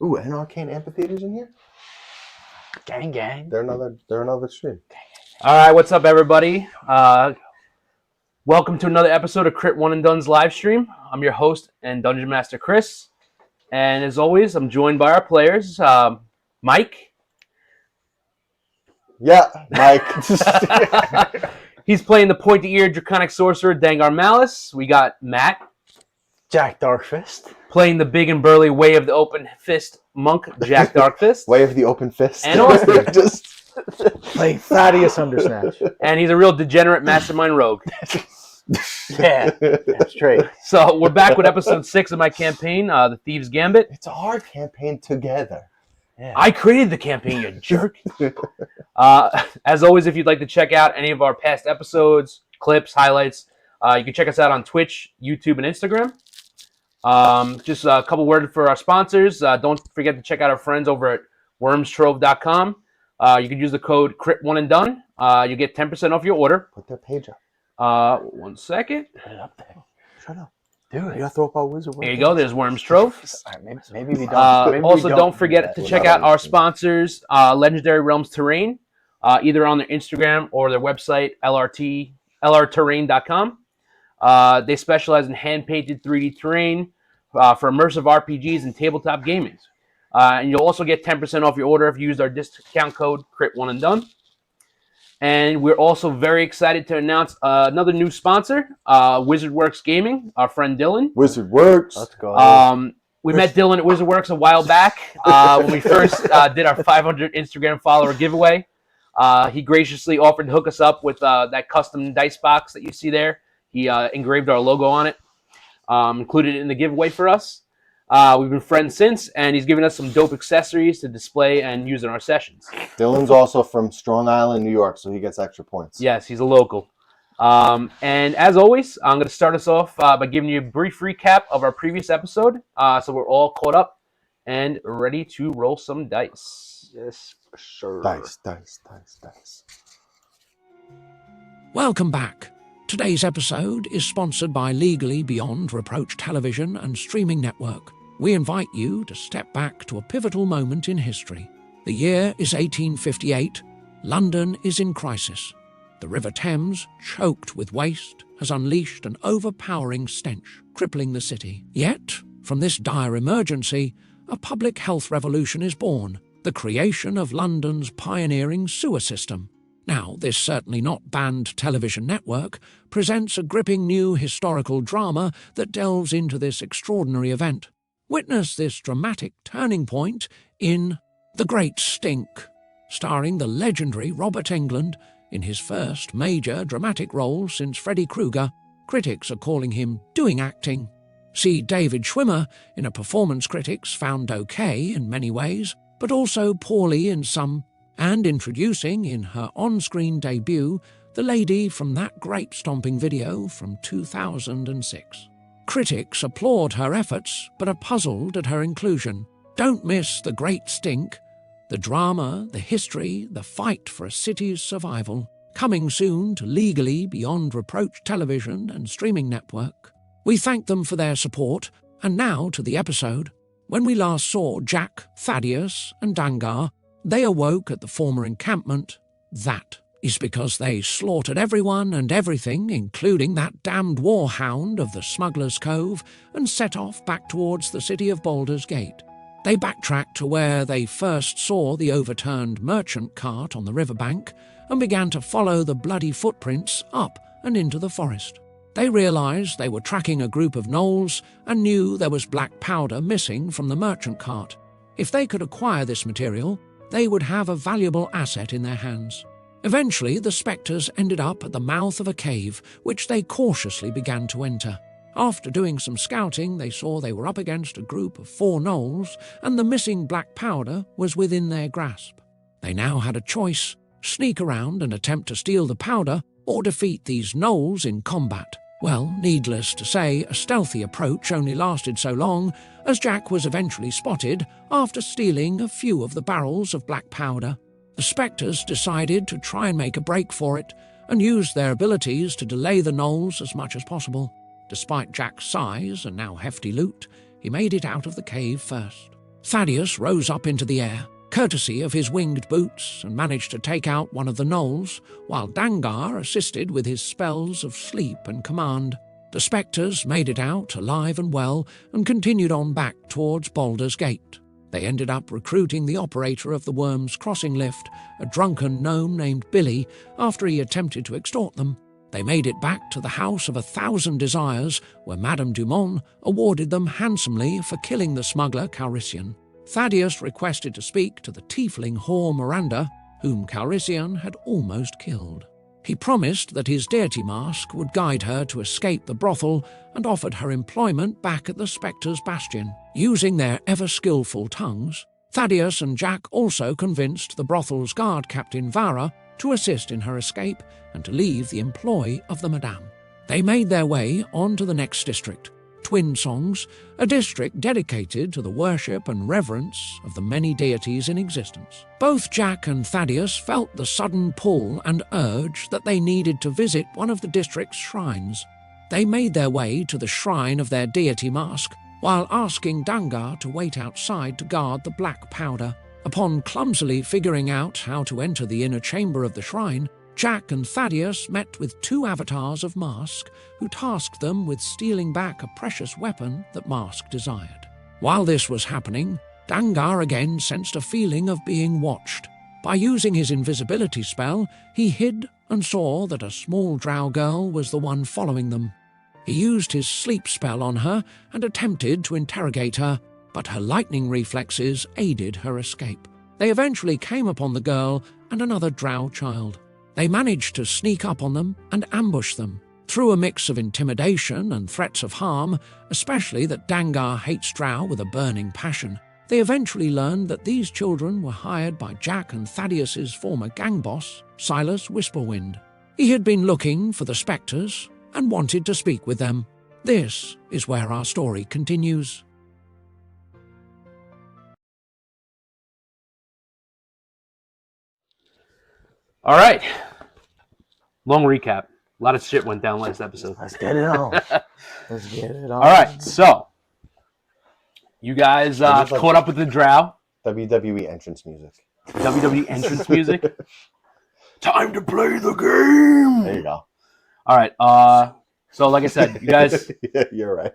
Ooh, and Arcane Amphitheater's in here? Gang, gang. They're another stream. All right, what's up, everybody? Welcome to another episode of Crit One and Done's live stream. I'm your host and Dungeon Master Chris, and as always, I'm joined by our players, Mike. Yeah, Mike. He's playing the pointy-eared Draconic Sorcerer Dangar Malice. We got Matt. Jack Darkfist. Playing the big and burly Way of the Open Fist Monk, Jack Darkfist. Way of the Open Fist. And Austin. Playing Thaddeus Undersnatch. And he's a real degenerate mastermind rogue. Yeah, that's straight. So we're back with episode 6 of my campaign, the Thieves Gambit. It's our campaign together. Yeah. I created the campaign, you jerk. As always, if you'd like to check out any of our past episodes, clips, highlights, you can check us out on Twitch, YouTube, and Instagram. Just a couple words for our sponsors. Don't forget to check out our friends over at wormstrove.com. You can use the code CRIT1ANDDONE. You get 10% off your order. Put their page up. 1 second. Put it up there. Shut up. Do You it. gotta throw up our wizard. There you go. There's Worms Trove. All right, maybe we don't. Maybe Also, we don't do forget that. to We're check not out our on Instagram. sponsors, Legendary Realms Terrain, either on their Instagram or their website, lrterrain.com. They specialize in hand-painted 3D terrain for immersive RPGs and tabletop gaming. And you'll also get 10% off your order if you use our discount code CRIT1ANDDONE. And we're also very excited to announce another new sponsor, WizardWorks Gaming, our friend Dylan. Wizard Works. Let's go. We met Dylan at WizardWorks a while back when we first did our 500 Instagram follower giveaway. He graciously offered to hook us up with that custom dice box that you see there. He engraved our logo on it, included it in the giveaway for us. We've been friends since, and he's given us some dope accessories to display and use in our sessions. Dylan's also from Strong Island, New York, so he gets extra points. Yes, he's a local. And as always, I'm going to start us off by giving you a brief recap of our previous episode, so we're all caught up and ready to roll some dice. Yes, sure. Dice. Welcome back. Today's episode is sponsored by Legally Beyond Reproach Television and Streaming Network. We invite you to step back to a pivotal moment in history. The year is 1858. London is in crisis. The River Thames, choked with waste, has unleashed an overpowering stench, crippling the city. Yet, from this dire emergency, a public health revolution is born, the creation of London's pioneering sewer system. Now, this certainly not banned television network presents a gripping new historical drama that delves into this extraordinary event. Witness this dramatic turning point in The Great Stink, starring the legendary Robert Englund in his first major dramatic role since Freddy Krueger. Critics are calling him doing acting. See David Schwimmer in a performance critics found okay in many ways, but also poorly in some, and introducing in her on-screen debut the lady from that grape-stomping video from 2006. Critics applaud her efforts, but are puzzled at her inclusion. Don't miss The Great Stink, the drama, the history, the fight for a city's survival. Coming soon to Legally Beyond Reproach Television and Streaming Network. We thank them for their support, and now to the episode. When we last saw Jack, Thaddeus, and Dangar, they awoke at the former encampment. That is because they slaughtered everyone and everything, including that damned warhound of the Smuggler's Cove, and set off back towards the city of Baldur's Gate. They backtracked to where they first saw the overturned merchant cart on the riverbank and began to follow the bloody footprints up and into the forest. They realized they were tracking a group of gnolls and knew there was black powder missing from the merchant cart. If they could acquire this material, they would have a valuable asset in their hands. Eventually, the spectres ended up at the mouth of a cave, which they cautiously began to enter. After doing some scouting, they saw they were up against a group of 4 gnolls, and the missing black powder was within their grasp. They now had a choice: sneak around and attempt to steal the powder, or defeat these gnolls in combat. Well, needless to say, a stealthy approach only lasted so long, as Jack was eventually spotted after stealing a few of the barrels of black powder. The spectres decided to try and make a break for it, and used their abilities to delay the gnolls as much as possible. Despite Jack's size and now hefty loot, he made it out of the cave first. Thaddeus rose up into the air, courtesy of his winged boots, and managed to take out one of the gnolls, while Dangar assisted with his spells of sleep and command. The spectres made it out alive and well and continued on back towards Baldur's Gate. They ended up recruiting the operator of the Worm's Crossing lift, a drunken gnome named Billy, after he attempted to extort them. They made it back to the House of 1,000 Desires, where Madame Dumont awarded them handsomely for killing the smuggler Calrissian. Thaddeus requested to speak to the tiefling whore Miranda, whom Calrissian had almost killed. He promised that his deity mask would guide her to escape the brothel and offered her employment back at the Spectre's Bastion. Using their ever-skillful tongues, Thaddeus and Jack also convinced the brothel's guard captain Vara to assist in her escape and to leave the employ of the Madame. They made their way on to the next district, Twin Songs, a district dedicated to the worship and reverence of the many deities in existence. Both Jack and Thaddeus felt the sudden pull and urge that they needed to visit one of the district's shrines. They made their way to the shrine of their deity mask, while asking Dangar to wait outside to guard the black powder. Upon clumsily figuring out how to enter the inner chamber of the shrine, Jack and Thaddeus met with two avatars of Mask, who tasked them with stealing back a precious weapon that Mask desired. While this was happening, Dangar again sensed a feeling of being watched. By using his invisibility spell, he hid and saw that a small drow girl was the one following them. He used his sleep spell on her and attempted to interrogate her, but her lightning reflexes aided her escape. They eventually came upon the girl and another drow child. They managed to sneak up on them and ambush them. Through a mix of intimidation and threats of harm, especially that Dangar hates drow with a burning passion, they eventually learned that these children were hired by Jack and Thaddeus's former gang boss, Silas Whisperwind. He had been looking for the spectres and wanted to speak with them. This is where our story continues. All right. Long recap. A lot of shit went down last episode. Let's get it on. Let's get it on. All right. So, you guys caught up with the drow. WWE entrance music. WWE entrance music. Time to play the game. There you go. All right. So, like I said, you guys, Yeah, you're right.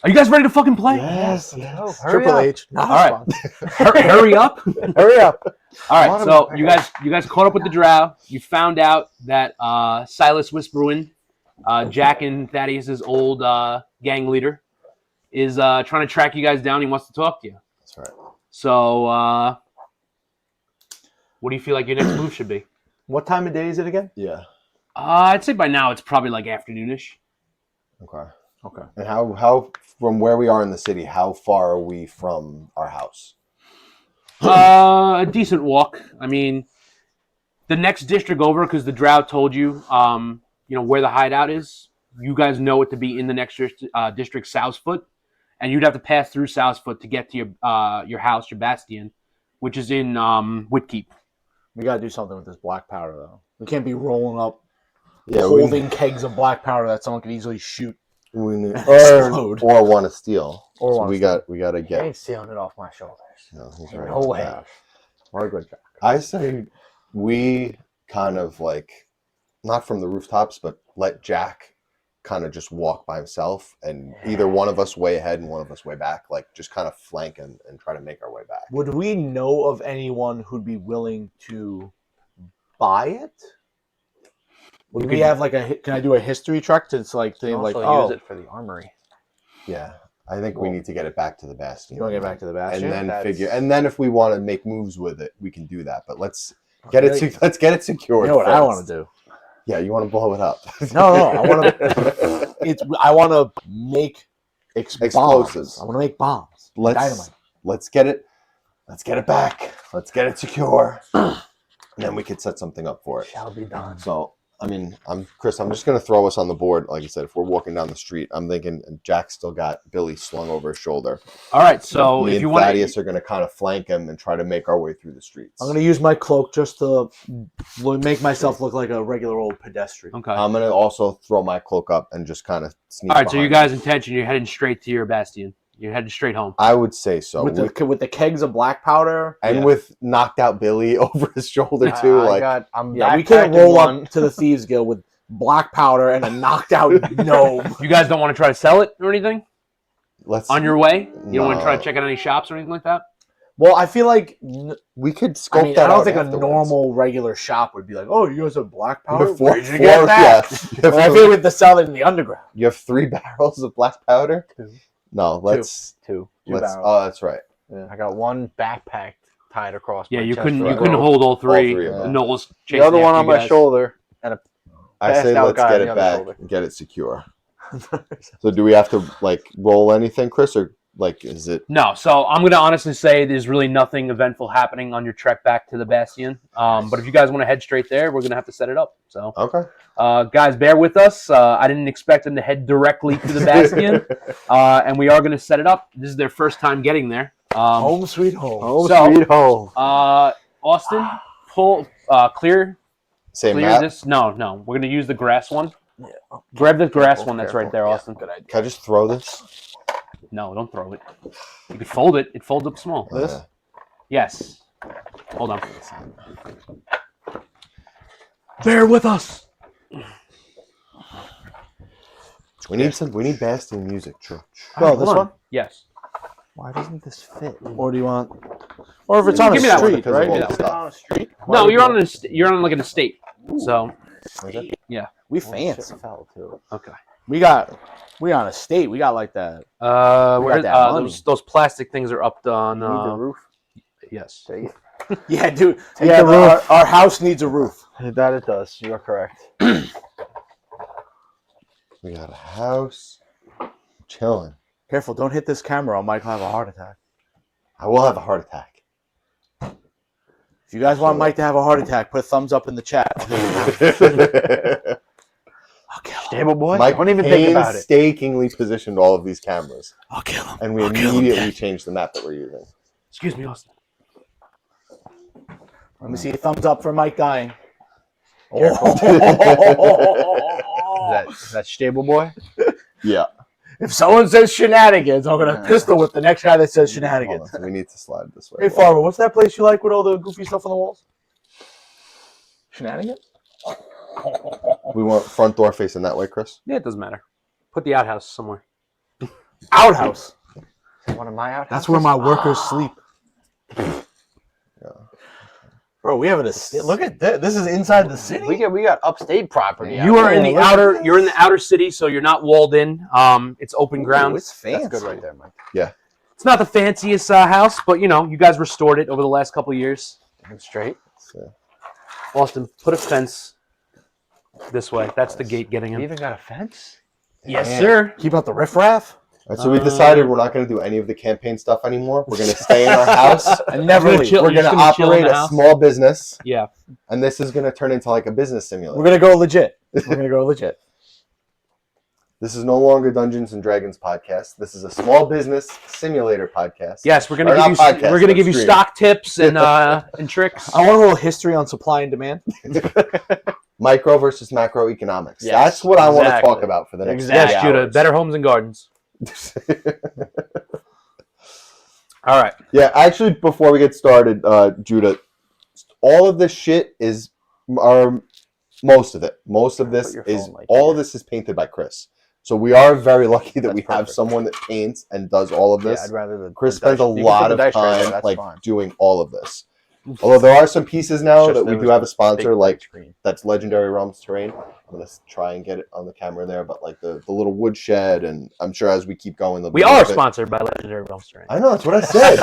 are you guys ready to fucking play? Yes. Hurry Triple up. H. Not All right. Hurry up. Hurry up. All right, so you guys caught up with the drow. You found out that Silas Whisperwind, Jack and Thaddeus's old gang leader, is trying to track you guys down. He wants to talk to you. That's right. So, what do you feel like your next move should be? What time of day is it again? Yeah. I'd say by now it's probably like afternoonish. Okay. Okay. And how from where we are in the city, how far are we from our house? A decent walk. I mean, the next district over, because the drow told you, where the hideout is. You guys know it to be in the next district, Southfoot, and you'd have to pass through Southfoot to get to your house, your bastion, which is in Whitkeep. We got to do something with this black powder, though. We can't be rolling up, Yeah, holding kegs of black powder that someone could easily shoot. or want to steal. Or so wanna we got to I get. ain't stealing it off my shoulders. No, he's right No about way. that. Very good, Jack. I say we kind of like, not from the rooftops, but let Jack kind of just walk by himself, and either one of us way ahead and one of us way back, like just kind of flank and try to make our way back. Would we know of anyone who'd be willing to buy it? Would we have like can I do a history check to like think like use it for the armory. Yeah, I think we need to get it back to the bastion. You want to get back to the bastion? and then and then if we want to make moves with it, we can do that. But let's get it. Let's get it secured. You know what first. I want to do? Yeah, you want to blow it up? No, I want to. I want to make Explosives. bombs. I want to make bombs. Dynamite. Let's get it. Let's get it back. Let's get it secure. And then we could set something up for it. Shall be done. So, I mean, Chris. I'm just gonna throw us on the board. Like I said, if we're walking down the street, I'm thinking Jack's still got Billy slung over his shoulder. All right, so Me if you and want, Thaddeus are gonna kind of flank him and try to make our way through the streets. I'm going to use my cloak just to make myself look like a regular old pedestrian. okay. I'm gonna also throw my cloak up and just kind of sneak. All right, so you behind guys' intention, you're heading straight to your bastion. You're headed straight home. I would say so. with the kegs of black powder. And with knocked out Billy over his shoulder too. I'm We can't roll one. up to the Thieves Guild with black powder and a knocked out gnome. You guys don't want to try to sell it or anything let's on your way? You don't want to try No. to check out any shops or anything like that? Well, I feel like we could scope I that don't out think a afterwards. normal regular shop would be like, "Oh, you guys have black powder? Before- Where'd you get that?" yeah. But I feel like we have to sell it in the underground. You have 3 barrels of black powder? Two. No, let's Two let's barrels. oh that's right. I got one backpack tied across. Yeah, my you chest couldn't for you a couldn't rope. hold all three. three of them. Noel's The chasing other one after on you my guys. shoulder, and I Passed say out let's guy get on it the other back shoulder. and get it secure. So do we have to like roll anything, Chris, or like is it No, so I'm gonna honestly say there's really nothing eventful happening on your trek back to the Bastion. But if you guys want to head straight there, we're gonna have to set it up. So, okay? guys, bear with us. I didn't expect them to head directly to the Bastion, and we are gonna set it up. This is their first time getting there. Home sweet home. oh So- sweet home. Austin, clear Same map. this. No, we're gonna use the grass one. Grab the grass Careful, one that's careful. right there, Austin. Good idea. Can I just throw this? No, don't throw it. You can fold it. It folds up small. This? Yes. Hold on. Bear with us. We need Bastion music. Well, this Hold on. one, Yes. Why doesn't this fit? or do you want? Or if it's on a Give me that one, street, because of right? all Yeah. the stuff. On a street? No, you're on like an estate. So Is it? We Oh, fancy. shit fell too. okay. We on a state. We got like that. Where that money. those plastic things are up on? You need the roof. Yes. Take it. Yeah, dude. Take Yeah, the roof. our house needs a roof. That it does. You're correct. We got a house. Chilling. Careful, don't hit this camera. I might have a heart attack. I will have a heart attack. If you guys want Mike to have a heart attack, put a thumbs up in the chat. I'll kill him. Stable boy. Mike Don't even think about it. painstakingly positioned all of these cameras, I'll kill him. and we I'll kill him, immediately Dad. changed the map that we're using. Excuse me, Austin. Let me see a thumbs up for Mike dying. Is that stable boy? Yeah. If someone says shenanigans, I'm gonna pistol whip the next guy that says shenanigans. Hold on, we need to slide this way. Hey, Farmer, what's that place you like with all the goofy stuff on the walls? Shenanigans? We want front door facing that way, Chris. Yeah, it doesn't matter. Put the outhouse somewhere. Outhouse. One of my outhouses. That's where my workers sleep. Bro, we have an estate. Look at this. This is inside the city. We got upstate property. You out are in there. the outer. You're in the outer city, so you're not walled in. It's open ground. Ooh, it's fancy. That's good right there, Mike. It's not the fanciest house, but you guys restored it over the last couple of years. Damn straight. Austin, put a fence this way. That's the gate getting We in. even got a fence. Yes, sir. Keep out the riffraff. All right, so we decided we're not going to do any of the campaign stuff anymore. We're going to stay in our house. And never You're leave. chill- We're you're going to just gonna chill in operate the a house? small business, Yeah. and this is going to turn into like a business simulator. We're gonna go legit. We're gonna go legit. This is no longer Dungeons and Dragons podcast. This is a small business simulator podcast. Yes, we're gonna Or give not you. podcast, We're gonna but give you stream. stock tips and tricks. I want a little history on supply and demand. Micro versus macroeconomics. Yes, That's what I want to exactly. talk about for the next Exactly. Yes, 3 Judah. hours. Better homes and gardens. All right. Yeah, actually, before we get started, Judah, all of this shit is, most of it. Most of this Put your is, phone like all here. of this is painted by Chris. So we are very lucky that That's we have perfect. someone that paints and does all of Yeah, this. I'd rather the Chris the spends a dice- you can lot put of the dice right there, time that's like fine. doing all of this. Although there are some pieces now Just that we there do was have a big sponsor, like screen. that's Legendary Realms Terrain. I'm gonna try and get it on the camera there, but like the little woodshed, and I'm sure as we keep going, there'll be We a little are bit- sponsored by Legendary Realms Terrain. I know that's what I said.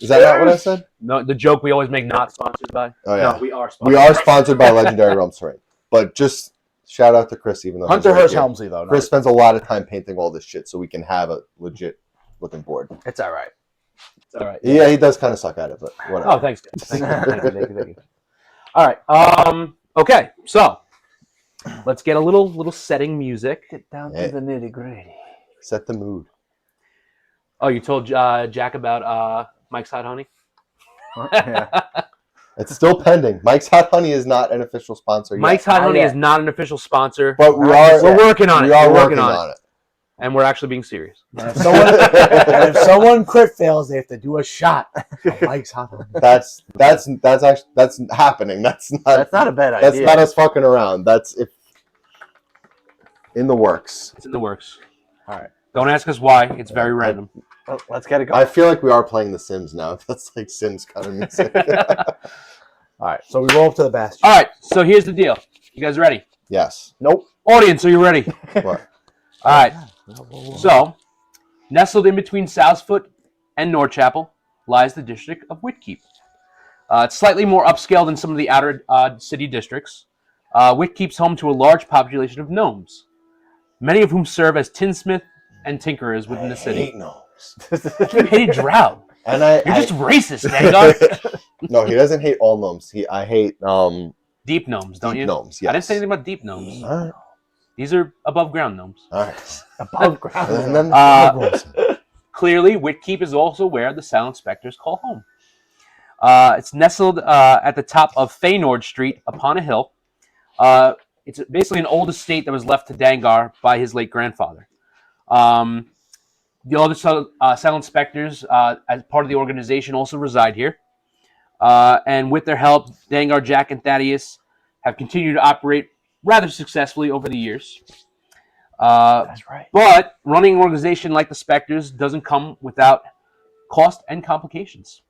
Is that not what I said? No, the joke we always make not sponsored by. Oh yeah, No, we are sponsored. we are sponsored by Legendary Realms Terrain. But just shout out to Chris, even though he's Hunter right Hearst here. Helmsley, though. Chris spends a lot of time painting all this shit so we can have a legit looking board. It's all right. It's all right. Yeah, he does kind of suck at it, but whatever. Oh, thanks. Guys. Thank you. Thank you. All right. Okay. So let's get a little setting music. Get down Yeah. to the nitty gritty. Set the mood. Oh, you told Jack about Mike's Hot Honey? Yeah. It's still pending. Mike's Hot Honey is not an official sponsor yet. Mike's Hot Not Honey yet. is not an official sponsor. But we are We're working on it. we are We're working on it. and we're actually being serious. And if someone crit fails, they have to do a shot of Mike's hot dog. That's happening. That's That's not a bad That's idea. not us fucking around. That's in the works. It's in the works. All right. Don't ask us why. It's very random. Well, let's get it I going. feel like we are playing The Sims now. That's like Sims kind of music. All right, so we roll up to the bastion. All right, so here's the deal. You guys ready? Yes. Nope. Audience, are you ready? What? All right. So, nestled in between Southfoot and Northchapel lies the district of Whitkeep. It's slightly more upscale than some of the outer city districts. Whitkeep's home to a large population of gnomes, many of whom serve as tinsmith and tinkerers within the I city. hate gnomes. You hated Drow. And You're just racist, Dengar. No, he doesn't hate all gnomes. I hate Deep gnomes, don't deep you? gnomes. I didn't Yes. say anything about deep gnomes. All right. These are above ground gnomes. All right. Above ground. And then Clearly, Whitkeep is also where the Silent Spectres call home. It's nestled at the top of Feynord Street upon a hill. It's basically an old estate that was left to Dengar by his late grandfather. The other Silent Spectres, as part of the organization, also reside here. And with their help, Dengar, Jack, and Thaddeus have continued to operate rather successfully over the years. That's right. But running an organization like the Spectres doesn't come without cost and complications.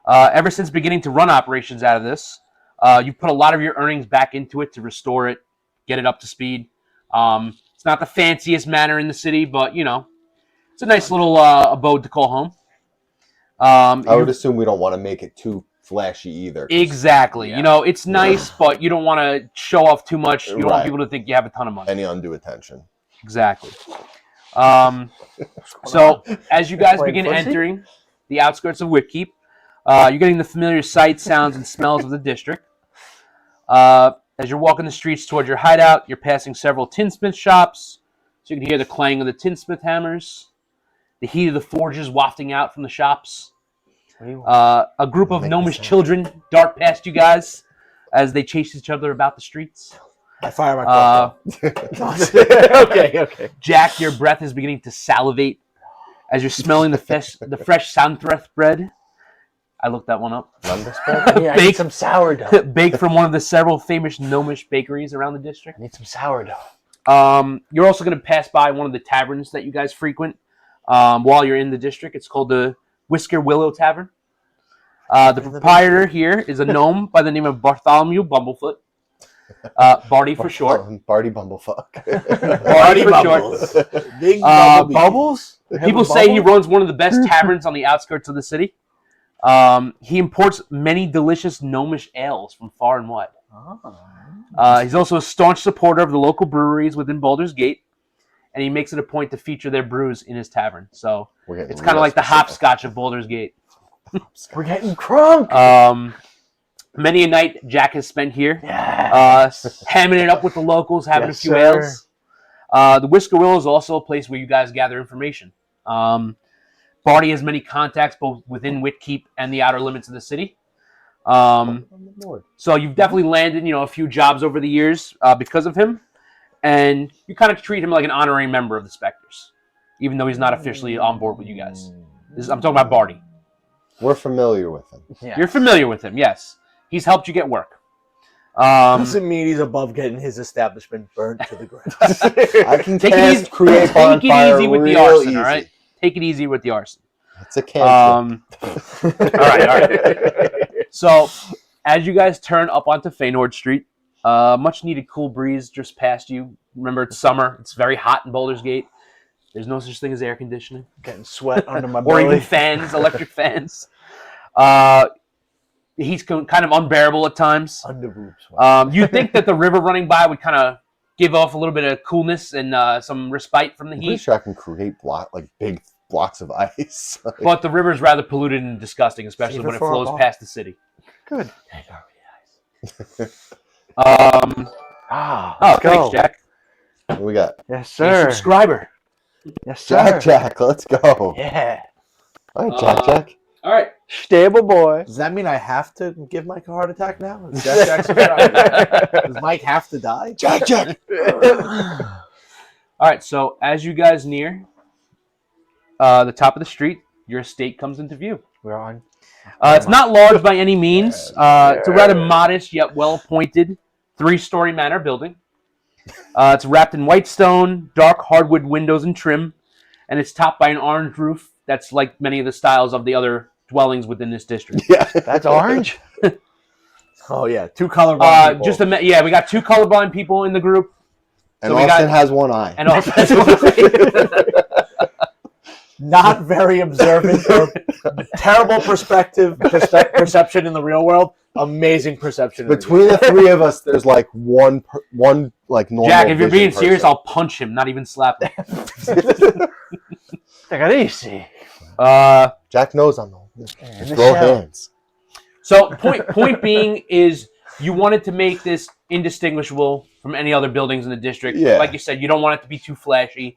Ever since beginning to run operations out of this, you put a lot of your earnings back into it to restore it, get it up to speed. It's not the fanciest manor in the city, but, you know, it's a nice little abode to call home. I would assume we don't want to make it too flashy either. Exactly. Yeah. You know, it's nice, but you don't want to show off too much. You don't want Right. people to think you have a ton of money. Any undue attention. Exactly. So, as you guys Playing begin footsie? entering the outskirts of Whitkeep, you're getting the familiar sights, sounds, and smells of the district. As you're walking the streets toward your hideout, you're passing several tinsmith shops, so you can hear the clang of the tinsmith hammers, the heat of the forges wafting out from the shops. A group of Make gnomish the sound. children dart past you guys as they chase each other about the streets. I fire my crossbow. Okay. Jack, your breath is beginning to salivate as you're smelling the fresh Sandreth bread. I looked that one up. Lembas bread? Yeah, I Bake- need some sourdough. Baked from one of the several famous gnomish bakeries around the district. I need some sourdough. You're also going to pass by one of the taverns that you guys frequent while you're in the district. It's called the Whisker Willow Tavern. The proprietor here is a gnome by the name of Bartholomew Bumblefoot. Barty for short. Barty Bumblefuck. Barty for short. Big Bubbles? People say he runs one of the best taverns on the outskirts of the city. He imports many delicious gnomish ales from far and wide. He's also a staunch supporter of the local breweries within Baldur's Gate, and he makes it a point to feature their brews in his tavern. So it's kind of like the hopscotch of Baldur's Gate. We're getting crunk. Many a night Jack has spent here, Yes. hamming it up with the locals, having Yes, a few sir. ales. The Whisker Willow is also a place where you guys gather information. Barty has many contacts both within Whitkeep and the outer limits of the city. So you've definitely landed, a few jobs over the years because of him, and you kind of treat him like an honorary member of the Spectres, even though he's not officially on board with you guys. I'm talking about Barty. We're familiar with him. Yeah. You're familiar with him, yes. He's helped you get work. Doesn't mean he's above getting his establishment burnt to the ground. I can Take it cast easy- create Take bonfire it easy with the real arson, easy. all right? Take it easy with the arson. It's a cantrip. All right. So, as you guys turn up onto Feynord Street, much needed cool breeze just past you. Remember, it's summer. It's very hot in Baldur's Gate. There's no such thing as air conditioning Getting sweat under my or even belly. fans, electric fans. He's kind of unbearable at times. Under boobs. You'd think that the river running by would kind of give off a little bit of coolness and some respite from the I'm pretty heat. sure I can create big blocks of ice. But the river's rather polluted and disgusting, especially Save it when it for our flows bar. past the city. Good. Oh, Let's thanks, go. Jack. What do we got? Yes, Hey, sir. subscriber. Yes, sir. Jack, let's go. Yeah. All right, Jack. All right. Stable boy. Does that mean I have to give Mike a heart attack now? Is Jack Jackson? Does Mike have to die? Jack. All right, so as you guys near the top of the street, your estate comes into view. We're on. It's not large by any means. It's a rather modest yet well-appointed 3-story manor building. It's wrapped in white stone, dark hardwood windows and trim, and it's topped by an orange roof that's like many of the styles of the other dwellings within this district. Yeah. That's orange. Oh yeah, 2 colorblind people. We got 2 colorblind people in the group. And So we Austin got- has one eye. And also, Not very observant or terrible perception in the real world. Amazing perception. in the Between the 3 of us, there's like one like normal. Jack, if you're being vision serious, person. I'll punch him, not even slap him. Take it easy. Jack knows I'm the In throw the shell. hands. So point being is you wanted to make this indistinguishable from any other buildings in the district. Yeah. Like you said, you don't want it to be too flashy.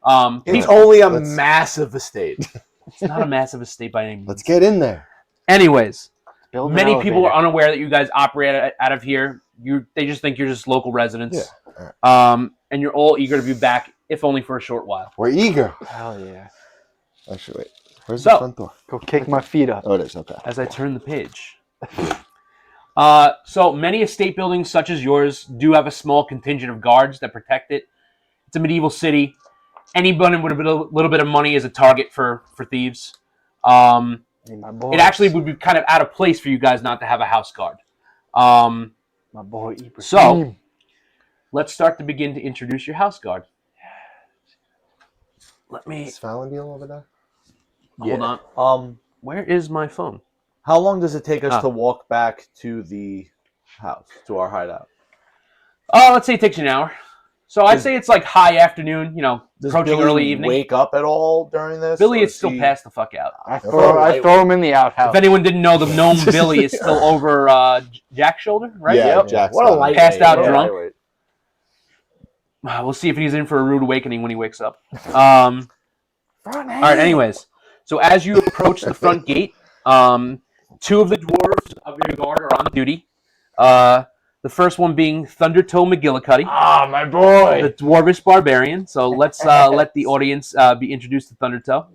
It's only a Let's- massive estate. It's not a massive estate by any means. Let's get in there. Anyways, Build an many people elevator. are unaware that you guys operate out of here. They just think you're just local residents. Yeah. And you're all eager to be back, if only for a short while. We're eager. Hell yeah. Actually, wait. Where's So- the front door? Go kick my feet up. Oh, it is. Okay. As I turn the page. So many estate buildings such as yours do have a small contingent of guards that protect it. It's a medieval city. Anybody with a little bit of money is a target for thieves. My boy. It actually would be kind of out of place for you guys not to have a house guard. Um, My boy. Ibrahim. So- let's start to begin to introduce your house guard. Let me Is Fallon deal over there? hold on. Um, Where is my phone? how long does it take us Ah. to walk back to the house, to our hideout? Let's say it takes you an hour. So I'd say it's like high afternoon, Does approaching Billy early evening. wake up at all during this? Billy or is still he- passed the fuck out. I throw him in the outhouse. If anyone didn't know, the gnome Billy is still over Jack's shoulder, right? Yeah, Yep. Jack's What a got it. light Passed out what a drunk. lightweight. We'll see if he's in for a rude awakening when he wakes up. All right, anyways. So as you approach the front gate, 2 of the dwarves of your guard are on duty. The first one being Thundertoe McGillicuddy, Ah, my boy. the dwarvish barbarian. So let's let the audience be introduced to Thundertoe.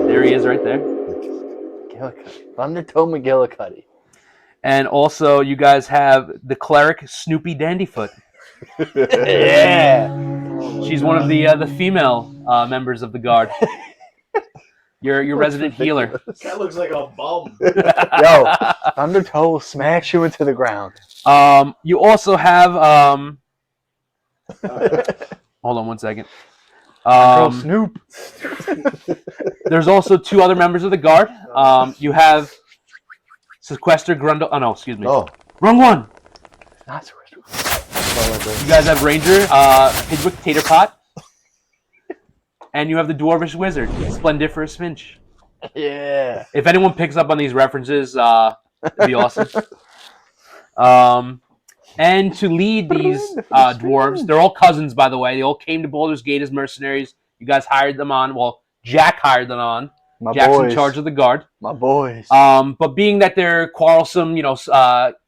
There he is right there. McGillicuddy. Thundertoe McGillicuddy. And also you guys have the cleric Snoopy Dandyfoot. Yeah. She's one of the female members of the guard. Your resident healer. That looks like a bum. Yo, Thundertoe will smash you into the ground. You also have hold on one second. Snoop. There's also 2 other members of the guard. You have Sequester Grundle. Oh no, excuse me. Oh, Wrong one. Not so You guys have Ranger Pidwick Taterpot. And you have the Dwarvish Wizard, Splendiferous Finch. Yeah. If anyone picks up on these references, it'd be awesome. And to lead these dwarves, they're all cousins, by the way. They all came to Baldur's Gate as mercenaries. You guys hired them on. Well, Jack hired them on. My Jack's boys. in charge of the guard. My boys. But being that they're quarrelsome,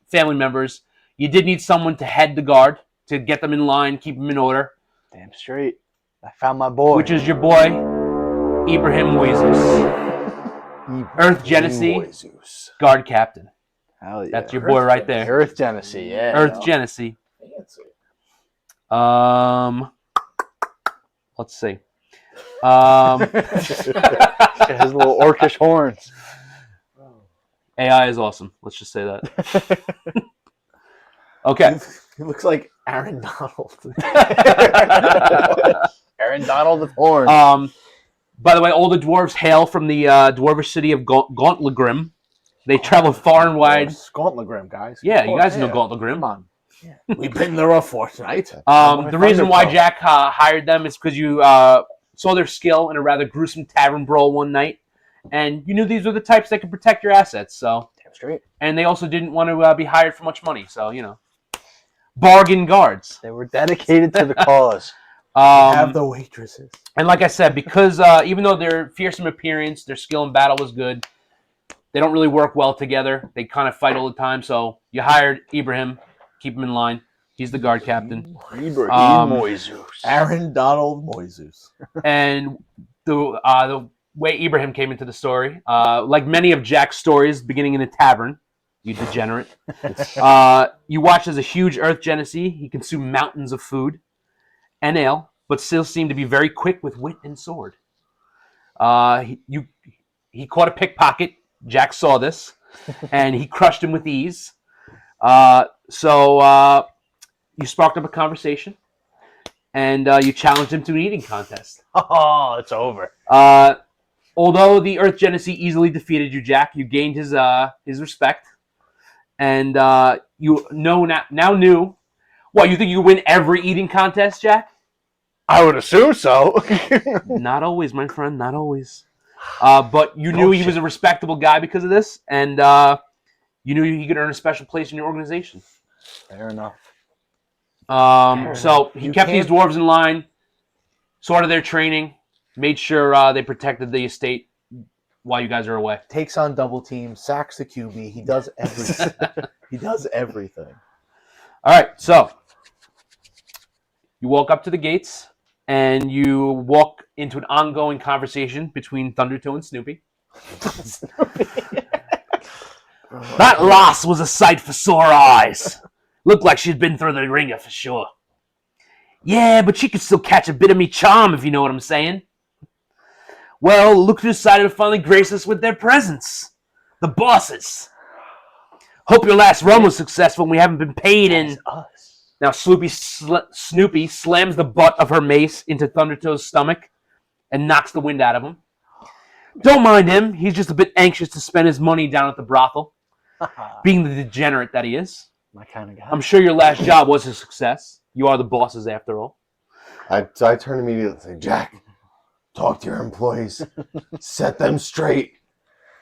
family members, you did need someone to head the guard, to get them in line, keep them in order, Damn straight. I found my boy. which is your boy, Ibrahim Moises, Earth Genesee, Zeus. guard captain. Hell yeah. That's your boy right there. Earth Genesee, yeah. Earth Genesee. Let's see. His little orcish horns. AI is awesome. Let's just say that. Okay. He looks like Aaron Donald. Aaron Donald with horns. By the way, all the dwarves hail from the dwarvish city of Gauntlegrim. They travel far and wide. Gauntlegrim, guys. Yeah, Of you course, guys know yeah. Gauntlegrim. Come on. We've been there a fortnight. The reason why Thundertoe. Jack hired them is because you saw their skill in a rather gruesome tavern brawl one night, and you knew these were the types that could protect your assets. So, Damn straight. and they also didn't want to be hired for much money. So, bargain guards. They were dedicated to the cause. Have the waitresses. And like I said, because even though their fearsome appearance, their skill in battle was good, they don't really work well together. They kind of fight all the time. So you hired Ibrahim, keep him in line. He's the guard captain. Ibrahim Moises. Aaron Donald Moises. And the way Ibrahim came into the story, like many of Jack's stories, beginning in a tavern, you degenerate. You watched as a huge Earth Genasi. He consumed mountains of food and ale, but still seemed to be very quick with wit and sword. He caught a pickpocket. Jack saw this, and he crushed him with ease. So you sparked up a conversation, and you challenged him to an eating contest. Oh, it's over. Although the Earth Genasi easily defeated you, Jack, you gained his respect, and you now knew. What, you think you win every eating contest, Jack? I would assume so. Not always, my friend. Not always. But you knew he was a respectable guy because of this, and you knew he could earn a special place in your organization. Fair enough. So he kept these dwarves in line, sorted their training, made sure they protected the estate while you guys are away. Takes on double team, sacks the QB. He does everything. He does everything. All right, so you walk up to the gates, and you walk into an ongoing conversation between Thundertoe and Snoopy. That lass was a sight for sore eyes. Looked like she'd been through the ringer for sure. Yeah, but she could still catch a bit of me charm, if you know what I'm saying. Well, look who decided to finally grace us with their presence. The bosses. Hope your last run was successful and we haven't been paid in... Us. Now Snoopy slams the butt of her mace into Thundertoe's stomach and knocks the wind out of him. Don't mind him. He's just a bit anxious to spend his money down at the brothel, being the degenerate that he is. My kind of guy. I'm sure your last job was a success. You are the bosses after all. I turn immediately and say, Jack, talk to your employees. Set them straight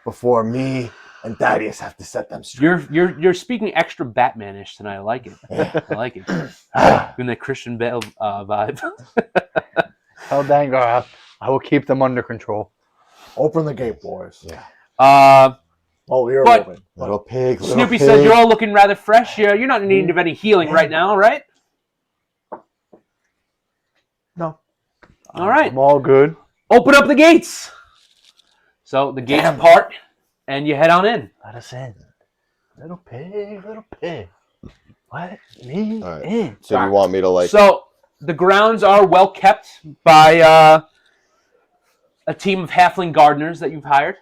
before me and Thaddeus have to set them straight. You're speaking extra Batman-ish tonight. I like it. I like it. Doing that Christian Bale vibe. Tell Dangar I will keep them under control. Open the gate, boys. Yeah. You're But- open. Little pig. Little Snoopy pig. says you're all looking rather fresh. You're not in need of any healing right now, right? No. All right. I'm all good. Open up the gates. So the gates part, and you head on in. Let us in. Little pig, little pig. Let me All right. in. So you want me to like... So the grounds are well kept by a team of halfling gardeners that you've hired.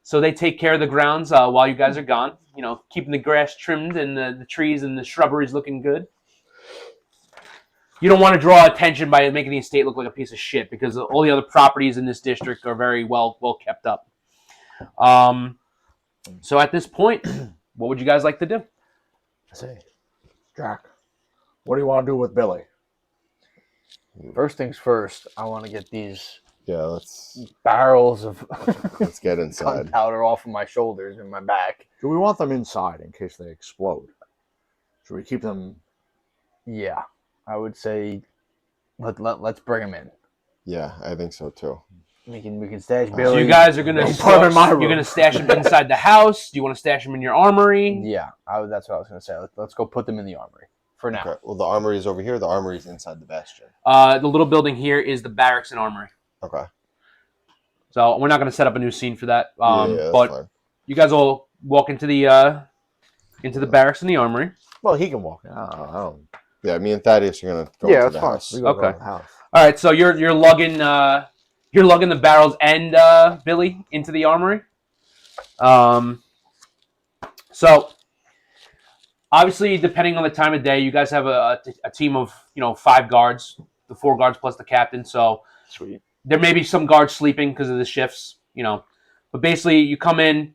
So they take care of the grounds while you guys are gone. You know, keeping the grass trimmed and the trees and the shrubberies looking good. You don't want to draw attention by making the estate look like a piece of shit because all the other properties in this district are very well kept up. So at this point, what would you guys like to do? Say, Jack, what do you want to do with Billy? First things first, I want to get these Yeah, let's barrels of get inside. gunpowder off of my shoulders and my back. Do we want them inside in case they explode? Should we keep them? Yeah, I would say let's bring them in. Yeah, I think so too. We can stash So Billy. you guys are gonna Don't put 'em in my room. you're gonna stash them inside the house. Do you want to stash them in your armory? Yeah, that's what I was gonna say. Let's go put them in the armory for now. Okay. Well, the armory is over here. The armory is inside the bastion. The little building here is the barracks and armory. Okay. So we're not gonna set up a new scene for that. Yeah, that's But fine. you guys all walk into the barracks and the armory. Well, he can walk. I don't. Yeah, me and Thaddeus are gonna go Yeah, into that's the fine. house. We go Okay. to the house. All right, so you're lugging the barrels and Billy into the armory. So obviously, depending on the time of day, you guys have a team of 5 guards, the 4 guards plus the captain. So Sweet. there may be some guards sleeping because of the shifts, But basically, you come in.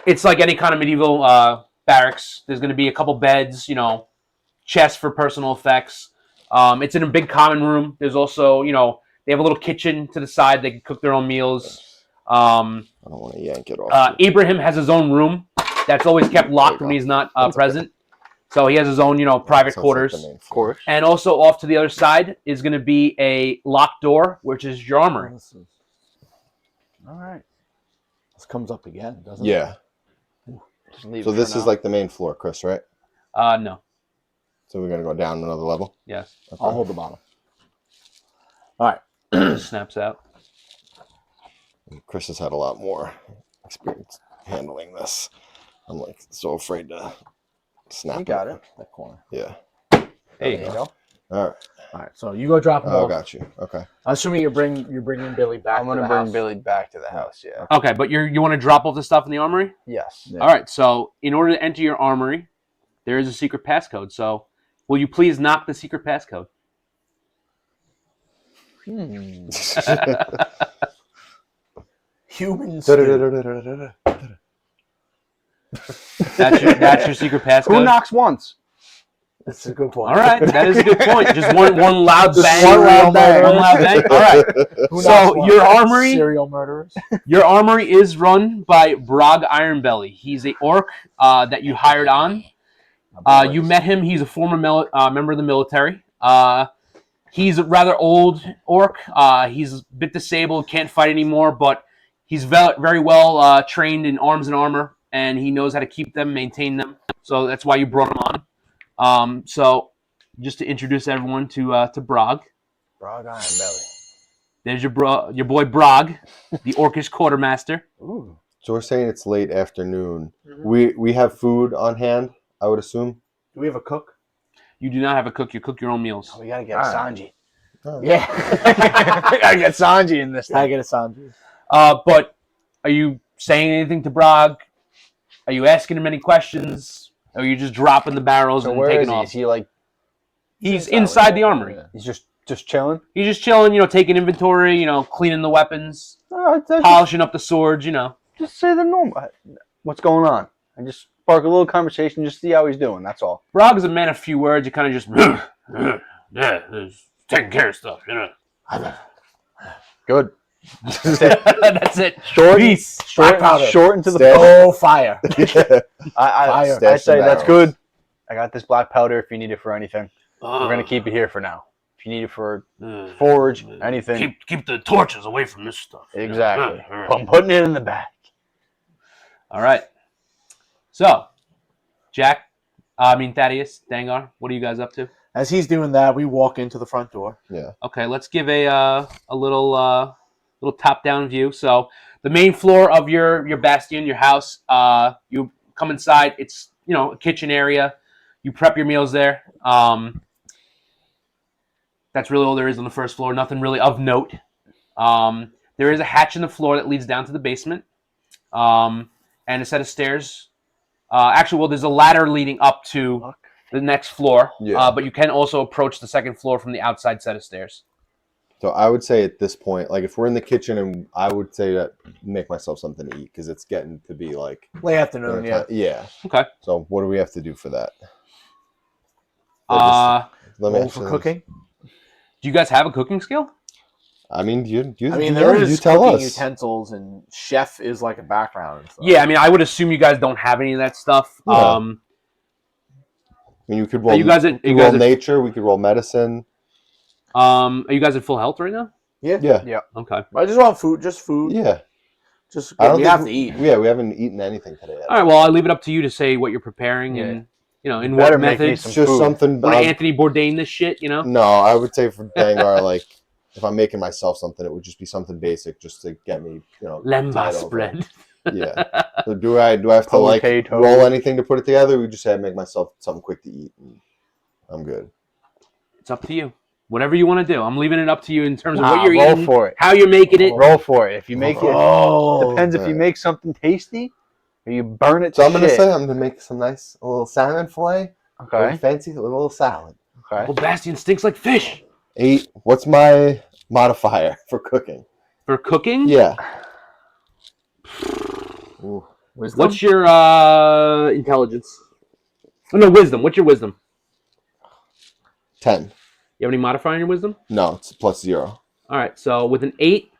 It's like any kind of medieval barracks. There's going to be a couple beds, chests for personal effects. It's in a big common room. There's also, they have a little kitchen to the side. They can cook their own meals. I don't want to yank it off. Abraham has his own room that's always kept locked when he's not present. So he has his own, private Sounds like quarters. the main Of floor. course. And also off to the other side is going to be a locked door, which is your armory. All right. This comes up again, doesn't it? Yeah. Just leave So it this for is now. like the main floor, Chris, right? No. So we're gonna go down another level. Yes. Okay. I'll hold the bottle. All right. Just snaps out. Chris has had a lot more experience handling this. I'm like so afraid to snap. You got it. That corner. Yeah. There you go. All right. All right. So you go drop them Oh, off. got you. Okay. I'm assuming you're bringing Billy back. I'm going to to the bring house. Billy back to the house, yeah. Okay, but you want to drop off the stuff in the armory? Yes. Yeah. All right. So in order to enter your armory, there is a secret passcode. So will you please knock the secret passcode? Humans. That's your secret passcode. Who knocks once? That's a good point. All right, that is a good point. Just one loud bang. one loud bang. One loud bang. All right. Who So knocks one? your armory, Serial murderers. your armory is run by Brog Ironbelly. He's a orc that you hired on. You met him. He's a former member of the military. He's a rather old orc. He's a bit disabled, can't fight anymore, but he's very well trained in arms and armor, and he knows how to keep them, maintain them. So that's why you brought him on. So just to introduce everyone to Brog. Brog Iron Belly. There's your boy Brog, the orcish quartermaster. Ooh. So we're saying it's late afternoon. We have food on hand, I would assume. Do we have a cook? You do not have a cook. You cook your own meals. We got to get All right. Sanji. Oh. Yeah. I got to get Sanji in this I thing. get a Sanji. But are you saying anything to Brog? Are you asking him any questions? Or are you just dropping the barrels So and where taking is he? off? Is he like, He's inside the armory. Yeah. he's just chilling? He's just chilling, taking inventory, cleaning the weapons, polishing up the swords, Just say the normal. What's going on? I just spark a little conversation, just see how he's doing. That's all. Brog is a man of few words. You kind of just, yeah, just taking care of stuff, Good. That's it. Short, Peace. Black powder. short into the Stay- point. Oh, fire. I Stash say the that's barrels. good. I got this black powder if you need it for anything. We're Uh, gonna keep it here for now. If you need it for forge, anything. Keep the torches away from this stuff. Exactly. All right. I'm putting it in the back. All right. So, Thaddeus, Dangar, what are you guys up to? As he's doing that, we walk into the front door. Yeah. Okay, let's give a little top-down view. So, the main floor of your bastion, your house, you come inside. It's a kitchen area. You prep your meals there. That's really all there is on the first floor. Nothing really of note. There is a hatch in the floor that leads down to the basement, and a set of stairs. There's a ladder leading up to the next floor, Yeah. but you can also approach the second floor from the outside set of stairs. So I would say at this point, like if we're in the kitchen, and I would say that make myself something to eat because it's getting to be like Late afternoon, dinner time. Yeah. Okay. So what do we have to do for that? Uh, Let me Roll ask for you cooking. do you guys have a cooking skill? I mean, you There is you tell cooking us. utensils, and chef is like a background. And stuff. Yeah, I would assume you guys don't have any of that stuff. Yeah. I mean, you could roll. Are you guys we could roll nature. We could roll medicine. are you guys at full health right now? Yeah. Okay. I just want food. Just food. Yeah. Just I don't we think have to eat. Yeah, we haven't eaten anything today. Yet. All right. Well, I'll leave it up to you to say what you're preparing Yeah. and in Better what make me methods. some It's just food. something. Want to Anthony Bourdain this shit? No, I would say for Dangar, like if I'm making myself something, it would just be something basic, just to get me, tied Lembas over. bread. Yeah. So do I have to like Potato. roll anything to put it together? We just have to make myself something quick to eat, and I'm good. It's up to you. Whatever you want to do. I'm leaving it up to you in terms of what you're roll eating, for it. how you're making it. Roll for it. If you make it, Oh, depends if you Alright. make something tasty or you burn it. So to I'm gonna shit. say I'm gonna make some a little salmon fillet, a Okay. little fancy, a little salad. Okay. Well, Bastion stinks like fish. 8. What's my modifier for cooking? For cooking? Yeah. Ooh. wisdom? What's your intelligence? Oh, no, wisdom. What's your wisdom? 10. You have any modifier in your wisdom? No, it's +0. All right, so with an 8,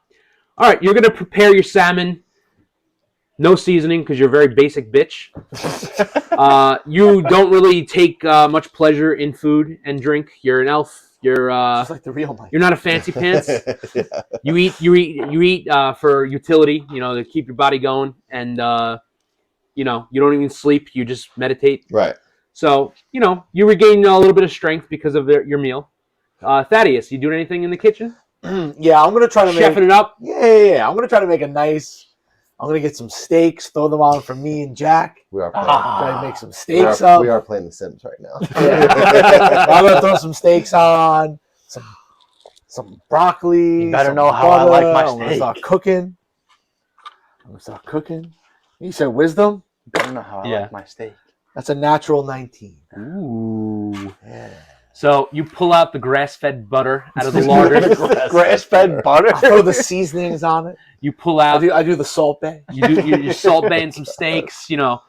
all right, you're going to prepare your salmon. No seasoning because you're a very basic bitch. You don't really take much pleasure in food and drink. You're an elf. Just like the real Mike. You're not a fancy pants. Yeah. You eat for utility. To keep your body going, and you don't even sleep. You just meditate. Right. So, you regain a little bit of strength because of your meal. Thaddeus, you doing anything in the kitchen? Yeah, I'm gonna try to Chefing make. it up? Yeah. I'm gonna try to make a nice. I'm gonna get some steaks, throw them on for me and Jack. We are playing. Try to make some steaks up. We are playing The Sims right now. Yeah. I'm gonna throw some steaks on, some broccoli. You better some know how I like my I'm gonna start steak. cooking. You said wisdom? You better know how I Yeah. like my steak. That's a natural 19. Ooh. Yeah. So you pull out the grass-fed butter out of the larder. Grass-fed butter. I throw the seasonings on it. You pull out. I do the salt bay. You salt bay and some steaks. You're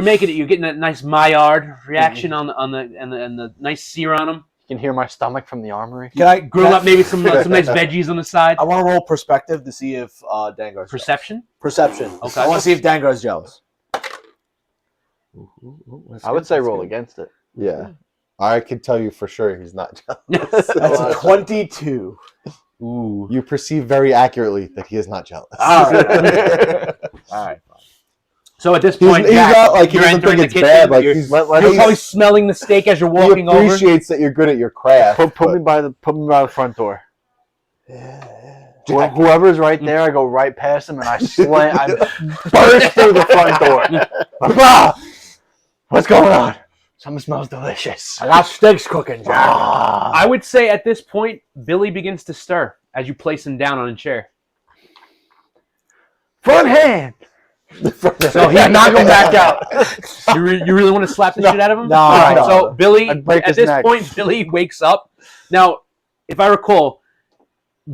making it. You're getting that nice Maillard reaction on the nice sear on them. You can hear my stomach from the armory. Can I Grill up maybe some nice veggies on the side. I want to roll perspective to see if Dangar's Perception. Perception. Okay. I want to see if Dangar's jealous. I would say roll against it. Yeah. I can tell you for sure he's not jealous. That's a 22. Ooh. You perceive very accurately that he is not jealous. All right. All right. So at this He's, point, he's Jack, not like he you're doesn't entering think the it's kitchen. bad. Like you're, he's, you're probably smelling the steak as you're he walking over. appreciates that you're good at your craft. Put me by the front door. Jack. Whoever's right there, I go right past him and I burst through the front door. Ah! What's going on? Something smells delicious. I got steaks cooking, Jack. I would say at this point, Billy begins to stir as you place him down on a chair. Front hand. So he knock him back out. You really want to slap the shit out of him? No, All right. no. So Billy, I'd break at his this neck. point, Billy wakes up. Now, if I recall,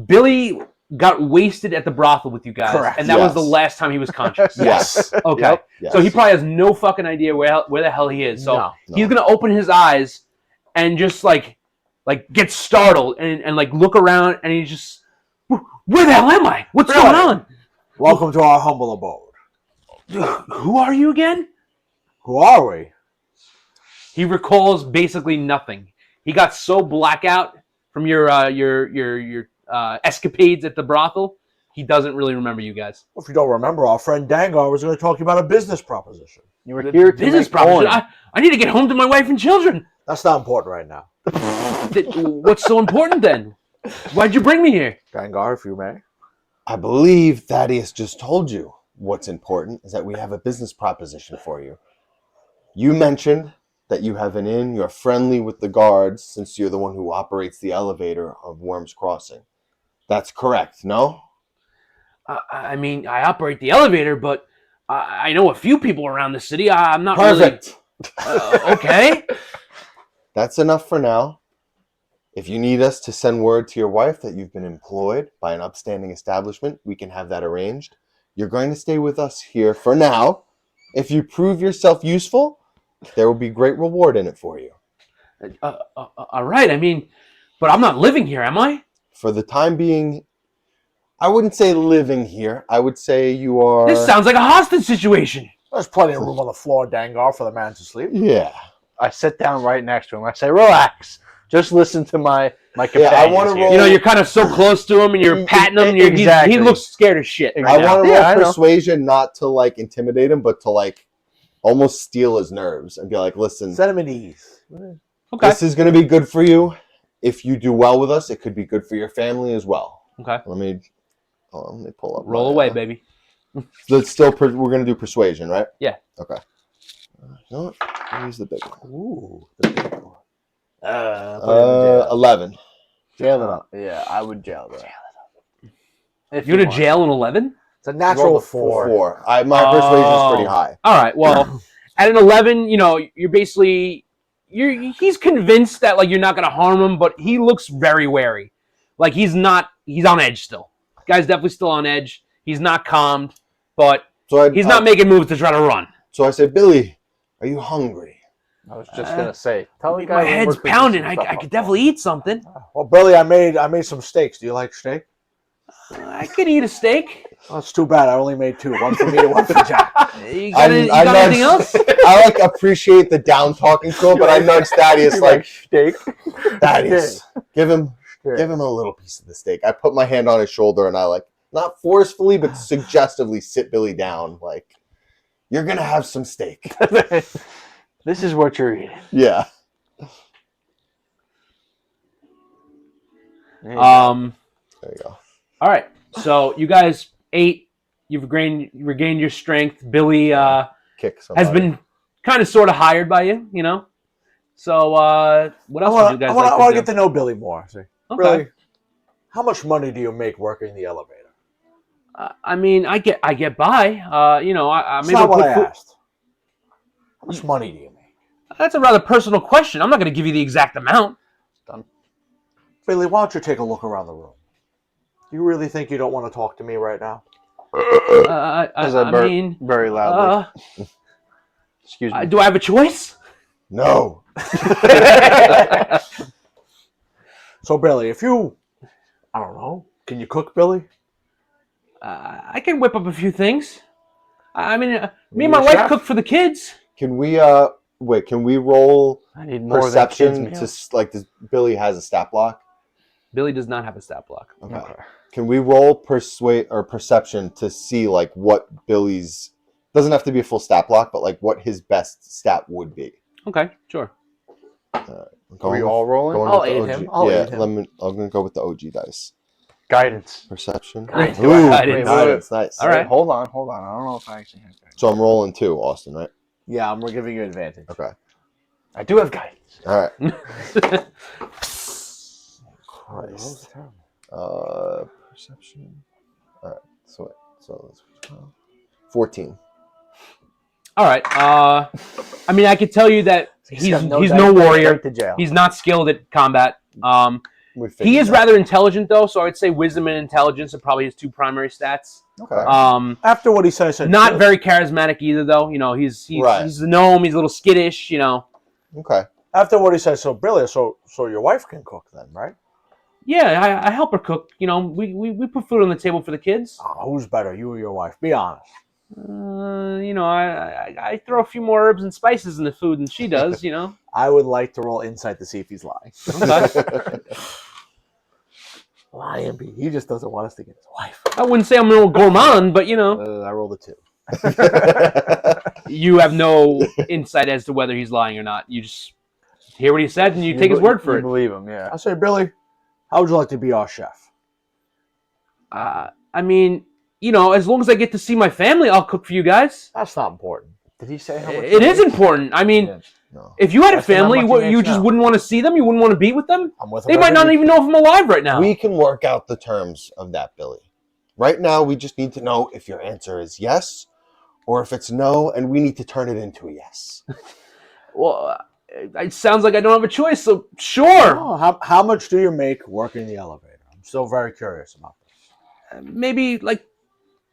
Billy got wasted at the brothel with you guys, Correct. and that was Yes. the last time he was conscious. Yes. Okay. Yep. Yes. So he probably has no fucking idea where the hell he is. So No. he's gonna open his eyes and just like get startled and like look around and he's just, where the hell am I? What's going on? Welcome to our humble abode. Who are you again? Who are we? He recalls basically nothing. He got so blackout from your escapades at the brothel, he doesn't really remember you guys. If you don't remember, our friend Dangar was going to talk to you about a business proposition. You were here to Business make proposition. coin. I need to get home to my wife and children. That's not important right now. What's so important then? Why'd you bring me here? Dangar, if you may. I believe Thaddeus just told you what's important is that we have a business proposition for you. You mentioned that you have an inn, you're friendly with the guards since you're the one who operates the elevator of Worms Crossing. That's correct, no? I mean, I operate the elevator, but I know a few people around the city. I'm not Perfect. really... Okay. That's enough for now. If you need us to send word to your wife that you've been employed by an upstanding establishment, we can have that arranged. You're going to stay with us here for now. If you prove yourself useful, there will be great reward in it for you. All right. I mean, but I'm not living here, am I? For the time being, I wouldn't say living here. I would say you are... This sounds like a hostage situation. There's plenty of room on the floor, Dangar, for the man to sleep. Yeah. I sit down right next to him. I say, relax. Just listen to my companions I wanna here. roll- You know, you're kind of so close to him and you're patting him. Exactly. He looks scared as shit. I Right now. want to Yeah, I roll know. persuasion not to like intimidate him, but to like almost steal his nerves and be like, listen, Set him at ease. Okay. this is going to be good for you. If you do well with us, it could be good for your family as well. Okay. Let me pull up. Roll my, away, baby. Let's still, we're going to do persuasion, right? Yeah. Okay. You know what? I'll use the big one. Ooh, the big one. Put him in jail. 11. Jail it up. Yeah, I would jail that. If You go to want. jail in 11? It's a natural Roll a 4. 4. My persuasion is pretty high. All right. Well, at an 11, you know, you're basically he's convinced that like you're not going to harm him, but he looks very wary. Like he's on edge still. Guy's definitely still on edge. He's not calmed, but he's not making moves to try to run. So I say, Billy, are you hungry? I was just gonna say, tell the guy My who head's works with you pounding. some I stuff. could definitely eat something. Well, Billy, I made some steaks. Do you like steak? I could eat a steak. Oh, it's too bad. I only made 2. One for me and one for Jack. You got anything else? I like appreciate the down talking to him, but I nudge Thaddeus like, steak. Thaddeus, give him a little piece of the steak. I put my hand on his shoulder and I like, not forcefully, but suggestively sit Billy down. Like, you're gonna have some steak. This is what you're eating. Yeah. There you go. There you go. All right. So you guys ate. You've regained your strength. Billy Kick somebody. has been kind of sort of hired by you, you know. So what else would you guys I like want to to do? get to know Billy more. See, Okay. Billy, how much money do you make working the elevator? I mean, I get by. You know, I'm That's able not to what put I food. asked. How much money do you make? That's a rather personal question. I'm not going to give you the exact amount. Billy, why don't you take a look around the room? Do you really think you don't want to talk to me right now? As I I burp mean, very loudly. Excuse me. do I have a choice? No. So, Billy, if you, I don't know, can you cook, Billy? I can whip up a few things. I mean, me and You're my a wife chef. cook for the kids. Can we wait? Can we roll I need more perception than kids' to meals. like? Does Billy has a stat block? Billy does not have a stat block. Okay. Can we roll persuade or perception to see like what Billy's doesn't have to be a full stat block, but like what his best stat would be? Okay, sure. Are we all rolling? Going I'll with the aid OG. him. I'll yeah, aid him. I'm gonna go with the OG dice. Guidance. Perception. Guidance. Ooh, Guidance. guidance. Nice. All right. Hold on. I don't know if I actually have guidance. So I'm rolling 2, Austin, right? Yeah, we're giving you advantage. Okay. I do have guidance. All right. Oh, that was terrible. Perception. All right. So that's 14. All right. I mean, I could tell you that he's got no dice, warrior. right to jail. He's not skilled at combat. We He figured is that. rather intelligent, though, so I'd say wisdom and intelligence are probably his 2 primary stats. Okay. After what he said, I said Not Billy, very charismatic either, though. You know, he's Right. he's the gnome. He's a little skittish. You know. Okay. After what he said, so Billy, so your wife can cook then, right? Yeah, I help her cook. You know, we put food on the table for the kids. Who's better, you or your wife? Be honest. You know, I throw a few more herbs and spices in the food than she does. You know. I would like to roll insight to see if he's lying. Okay. Lying, he just doesn't want us to get his wife. I wouldn't say I'm a little gourmand, but you know, I rolled a 2. you have no insight as to whether he's lying or not. You just hear what he said and you take his word for you it. believe him, yeah. I say, Billy, how would you like to be our chef? I mean, you know, as long as I get to see my family, I'll cook for you guys. That's not important. Did he say how much? It is important. I mean, No. if you had a That's not family, much he you makes just now. wouldn't want to see them. You wouldn't want to be with them. I'm with him They might not every even know if I'm alive right now. We can work out the terms of that, Billy. Right now, we just need to know if your answer is yes or if it's no, and we need to turn it into a yes. Well, it sounds like I don't have a choice, so sure. Oh, how much do you make working the elevator? I'm still very curious about this. Maybe like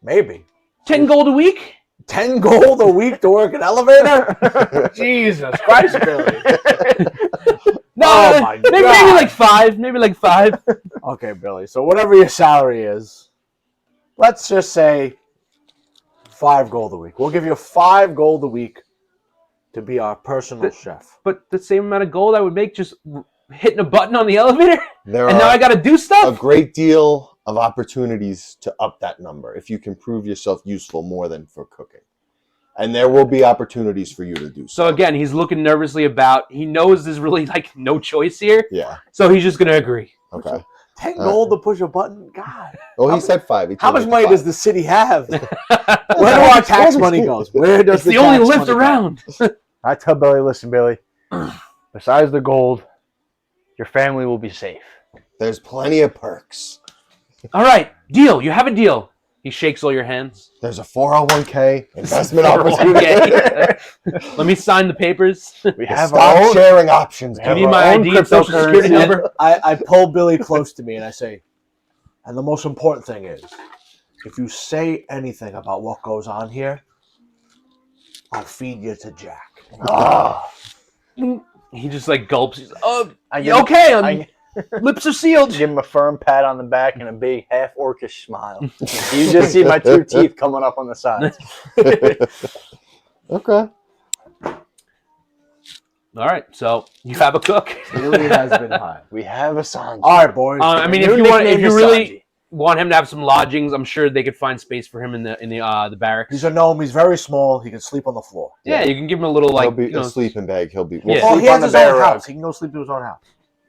Maybe 10 gold a week. 10 gold a week to work an elevator? Jesus Christ, Billy. No, Oh my maybe God. like 5. Maybe like 5. Okay, Billy. So whatever your salary is, let's just say 5 gold a week. We'll give you 5 gold a week to be our personal chef. But the same amount of gold I would make just hitting a button on the elevator, There and now are I got to do a stuff. great deal of opportunities to up that number if you can prove yourself useful more than for cooking. And there will be opportunities for you to do So again, he's looking nervously about. He knows there's really like no choice here, Yeah. so he's just gonna agree. Okay. 10 gold to push a button? God. Well, he said 5. He How changed much it to money 5. does the city have? Where do our tax money goes? Where does It's the only tax lift money go? around. I tell Billy, listen, Billy, besides the gold, your family will be safe. There's plenty of perks. All right, deal. You have a deal. He shakes all your hands. There's a 401k investment opportunity. Okay. Let me sign the papers. We have our Stock own. sharing options. We You have need our my own ID and social security cryptocurrency. number. I pull Billy close to me and I say, and the most important thing is, if you say anything about what goes on here, I'll feed you to Jack. Ah. He just like gulps. He's, oh, I yeah, okay. I Lips are sealed. give him a firm pat on the back and a big half orcish smile. You just see my 2 teeth coming up on the sides. Okay. All right, so you have a cook. Billy has been high. We have a Sanji. All right, boys. I mean, Your if you want, nickname if you is really, Sanji. want him to have some lodgings, I'm sure they could find space for him in the barracks. He's a gnome. He's very small. He can sleep on the floor. Yeah, you can give him a little He'll like be a sleeping bag. He'll be. We'll Yeah. Well, sleep he on has the his bare own rug. house. He can go sleep to his own house.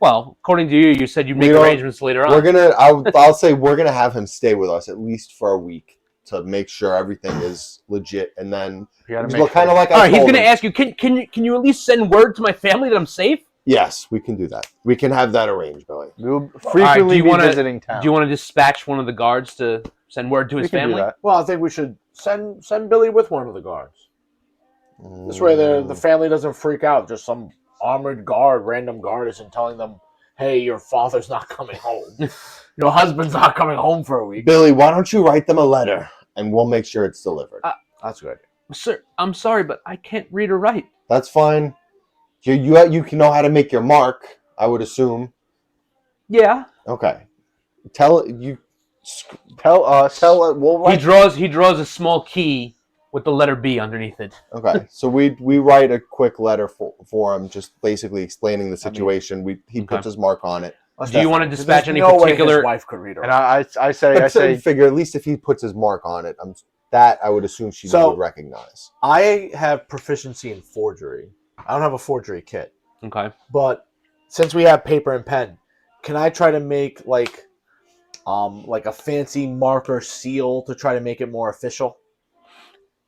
Well, according to you, you said you'd We make don't- arrangements later on. We're gonna. I'll say we're gonna have him stay with us at least for a week to make sure everything is legit, and then You gotta look make kind of like All I right, he's told gonna him. ask you. Can you at least send word to my family that I'm safe? Yes, we can do that. We can have that arranged, Billy. We'll All right, frequently do you be wanna- visiting town. Do you want to dispatch one of the guards to send word to We his can do family? that. Well, I think we should send Billy with one of the guards. This way, the family doesn't freak out. Just some armored guard, random guard, isn't telling them, "Hey, your father's not coming home. Your husband's not coming home for a week." Billy, why don't you write them a letter and we'll make sure it's delivered. That's good. Sir, I'm sorry, but I can't read or write. That's fine. You can know how to make your mark, I would assume. Yeah. Okay. Tell you. Tell us. We'll He write. draws a small key with the letter B underneath it. Okay, so we write a quick letter for him, just basically explaining the situation. He puts his mark on it. Do you want to dispatch There's any no way particular? his wife could read her. And I say, Figure at least if he puts his mark on it, that I would assume she So- would recognize. I have proficiency in forgery. I don't have a forgery kit, Okay. but since we have paper and pen, can I try to make like a fancy marker seal to try to make it more official?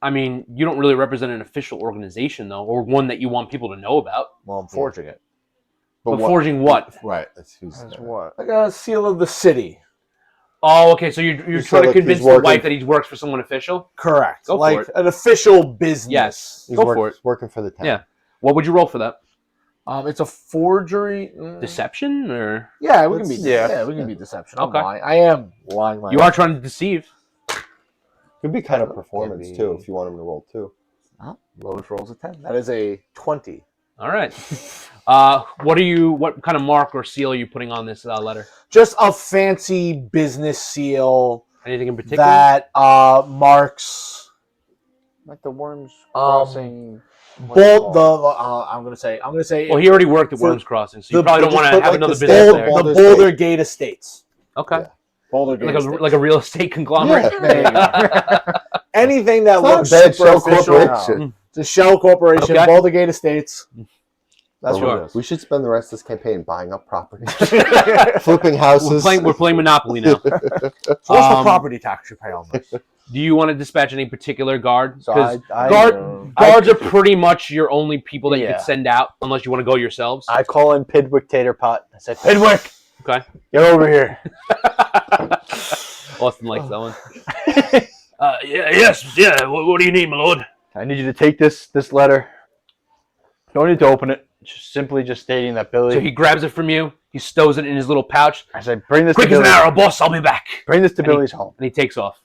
I mean, you don't really represent an official organization though, or one that you want people to know about. Well, I'm forging it. But forging what? Right. That's who's That's what? Like a seal of the city. Oh, okay. So you're Just trying so to that convince he's the working- wife that he works for someone official? Correct. Go for like it. an official business. Yes. He's Go for it. working for the town. Yeah. What would you roll for that? It's a forgery. Deception or Yeah, we can be. Yeah. Yeah, we can be deception. I'm Okay. lying. I am lying. you are trying to deceive? Could be kind of performance Could too, be. if you want him to roll too. Lowest rolls a 10. That is a 20. All right. What kind of mark or seal are you putting on this letter? Just a fancy business seal Anything in particular? that marks Like the worms Um, crossing. bold. I'm gonna say. Well, he already worked at For- Worms Crossing, so you the- probably don't just want to put, have like, another the business Boulder- there. Boulder- the Boulder Gate Estates. Okay. Yeah. Boulder Gate Estates. Like a real estate conglomerate. Yeah. There you go. Anything that It's not a looks bad super shell official. corporation. It's a shell corporation. Okay. Boulder Gate Estates. That's Sure. what it is. We should spend the rest of this campaign buying up property, flipping houses. We're playing Monopoly now. So what's the Um, property tax you pay on this? Do you want to dispatch any particular guard? So Because I guards are pretty much your only people that you Yeah. could send out, unless you want to go yourselves. I call in Pidwick Tater Pot. I say, Pidwick, Okay. get over here. Austin likes that one. Yeah. What do you need, my lord? I need you to take this letter. Don't need to open it. Just stating that Billy. So he grabs it from you. He stows it in his little pouch. I say, bring this Quick to as an Billy. arrow, boss. I'll be back. Bring this to And he- Billy's home. And he takes off.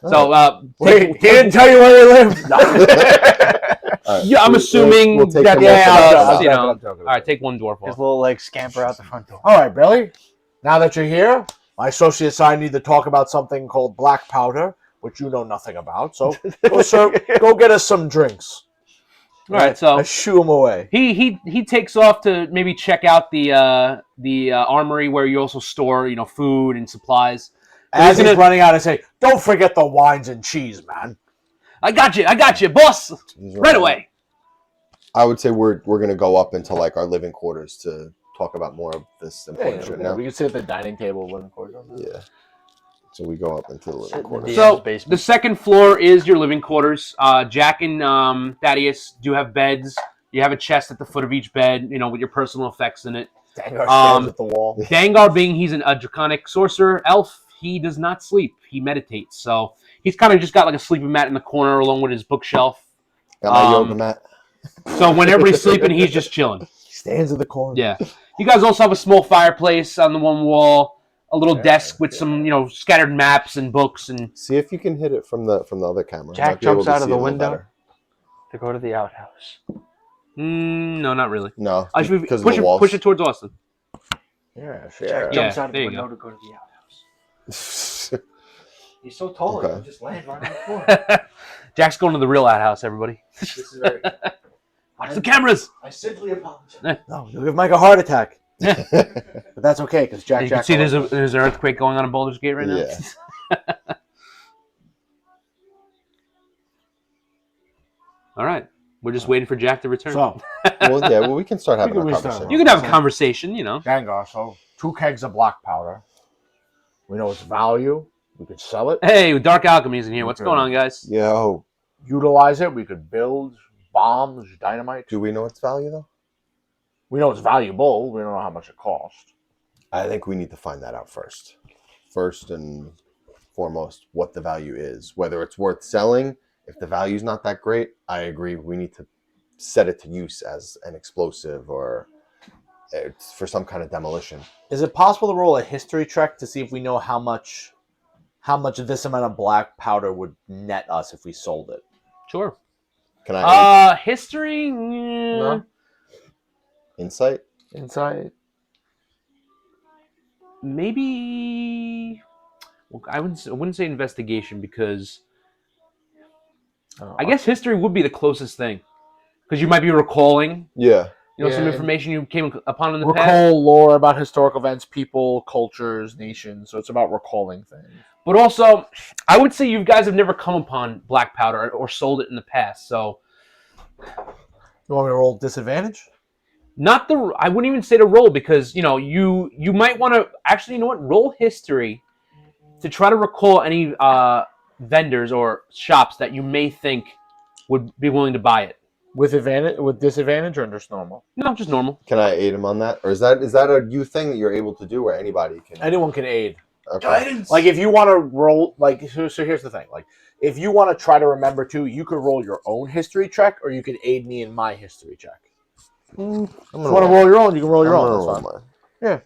So, Wait, he didn't tell you where he lived. All right, yeah, I'm assuming we'll take that. him Yeah, off the I'll top. do You it. know. I'm joking. All right, take one dwarf His off. little like scamper out the front door. All right, Billy. Now that you're here, my associates and I need to talk about something called black powder, which you know nothing about. So go get us some drinks. All right, so I shoo him away. he takes off to maybe check out the armory where you also store food and supplies. As he's he's gonna- running out, I say, "Don't forget the wines and cheese, man." I got you, boss. He's Right away. I would say we're gonna go up into like our living quarters to talk about more of this important shit now. We can sit at the dining table living quarters. Yeah. So we go up into the living quarters. So basement. the second floor is your living quarters. Jack and Thaddeus do have beds. You have a chest at the foot of each bed, with your personal effects in it. Dangar Um, stares at the wall. Dangar, being he's a draconic sorcerer elf, he does not sleep. He meditates. So he's kind of just got like a sleeping mat in the corner along with his bookshelf. Got my yoga mat. So when everybody's sleeping, he's just chilling. He stands at the corner. Yeah. You guys also have a small fireplace on the one wall, a little desk with some, scattered maps and books and See if you can hit it from the other camera. Jack Might be able jumps to out of see the it a little window. better. To go to the outhouse. no, not really. No, I should because of push the it, walls. push it towards Austin. Yeah, Jack sure. Yeah, jumps out of there the you window go. to go to the outhouse. He's so tall, Okay. he can just land right on the floor. Jack's going to the real outhouse, everybody. This is very. Watch the cameras. I simply apologize. No, you'll give Mike a heart attack. But that's okay because You can see there's an earthquake going on in Baldur's Gate right now. Yeah. All right. We're just waiting for Jack to return. So, Well, we can start having can a restart. conversation. You can have a conversation, you know. Gengar, so 2 kegs of black powder. We know its value. We could sell it. Hey, Dark Alchemy's in here. What's Okay. going on, guys? Yo, Utilize it. We could build bombs, dynamite. do we know its value though? We know it's valuable. We don't know how much it costs. I think we need to find that out first. First and foremost, what the value is. Whether it's worth selling. If the value's not that great, I agree. We need to set it to use as an explosive or for some kind of demolition. Is it possible to roll a history check to see if we know how much this amount of black powder would net us if we sold it? Sure. Can I History? No? insight? Inside. Maybe. Well, I wouldn't say investigation because I guess history would be the closest thing because you might be recalling, Yeah. some Yeah. information you came upon in the past. Recall lore about historical events, people, cultures, nations. So it's about recalling things. But also, I would say you guys have never come upon black powder or sold it in the past. So, You want me to roll disadvantage? I wouldn't even say to roll because you might want to actually roll history to try to recall any vendors or shops that you may think would be willing to buy it. With advantage, with disadvantage, or just normal? No, just normal. Can I aid him on that? Or is that a you thing that you're able to do where anybody can? Anyone can aid. Okay. Like if you want to roll, so here's the thing. Like if you want to try to remember too, you could roll your own history check, or you could aid me in my history check. If you want to roll your own, you can roll your own. That's fine. Yeah.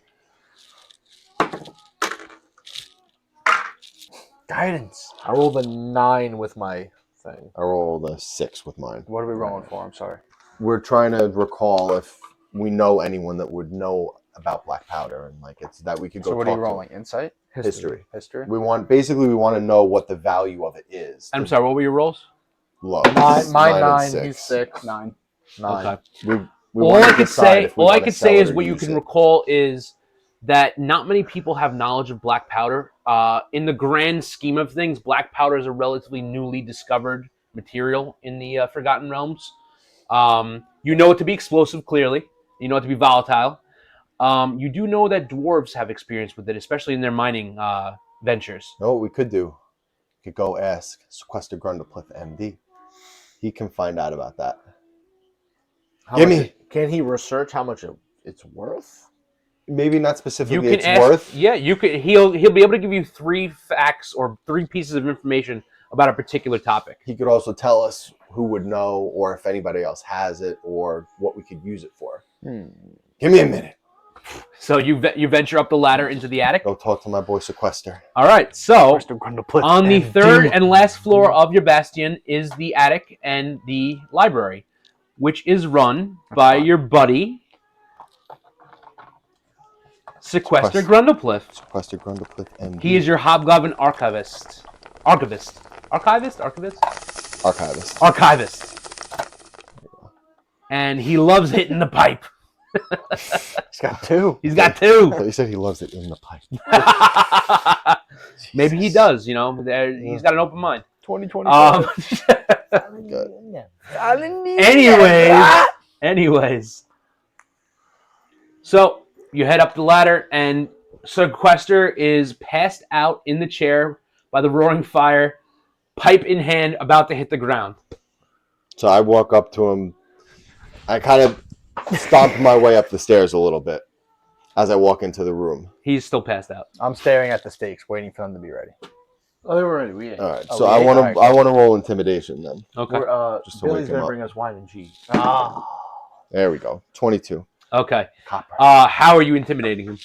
Guidance. I rolled a 9 with my thing. I rolled a 6 with mine. What are we rolling for? I'm sorry. We're trying to recall if we know anyone that would know about black powder and it's that we could go. So what are talk you to. rolling? Insight? History. History? We want to know what the value of it is. I'm sorry, what were your rolls? Low. My 9, and he's 6. 9. 9. Okay. We All want I to could decide say, if we want to sell it is or what you use can it. recall is that not many people have knowledge of black powder. In the grand scheme of things, black powder is a relatively newly discovered material in the Forgotten Realms. You know it to be explosive, clearly. You know it to be volatile. You do know that dwarves have experience with it, especially in their mining ventures. Know what we could do? We could go ask Sequester Grundleplith, MD. He can find out about that. Can he research how much it's worth? Maybe not You specifically can it's ask, worth. yeah. You could. He'll be able to give you 3 facts or 3 pieces of information about a particular topic. He could also tell us who would know or if anybody else has it or what we could use it for. Give me a minute. So you venture up the ladder into the attic. Go talk to my boy Sequester. All right. So Grundleplith on the MD. 3rd and last floor of your bastion is the attic and the library, which is run by your buddy Sequester Grundleplith. Sequester Grundleplith, MD. He is your hobgoblin archivist. Archivist. And he loves hitting the pipe. He's got 2. He's got I 2. thought you said he loves it in the pipe. Maybe he does. He's got an open mind. 2020. Good. Anyways. So you head up the ladder, and Sequester is passed out in the chair by the roaring fire, pipe in hand, about to hit the ground. So I walk up to him. I kind of stomp my way up the stairs a little bit as I walk into the room. He's still passed out. I'm staring at the stakes, waiting for them to be ready. Oh, they were ready. All right. Oh, So we I ate? want All right. to. I want to roll intimidation then. Okay. Just to wake Billy's him gonna up. bring us wine and cheese. There we go. 22. Okay. Copper. How are you intimidating him?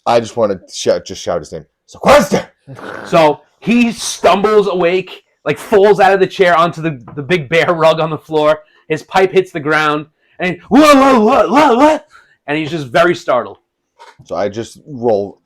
I just want to shout his name. Sequester! So he stumbles awake, falls out of the chair onto the big bear rug on the floor. His pipe hits the ground, and what? And he's just very startled. So I just roll.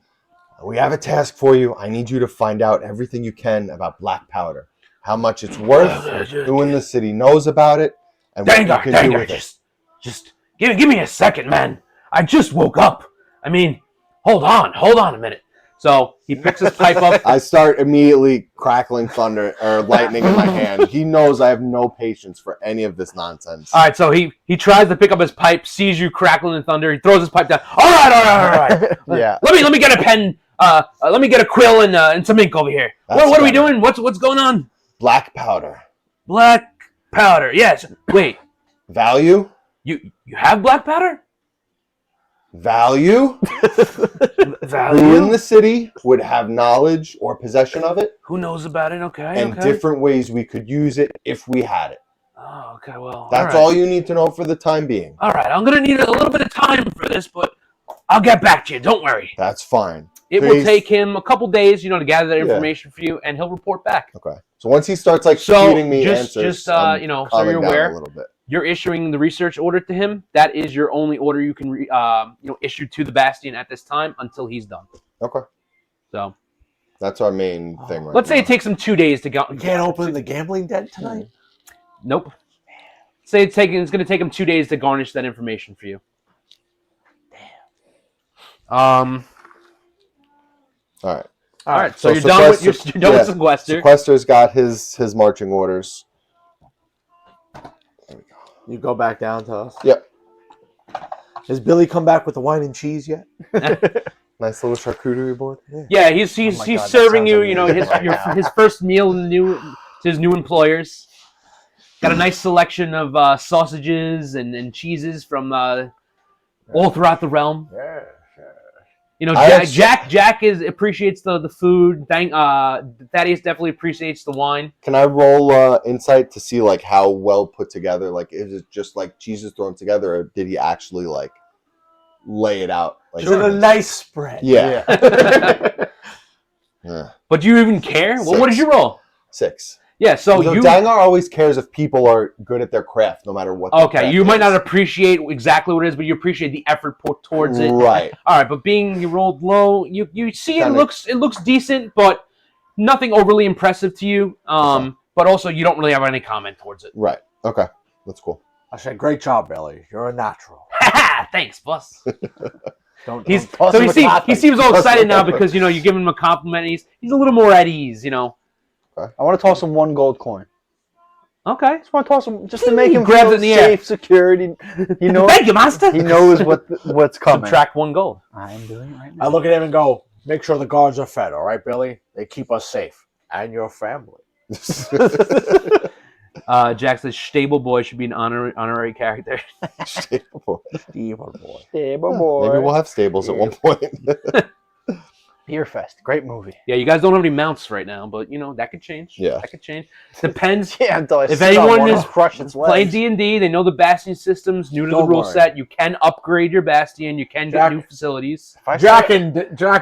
We have a task for you. I need you to find out everything you can about black powder. How much it's worth, who in the city knows about it, and what you can do with it. Just give me a second, man. I just woke up. I mean, hold on a minute. So he picks his pipe up. I start immediately crackling thunder or lightning in my hand. He knows I have no patience for any of this nonsense. All right, so he tries to pick up his pipe, sees you crackling in thunder. He throws his pipe down. All right. Yeah. Let me get a pen. Let me get a quill and some ink over here. What are we doing? What's going on? Black powder. Black powder. Yes. Wait. Value? You have black powder? Value? Who in Value? the city would have knowledge or possession of it, Who knows about it? Okay. and okay. different ways we could use it if we had it. Oh, okay. Well, That's all all right. you need to know for the time being. All right. I'm gonna need a little bit of time for this, but I'll get back to you. Don't worry. That's fine. It will Please. take him a couple days, to gather that Yeah. information for you, and he'll report back. Okay. So once he starts So, feeding me just- answers, so I'm you're calming down aware. a little bit. You're issuing the research order to him. That is your only order you can issue to the Bastion at this time until he's done. Okay. So That's our main thing right let's say now. it takes him 2 days to go. We can't open the gambling den tonight. Nope. Say it's going to take him 2 days to garnish that information for you. All right. All right. So, So you're done with sequester- you're done yeah. with sequester. Sequester's got his marching orders. You go back down to us. Yep. Has Billy come back with the wine and cheese yet? Nice little charcuterie board. Yeah, he's Oh my God, that serving sounds you. amazing. His first meal to his new employers. Got a nice selection of sausages and cheeses from all throughout the realm. Yeah. Jack appreciates the food. Thaddeus definitely appreciates the wine. Can I roll insight to see like how well put together? Like, is it just like cheeses thrown together, or did he actually like lay it out? Like, Is it a nice spread? Yeah. Yeah. But do you even care? Well, what did you roll? 6. Yeah, so So you Dangar always cares if people are good at their craft, no matter what. okay. You might not appreciate exactly what it is, but you appreciate the effort put towards it. Right. All right, but being you rolled low, you see it Kinda- looks decent, but nothing overly impressive to you. But also you don't really have any comment towards it. Right. Okay. That's cool. I said, great job, Billy. You're a natural. Thanks, boss. Don't He toss him a topic. seems all excited now because you give him a compliment. And he's a little more at ease. I want to toss him 1 gold coin. Okay. Just want to toss him just to make him Grabs feel it in the safe, security. You know, Thank you, master. he knows what's coming. Subtract 1 gold. I am doing it right I now. look at him and go, make sure the guards are fed, all right, Billy? They keep us safe. And your family. Jack says stable boy should be an honorary character. Stable. Evil boy. Stable boy. Maybe we'll have stables at one point. Beer Fest, great movie. Yeah, you guys don't have any mounts right now, but that could change. Yeah. That could change. Depends. Yeah, until I If sit on anyone one, is I'll crush its Playing legs. D&D, they know the Bastion system's new to the Don't rule worry. set. You can upgrade your Bastion. You can get Jack- new facilities. If I Jack sit-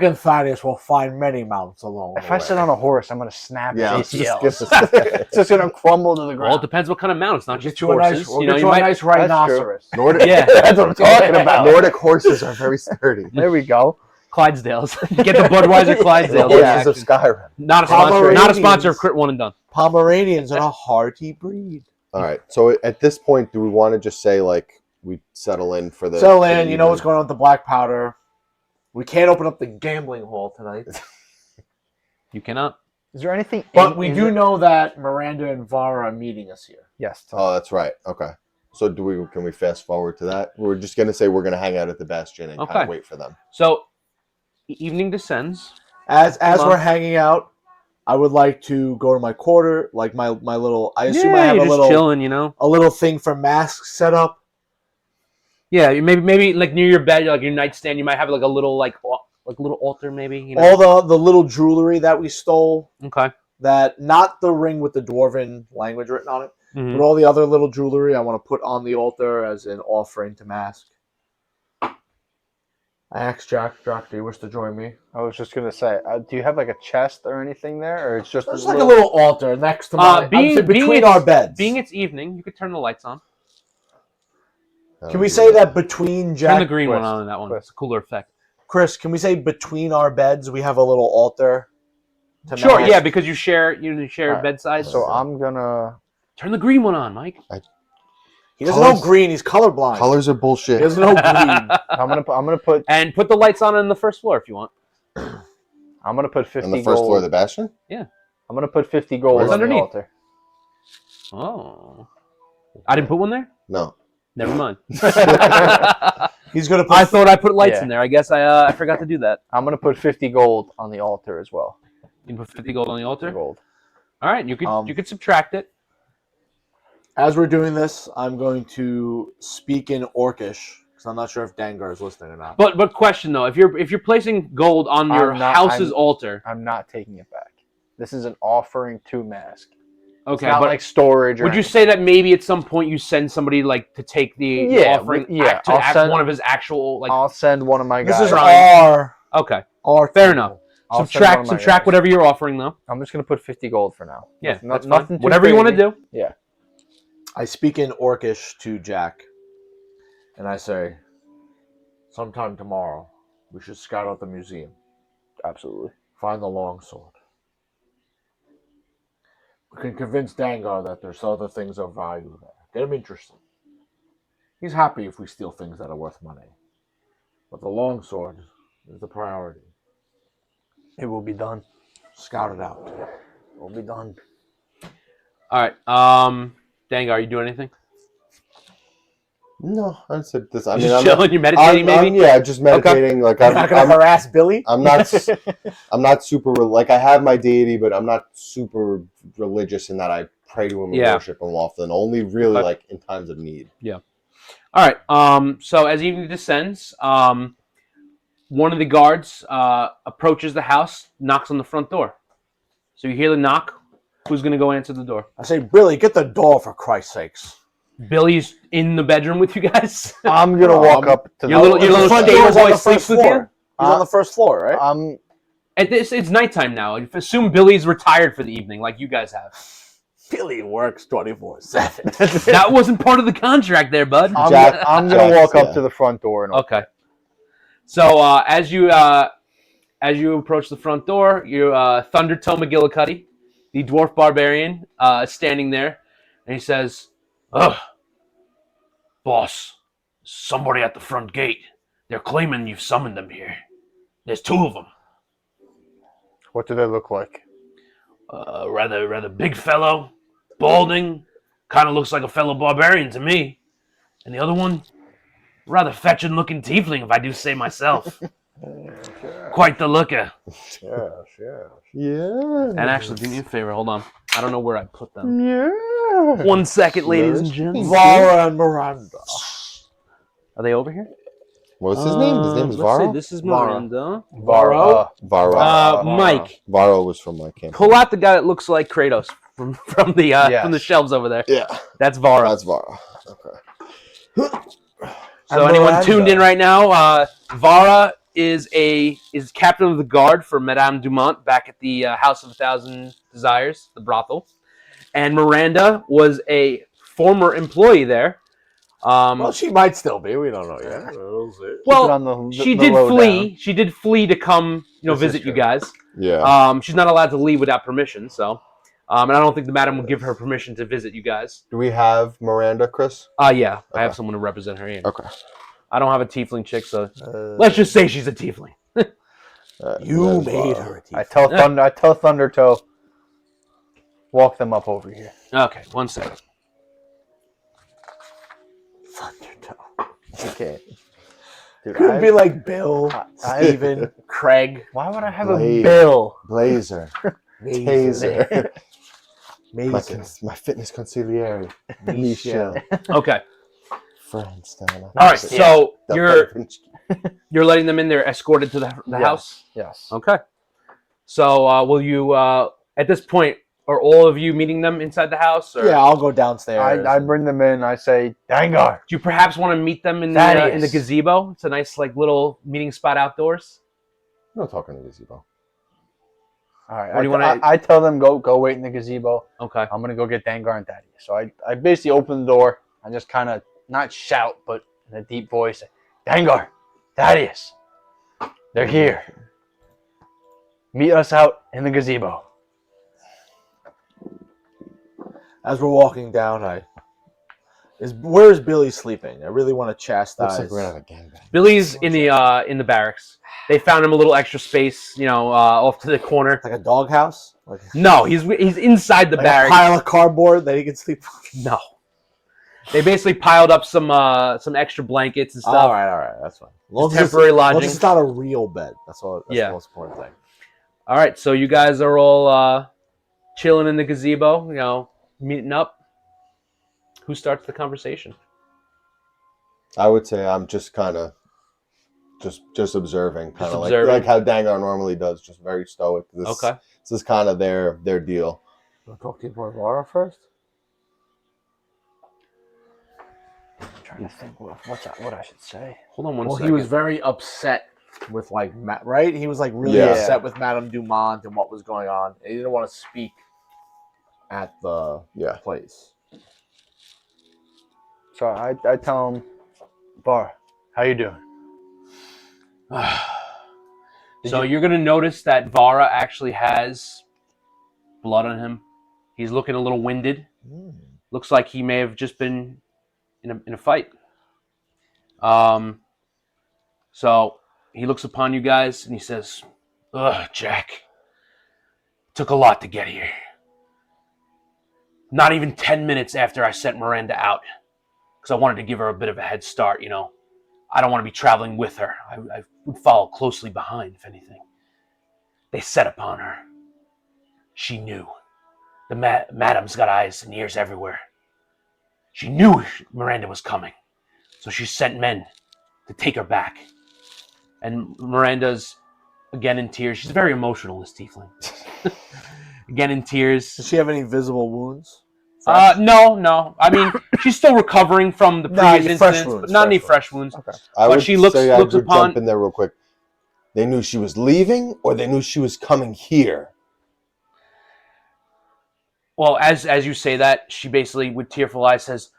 and Thaddeus will find many mounts along If the I way. sit on a horse, I'm gonna snap Yeah, his let's ACLs. just get this. It's just gonna crumble to the Well, it ground. depends what kind of mount. It's not just Get you a nice, horses. we'll You know, get you you a might. nice rhinoceros. Nordic, Yeah, That's what I'm talking about. Nordic horses are very sturdy. There we go. Clydesdales. Get the Budweiser The Clydesdales. horses of Skyrim. Not a sponsor. Not a Pomeranians. sponsor of Crit One and Done. Pomeranians are a hearty breed. All right. So at this point, do we want to just say like we settle in for the? So, for the Lan, you know what's evening? going on with the black powder. We can't open up the gambling hall tonight. You cannot. Is there anything? But we do know that Miranda and Vara are meeting us here. Yes. Oh, that's right. Okay. So can we fast forward to that? We're just gonna say we're gonna hang out at the Bastion and kind Okay. of wait for them. So, evening descends. As Hold on. we're hanging out, I would like to go to my quarter, like my little. I assume I have you're a just little chilling. a little thing for masks set up. Yeah, maybe like near your bed, like your nightstand, you might have like a little little altar, maybe. All the little jewelry that we stole. Okay. That not the ring with the dwarven language written on it, Mhm. but all the other little jewelry I want to put on the altar as an offering to Mask. I asked Jack, do you wish to join me? I was just gonna say, do you have like a chest or anything there, or it's just There's like a little altar next to my being between it's- our beds. Being it's evening, you could turn the lights on. Can we say that between Jack? Turn the green one twist, on in that one. twist. It's a cooler effect. Chris, can we say between our beds we have a little altar? to Sure, Mask? yeah, because you share Alright, bedsides. So I'm gonna. Turn the green one on, Mike. He doesn't know Colors- green. He's colorblind. Colors are He bullshit. doesn't know green. I'm gonna put And put the lights on the first floor if you want. 50 On the first gold. floor of the bastion? I'm gonna put 50 gold Where's on the underneath? altar. Oh. I didn't put one there? No. Never mind. He's gonna put. I thought I put lights Yeah. in there. I guess I forgot to do that. I'm gonna put 50 gold on the altar as well. You can put 50 gold on the 50 altar? gold. All right, you could subtract it. As we're doing this, I'm going to speak in Orcish because I'm not sure if Dangar is listening or not. But question though, if you're placing gold on your house's altar, I'm not taking it back. This is an offering to Mask. okay, It's not but like storage. Or would you anything. say that maybe at some point you send somebody like to take the offering to I'll send one of his actual like? I'll send one of my guys. This is Right. our Okay, our fair enough. I'll send one of my Subtract guys. whatever you're offering though. I'm just gonna put 50 gold for now. Yeah, Nothing that's fine. too Whatever you want to crazy. do. I speak in Orcish to Jack, and I say, sometime tomorrow, we should scout out the museum, Absolutely. find the longsword. We can convince Dangar that there's other things of value there. Get him interested. He's happy if we steal things that are worth money. But the longsword is the priority. It will be done. Scout it out. It will be done. All right. Dangar, are you doing anything? No, I said this. I You mean, just I'm chilling. You're meditating, maybe. yeah, just meditating. Like You're not going to harass Billy? I'm not super like I have my deity, but I'm not super religious in that I pray to him and worship him often. Only really Okay. like in times of need. All right. So as evening descends, one of the guards approaches the house, knocks on the front door. So you hear the knock. Who's going to go answer the door? I say, Billy, get the door for Christ's sakes. Billy's in the bedroom with you guys. I'm gonna walk up to Your little front stable door's on boy the first sleeps with you. floor. He's on the first floor, right? It's nighttime now. Assume Billy's retired for the evening, like you guys have. Billy works 24/7. That wasn't part of the contract, there, bud. I'm Jack- gonna Jack's, walk up yeah. to the front door and Okay. So as you approach the front door, you Thundertoe McGillicuddy, the dwarf barbarian, is standing there, and he says, "Ugh, boss, somebody at the front gate. They're claiming you've summoned them here. There's two of them. what do they look like? Rather big fellow, balding, kind of looks like a fellow barbarian to me. And the other one, rather fetching-looking tiefling, if I do say myself. Quite the looker. Yes. Yeah. And actually, do me a favor. Hold on. I don't know where I put them. Yeah. 1 second, ladies and gents. Vara and Miranda. Are they over here? What's his name? His name is let's see, Varro. This is Vara. Miranda. Varo? Varro. Mike, Varro was from my camp. pull out the guy that looks like Kratos from the Yes. from the shelves over there. Yeah, That's Vara. that's Varro. Okay. So And anyone Miranda. tuned in right now, Vara is captain of the guard for Madame Dumont back at the House of a Thousand Desires, the brothel, and Miranda was a former employee there. Well, she might still be. We don't know yet. We'll see. Well, she did flee. She did flee to come, This visit is you true. guys. Yeah. She's not allowed to leave without permission. So, and I don't think the madam will give her permission to visit you guys. Do we have Miranda, Chris? Yeah, I have Okay. someone to represent her. In. Okay. I don't have a tiefling chick, so let's just say she's a tiefling. You There's made Varro. her a I teacher. tell Thundertoe, walk them up over here. Okay, 1 second. Thundertoe. Okay. Dude, Could be like Bill, Steven, Craig, why would I have Blade. a bill? Blazer. Mason. Taser. Mason. my fitness consigliere. Michelle. Okay, Friendstone. all right. So The you're letting them in. They're escorted to the Yes. house. Yes. Okay. So will you? At this point, are all of you meeting them inside the house? Or Yeah, I'll go downstairs. I bring them in. I say, Dangar. do you perhaps want to meet them in the Thaddeus. gazebo? It's a nice little meeting spot outdoors. I'm not talking to gazebo. All right. What do you wanna- I tell them go wait in the gazebo. Okay. I'm gonna go get Dangar and Thaddeus. So I basically open the door. I just kind of not shout, but in a deep voice, Dangar, Thaddeus, they're here. Meet us out in the gazebo. As we're walking down, I Where is Billy sleeping? I really want to chastise. Looks like we're gonna have a gangbang. Billy's in the barracks. They found him a little extra space, off to the corner. Like a doghouse? Like No, he's inside the like barracks. a pile of cardboard that he can sleep on? No, they basically piled up some extra blankets and stuff. All right, that's fine. Temporary lodging. It's not a real bed. That's the most important thing. All right, so you guys are all chilling in the gazebo, meeting up. Who starts the conversation? I would say I'm just kind of just observing, kind of observing. like how Dangar normally does, just very stoic. This is kind of their deal. You want to talk to Varvara first? I'm trying to think what I should say. Hold on one Well, second. he was very upset with right? He was really Yeah. upset with Madame Dumont and what was going on. He didn't want to speak at the place. So I tell him, Bar, how you doing? So you're going to notice that Vara actually has blood on him. He's looking a little winded. Looks like he may have just been in a fight. So he looks upon you guys and he says, "Ugh, Jack. Took a lot to get here. Not even 10 minutes after I sent Miranda out. Because I wanted to give her a bit of a head start, I don't want to be traveling with her. I would follow closely behind, if anything. They set upon her. She knew. The madam's got eyes and ears everywhere. She knew Miranda was coming. So she sent men to take her back. And Miranda's, again in tears. She's very emotional, this tiefling. Again in tears. Does she have any visible wounds? No. I mean, she's still recovering from the previous incidents, but not any fresh wounds. Okay. But she looks upon. Jump in there real quick. They knew she was leaving, or they knew she was coming here. Well, as you say that, she basically, with tearful eyes, says,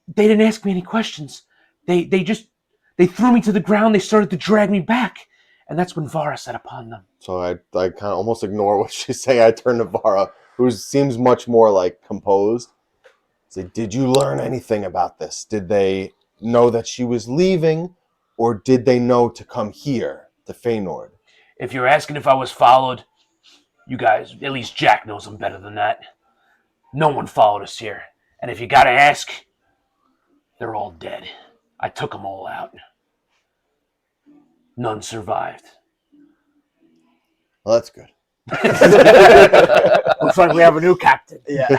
"They didn't ask me any questions. They threw me to the ground. They started to drag me back, and that's when Vara set upon them." So I kind of almost ignore what she's saying. I turn to Vara, who seems much more composed. Say, did you learn anything about this? Did they know that she was leaving, or did they know to come here to Feynord? If you're asking if I was followed, you guys, at least Jack knows I'm better than that. No one followed us here. And if you gotta ask, they're all dead. I took them all out. None survived. Well, that's good. Looks like we have a new captain. Yeah.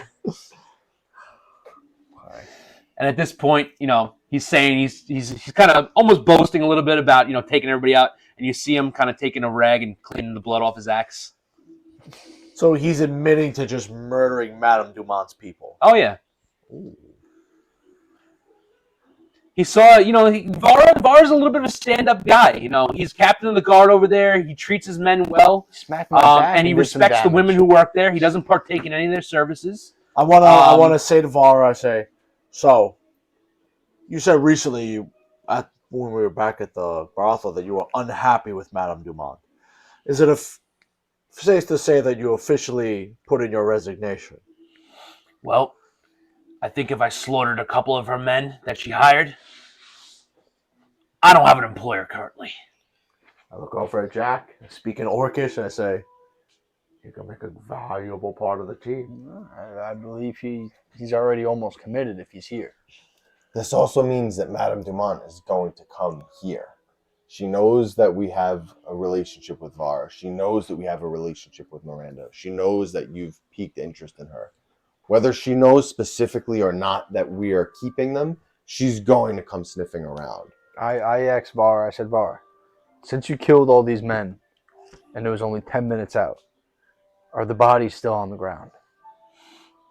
And at this point, he's saying he's kind of almost boasting a little bit about, taking everybody out. And you see him kind of taking a rag and cleaning the blood off his axe. So he's admitting to just murdering Madame Dumont's people. Oh, yeah. Ooh. He saw, Vara's a little bit of a stand-up guy. He's captain of the guard over there. He treats his men well. Smacked my back and he did some respects the damage. women who work there. He doesn't partake in any of their services. I wanna say to Vara, so you said recently when we were back at the brothel that you were unhappy with Madame Dumont. Is it safe to say that you officially put in your resignation? Well, I think if I slaughtered a couple of her men that she hired, I don't have an employer currently. I look over at Jack, speak in Orcish, and I say, "You can make a valuable part of the team." I believe he's already almost committed if he's here. This also means that Madame Dumont is going to come here. She knows that we have a relationship with Vara. She knows that we have a relationship with Miranda. She knows that you've piqued interest in her. Whether she knows specifically or not that we are keeping them, she's going to come sniffing around. I asked Var, I said, Var, since you killed all these men and it was only 10 minutes out, are the bodies still on the ground?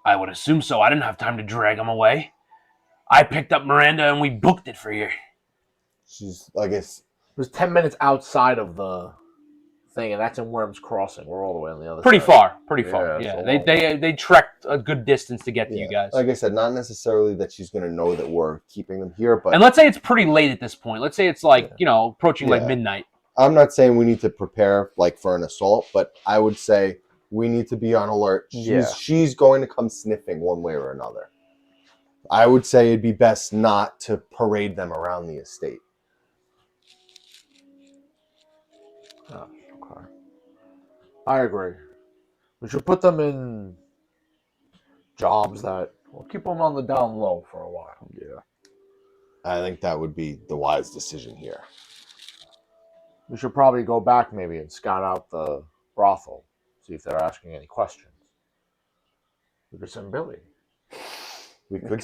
I would assume so. I didn't have time to drag them away. I picked up Miranda and we booked it for you. She's, I guess... It was 10 minutes outside of the thing, and that's in Worms Crossing. We're all the way on the other Pretty side. far. Pretty far. Yeah, Yeah. They trekked a good distance to get to you guys. Like I said, not necessarily that she's going to know that we're keeping them here, but... And let's say it's pretty late at this point. Let's say it's approaching midnight. I'm not saying we need to prepare for an assault, but I would say we need to be on alert. She's going to come sniffing one way or another. I would say it'd be best not to parade them around the estate. Oh, okay. I agree. We should put them in jobs that will keep them on the down low for a while. Yeah. I think that would be the wise decision here. We should probably go back maybe and scout out the brothel, see if they're asking any questions. We could send Billy. We could.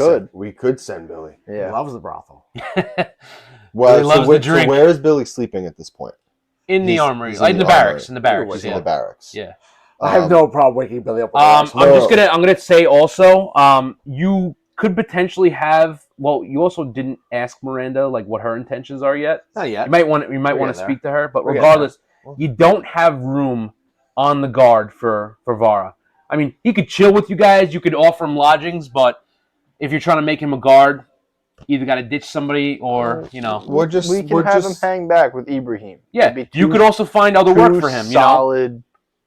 could send Billy. He Yeah. loves the brothel. Well, Billy loves to drink. So where is Billy sleeping at this point? In the He's- armory, he's like in in the the barracks, armory. in the barracks. He's Yeah. in the barracks. Yeah. I have no problem waking Billy up with I'm gonna say also, you could potentially have. Well, you also didn't ask Miranda like what her intentions are yet. Not yet. You might want to We're getting speak to her, but We're getting regardless, you don't have room on the guard for Vara. I mean, he could chill with you guys. You could offer him lodgings, but if you're trying to make him a guard, you either got to ditch somebody or Oh, you know. We're just we can have him hang back with Ibrahim. Yeah, It'd be you two- could also find other work two for him. You know, solid.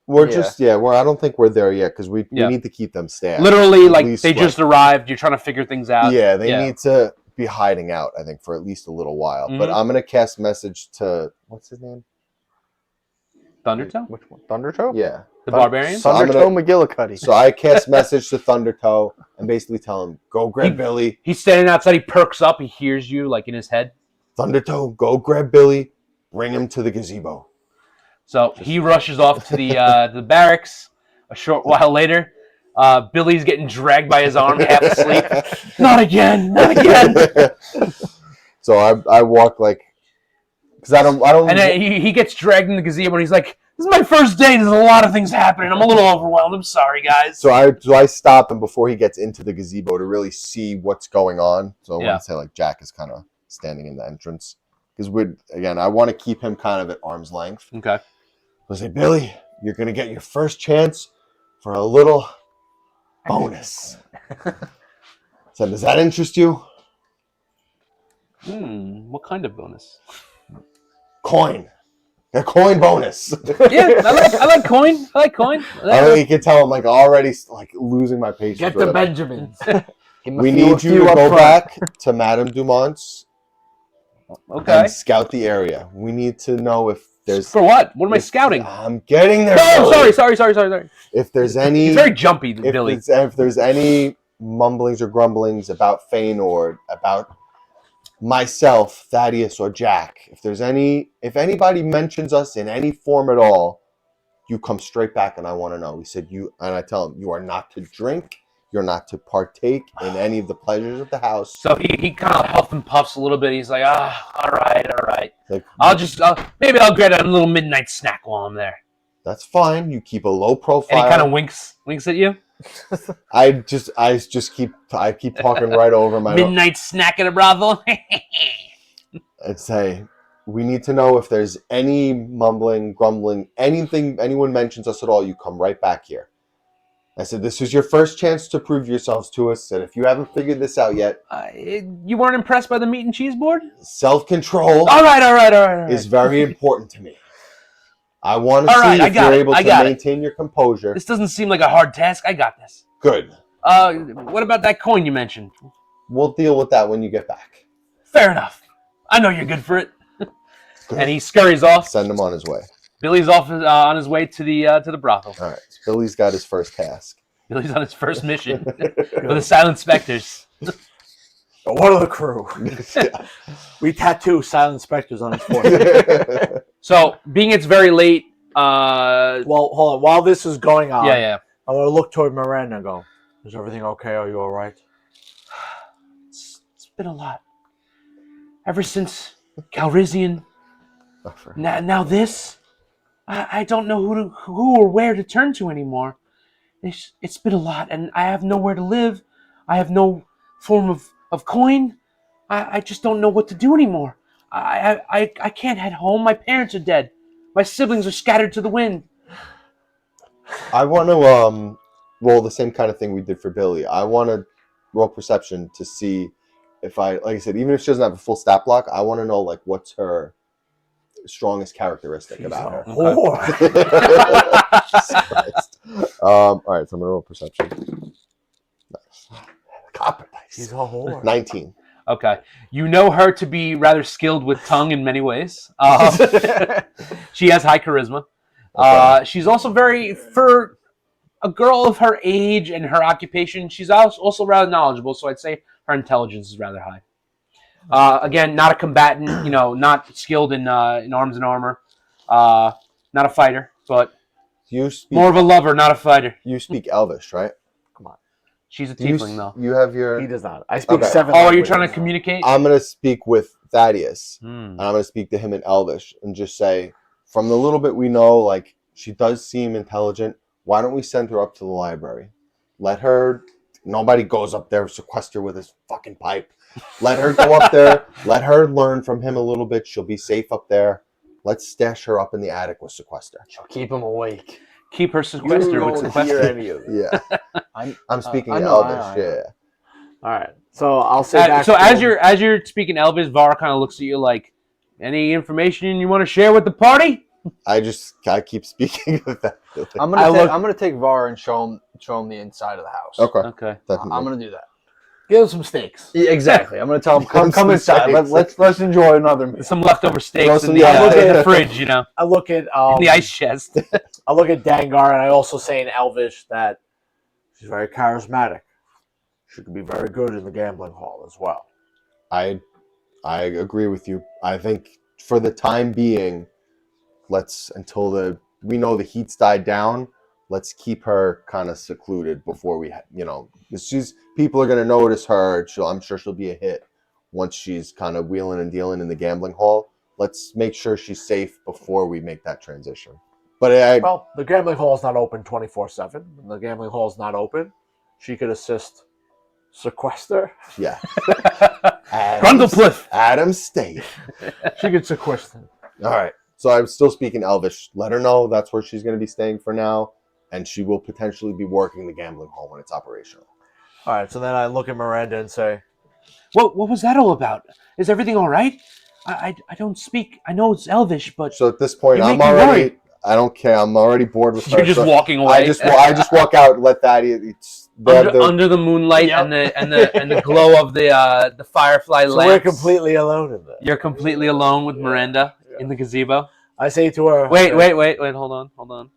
We're Yeah. just I don't think we're there yet because we Yeah. need to keep them staffed. literally, At like least, they just arrived. You're trying to figure things out. Yeah, they need to be hiding out, I think, for at least a little while. But Mhm. I'm gonna cast message to what's his name? Thundertoe, Which one? Thundertoe? Yeah. the barbarian. So I'm Thundertoe McGillicuddy. So I cast message to Thundertoe and basically tell him, go grab Billy. He's standing outside. He perks up. He hears you like in his head. Thundertoe, go grab Billy. Bring him to the gazebo. So he rushes off to the barracks. A short while later, Billy's getting dragged by his arm, half asleep. Not again! Not again! So I walk like, because I don't. And then he gets dragged in the gazebo, and he's like, "This is my first day. There's a lot of things happening. I'm a little overwhelmed. I'm sorry, guys." So I stop him before he gets into the gazebo to really see what's going on. So I want to say like Jack is kind of standing in the entrance because I want to keep him kind of at arm's length. Okay. I say, Billy, you're gonna get your first chance for a little bonus. So does that interest you? What kind of bonus? Coin. A coin bonus. Yeah, I like coin. I like coin. You can tell I'm like already like losing my patience. Get with the it. Benjamins. We need you to go back to Madame Dumont's Okay. and scout the area. We need to know if there's. For what? What am I scouting? I'm getting there. No, Billy. sorry. If there's any, He's very jumpy, Billy. if there's any mumblings or grumblings about Feynord, about myself, Thaddeus, or Jack, if anybody mentions us in any form at all, you come straight back and I want to know. He said and I tell him, you are not to drink, you're not to partake in any of the pleasures of the house. So he kind of huff and puffs a little bit. He's like, all right. Like, Maybe I'll get a little midnight snack while I'm there. that's fine. You keep a low profile. And he kind of winks at you. I keep talking right over my Midnight snack at a brothel. and say, we need to know if there's any mumbling, grumbling, anything anyone mentions us at all, you come right back here. I said, this is your first chance to prove yourselves to us, and if you haven't figured this out yet, You weren't impressed by the meat and cheese board? self-control All right. is very important to me. I want to All see right, I if got you're it, able I to got it. maintain your composure. This doesn't seem like a hard task. I got this. Good. What about that coin you mentioned? We'll deal with that when you get back. Fair enough. I know you're good for it. Good. And he scurries off. Send him on his way. Billy's off on his way to the brothel. All right. Billy's got his first task. Billy's on his first mission with the Silent Spectres. One of the crew. We tattoo silent specters on his forehead. So, being it's very late, Well, hold on. While this is going on, yeah. I'm going to look toward Miranda and go, is everything okay? Are you all right? It's been a lot. Ever since Calrissian, now this, I don't know who or where to turn to anymore. It's been a lot, and I have nowhere to live. I have no form of coin. I just don't know what to do anymore. I can't head home. My parents are dead. My siblings are scattered to the wind. I want to roll the same kind of thing we did for Billy. I want to roll perception to see if like I said, even if she doesn't have a full stat block, I want to know like what's her strongest characteristic about her. Jesus Christ. All right, so I'm gonna roll perception. Nice. Copper dice. She's a whore. 19. Okay. You know her to be rather skilled with tongue in many ways. She has high charisma. Okay. She's also for a girl of her age and her occupation, she's also rather knowledgeable, so I'd say her intelligence is rather high. Again, not a combatant, not skilled in arms and armor. Not a fighter, but You speak, more of a lover, not a fighter. you speak Elvish, right? Come on. She's a Do you, tiefling, though. you have your... He does not. I speak Okay. 7 Oh, you're languages. trying to communicate? I'm going to speak with Thaddeus, Hmm. and I'm going to speak to him in Elvish and just say, from the little bit we know, like, she does seem intelligent. Why don't we send her up to the library? Let her... Nobody goes up there, sequester with his fucking pipe. Let her go up there. Let her learn from him a little bit. She'll be safe up there. Let's stash her up in the attic with sequester. She'll keep him awake. Keep her You sequestered with don't hear sequester. any of it. Yeah. I'm speaking I know, Elvish, I know. yeah. All right. So I'll say back So to as him. you're speaking Elvis, Var kind of looks at you like, any information you want to share with the party? I keep speaking with that. I'm gonna take Var and show him the inside of the house. Okay. Okay. I'm gonna do that. Give him some steaks. Yeah, exactly. I'm gonna tell him come Some inside. steaks. Let's enjoy another meal. Some leftover steaks in Yeah. the fridge, I look at in the ice chest. I look at Dangar, and I also say in Elvish that she's very charismatic. She could be very good in the gambling hall as well. I agree with you. I think for the time being, until we know the heat's died down, let's keep her kind of secluded before people are going to notice her. I'm sure she'll be a hit once she's kind of wheeling and dealing in the gambling hall. Let's make sure she's safe before we make that transition. But Well, the gambling hall is not open 24/7. When the gambling hall is not open, she could assist sequester. yeah. Grundlepliff. Adam State. She could sequester. All right. So I'm still speaking Elvish. Let her know that's where she's going to be staying for now, and she will potentially be working the gambling hall when it's operational. All right. So then I look at Miranda and say, What was that all about? Is everything all right? I don't speak. I know it's Elvish, but So at this point, You I'm make me already. worried. I don't care. I'm already bored with her. you're just so walking away. I just walk out. And let that. under the moonlight Yep. and the glow of the firefly so lamps. we're completely alone in there. You're completely alone with Miranda in the gazebo. I say to her, Wait. Hold on.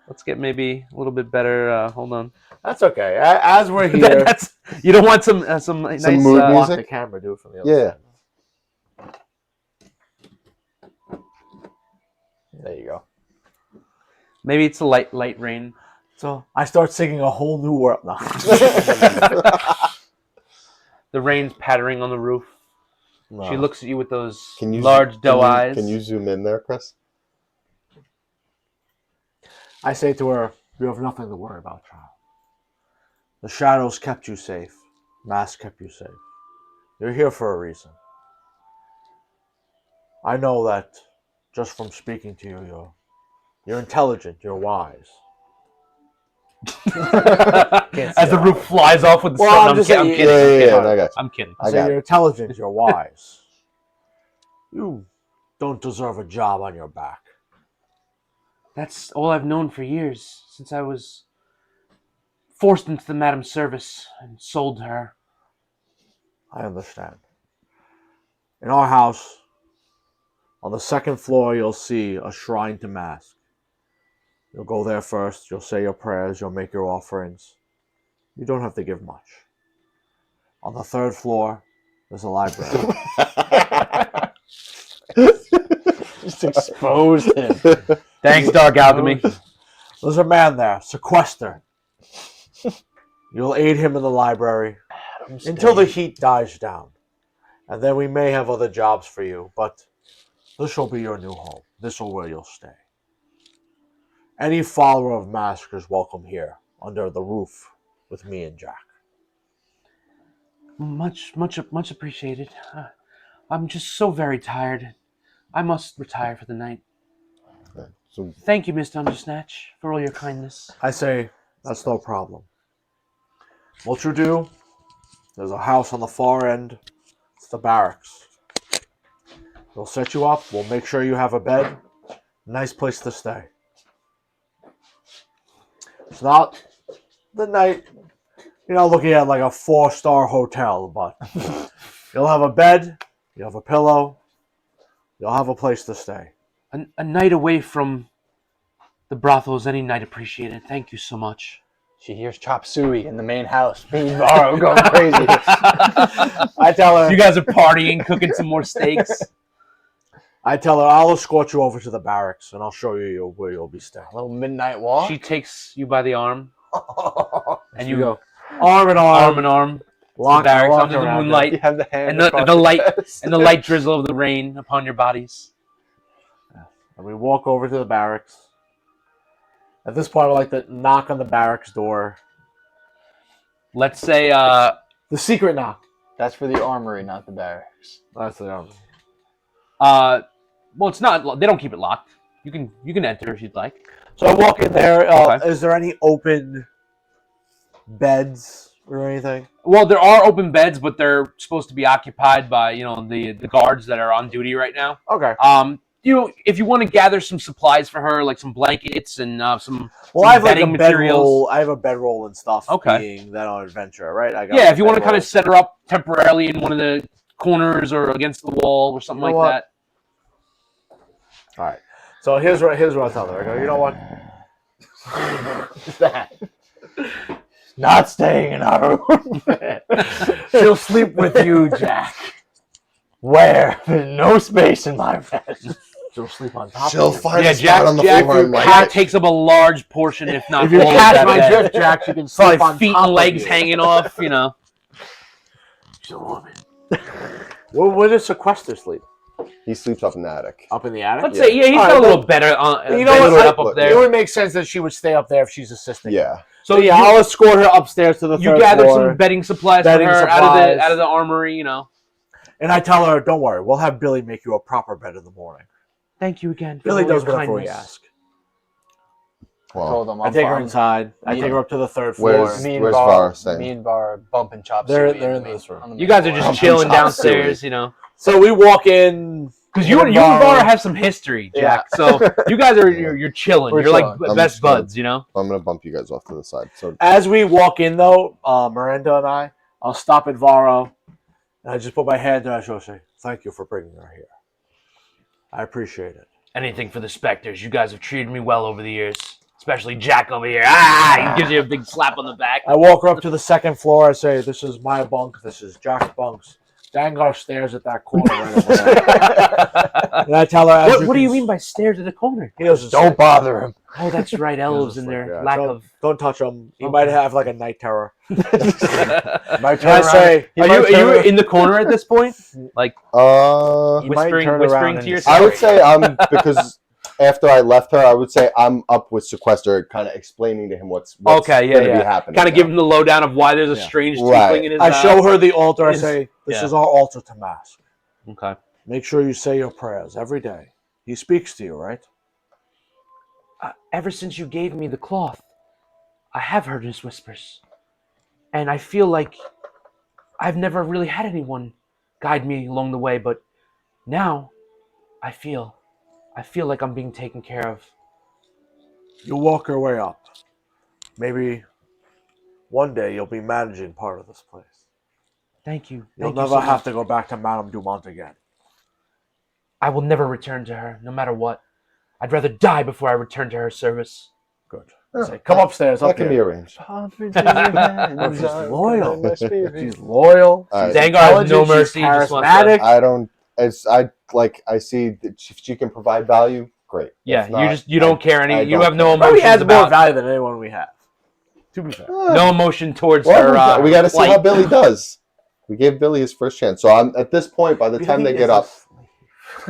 Let's get maybe a little bit better. Hold on. That's okay. As we're here, That's you don't want some nice mood block music? the camera. Do it from the other Yeah. side. There you go. maybe it's a light rain. So I start singing a whole new world. No. The rain's pattering on the roof. No. She looks at you with those Can you large doe eyes. Can you zoom in there, Chris? I say to her, "You have nothing to worry about, child. The shadows kept you safe. Mask kept you safe. You're here for a reason. I know that just from speaking to you, you're intelligent, you're wise. As the roof flies off with the Well, sun. I'm just I'm saying- kidding. Yeah, I got you. I'm kidding. I I say got you're intelligent, you're wise. You don't deserve a job on your back. That's all I've known for years, since I was forced into the madam's service and sold to her. I understand. In our house, on the second floor, you'll see a shrine to Mask. You'll go there first, you'll say your prayers, you'll make your offerings. You don't have to give much. On the third floor, there's a library. Just exposed him. Thanks, Dark Alchemy. There's a man there, Sequester. You'll aid him in the library until the heat dies down. And then we may have other jobs for you, but this will be your new home. This will where you'll stay. Any follower of Mask is welcome here, under the roof, with me and Jack. Much appreciated. I'm just so very tired. I must retire for the night. So Thank you, Mr. Undersnatch, for all your kindness. I say, that's no problem. What you do, there's a house on the far end. It's the barracks. We'll set you up. We'll make sure you have a bed. Nice place to stay. It's not the night looking at like a 4-star hotel, but you'll have a bed, you'll have a pillow, you'll have a place to stay. A night away from the brothel is any night appreciated. Thank you so much. She hears chop suey in the main house. Me and Varro going crazy. I tell her, You guys are partying, cooking some more steaks. I'll escort you over to the barracks and I'll show you where you'll be staying. A little midnight walk. She takes you by the arm, and you go arm in arm in arm, lock, barracks lock under the around moonlight. You have the hand And the across light- your chest. and the light drizzle of the rain upon your bodies. And we walk over to the barracks. At this point, I like to knock on the barracks door. Let's say, The secret knock. That's for the armory, not the barracks. That's the well, it's not. They don't keep it locked. You can enter if you'd like. So I walk in there. Okay. Is there any open beds or anything? Well, there are open beds, but they're supposed to be occupied by the guards that are on duty right now. Okay. If you want to gather some supplies for her, like some blankets and some Well, I have like a bedding bedroll. materials. I have a bedroll and stuff. Okay. Being that on adventure, right? I got Yeah, my if you want to kind bedroll. of set her up temporarily in one of the corners or against the wall or something You know like what? that. All right. So here's what I tell her. I go, you know what? What's that? Not staying in our room. She'll sleep with you, Jack. Where? There's no space in my bed. She'll sleep on top. She'll of you. find Yeah, a spot on the floor and Jack takes up a large portion, if not If you all of catch that my bed. drift, Jack, she can sleep Probably on feet top and of legs you. hanging off. She's a woman. Where does Sequester sleep? He sleeps up in the attic. Up in the attic? Let's say, yeah, he's All got right, a little well, better. you know what? set up Look, up It there. would make sense that she would stay up there if she's assisting. Yeah. So So yeah, you- I'll escort her upstairs to the You third gather floor, some bedding supplies Bedding for her supplies. out of the armory. and I tell her, "Don't worry, we'll have Billy make you a proper bed in the morning." Thank you again. For Billy all does your whatever we kindness. ask. Well, Told them I take her inside. I take her up to the third floor. Where's- Me and Where's Var, Var staying? me and Var bumping chop They're suey in the this room. on the You main guys are floor. just chilling Chop downstairs, So we walk in. Because you and Var have some history, Jack. So you guys are you're chilling. We're You're like chilling. I'm best just gonna- buds, I'm gonna bump you guys off to the side. So As we walk in, though, Miranda and I'll stop at Varro, and I just put my hand on her shoulder and say, "Thank you for bringing her here. I appreciate it." Anything for the Spectres. You guys have treated me well over the years. Especially Jack over here. Ah! He gives you a big slap on the back. I walk her up to the second floor. I say, "This is my bunk. This is Jack's bunks." Dangar stares at that corner right over there. And I tell her, as What do you can mean by stairs at the corner? He doesn't Don't say. bother him. Oh, that's right. Elves Just and like, their yeah, lack don't, of. Don't touch him. He Okay. might have like a night terror. Might And I turn say, Are you in the corner at this point? Like He might whispering turn whispering around to and- yourself? I would say because after I left her, I would say I'm up with Sequester, kind of explaining to him what's Okay, yeah, going to yeah. be happening. Kind of give him the lowdown of why there's a Yeah. strange Right. twinkling in his I eye. show her the altar. I Is- say, "This yeah. is our altar to Mass. Okay. Make sure you say your prayers every day. He speaks to you, right?" Ever since you gave me the cloth, I have heard his whispers. And I feel like I've never really had anyone guide me along the way, but now I feel like I'm being taken care of. You walk your way up. Maybe one day you'll be managing part of this place. Thank you. You'll Thank you never so have much. to go back to Madame Dumont again. I will never return to her, no matter what. I'd rather die before I return to her service. Good. Yeah. Say, come upstairs. That Up can be here. arranged. She's loyal. She's loyal. All right. Dangar has no intelligent, mercy. she's He just wants charismatic. to, I don't. It's I see that if she can provide value. Great. yeah, If not, you don't care any. I You don't have no care. Probably emotions has more about. value than anyone we have. To be fair. No emotion towards Well, her. we got to see flight. how Billy does. We gave Billy his first chance. So I'm at this point. By the time they get up,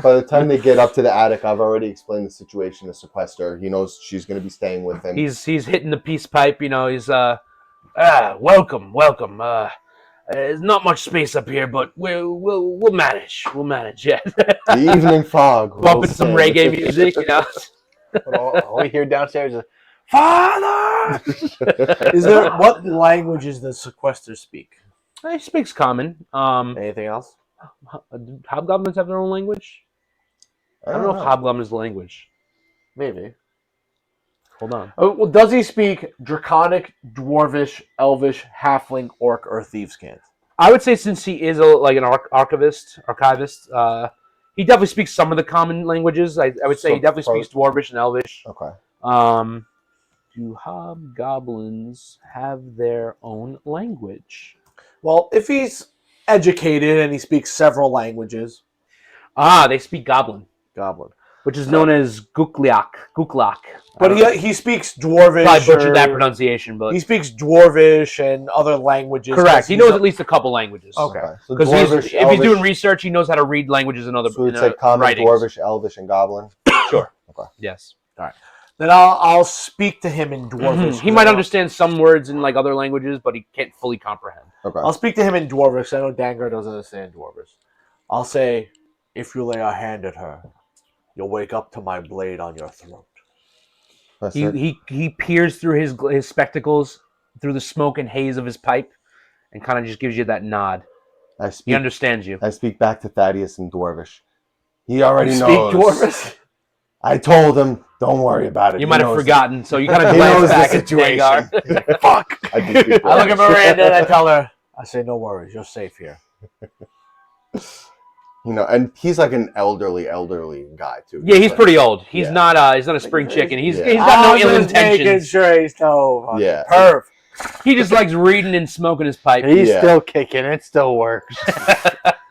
by the time they get up to the attic, I've already explained the situation to Sequester. He knows she's going to be staying with him. He's hitting the peace pipe. He's welcome. There's not much space up here, but we'll manage. We'll manage. Yeah. The evening fog. Bumping some reggae music. But all we hear downstairs is, Father. Is there what languages does Sequester speak? He speaks common. Anything else? Do hobgoblins have their own language? I don't know if hobgoblins language. Maybe. Hold on. Oh, well, does he speak Draconic, Dwarvish, Elvish, Halfling, Orc, or Thieves' Cant? I would say since he is an archivist, he definitely speaks some of the common languages. I would say he definitely speaks Dwarvish and Elvish. Okay. Do hobgoblins have their own language? Well, if he's educated and he speaks several languages, They speak Goblin, Goblin. which is known as Gukliak. But he speaks Dwarvish. Probably butchered that pronunciation, but he speaks Dwarvish and other languages. correct. He knows at least a couple languages. Okay. So Because Dwarvish, if he's doing Elvish, research, he knows how to read languages in other so it's like common, writings. Dwarvish, Elvish, and Goblin. Sure. Okay. Yes. Then I'll speak to him in Dwarvish. He might understand some words in like other languages, but he can't fully comprehend. Okay. I'll speak to him in Dwarvish. I know Dangar doesn't understand Dwarvish. I'll say, if you lay a hand at her, you'll wake up to my blade on your throat. That's it. He peers through his spectacles, through the smoke and haze of his pipe, and kind of just gives you that nod. I He speak. understands you. I speak back to Thaddeus in Dwarvish. He already You knows. speak Dwarvish? I told him, don't worry about it. You He might have knows forgotten, so you kind of He glance knows the back at situation. Dagar. Fuck. I do speak I look at Dwarvish. Miranda and I tell her, I say, no worries, you're safe here. You know, and he's like an elderly guy too. Yeah, he's like- pretty old. He's Yeah. not a spring chicken. He's Yeah. got no I'm ill just making intentions. sure he's no Yeah. perv. He just likes reading and smoking his pipe. He's Yeah. still kicking. It still works.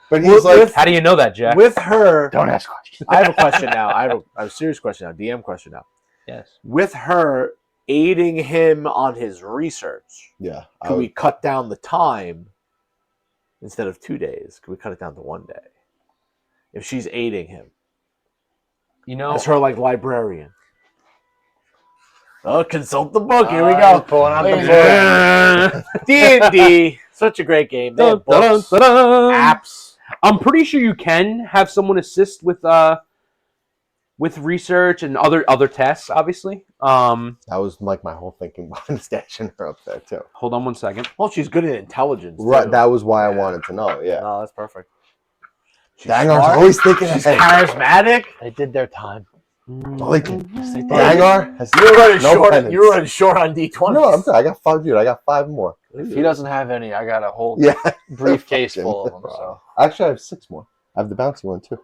But he's like, How do you know that, Jack? With her, Don't ask questions. I have a question now. I have a serious question now. DM question now. Yes. With her aiding him on his research, yeah. I can would- we cut down the time instead of 2 days? Can we cut it down to 1 day? If she's aiding him, You know, as her like librarian. Oh, consult the book. Here we He's go. pulling out the Ladies book. and gentlemen, D&D, such a great game. They have books, apps. I'm pretty sure you can have someone assist with research and other tests. Obviously. That was like my whole thinking behind stashing her up there too. Hold on one second. Well, she's good at intelligence. Right. too. That was why I wanted to know. Yeah. No, that's perfect. She's Dangar's smart. always thinking She's ahead. charismatic. They did their time. Like, Mm-hmm. Dangar has You were running no short. penance. You were running short on D20. No, I'm good. I got 5, dude. I got 5 more. If he doesn't have any, I got a whole Yeah. briefcase full of them. So. Actually, I have 6 more. I have the bouncy one too.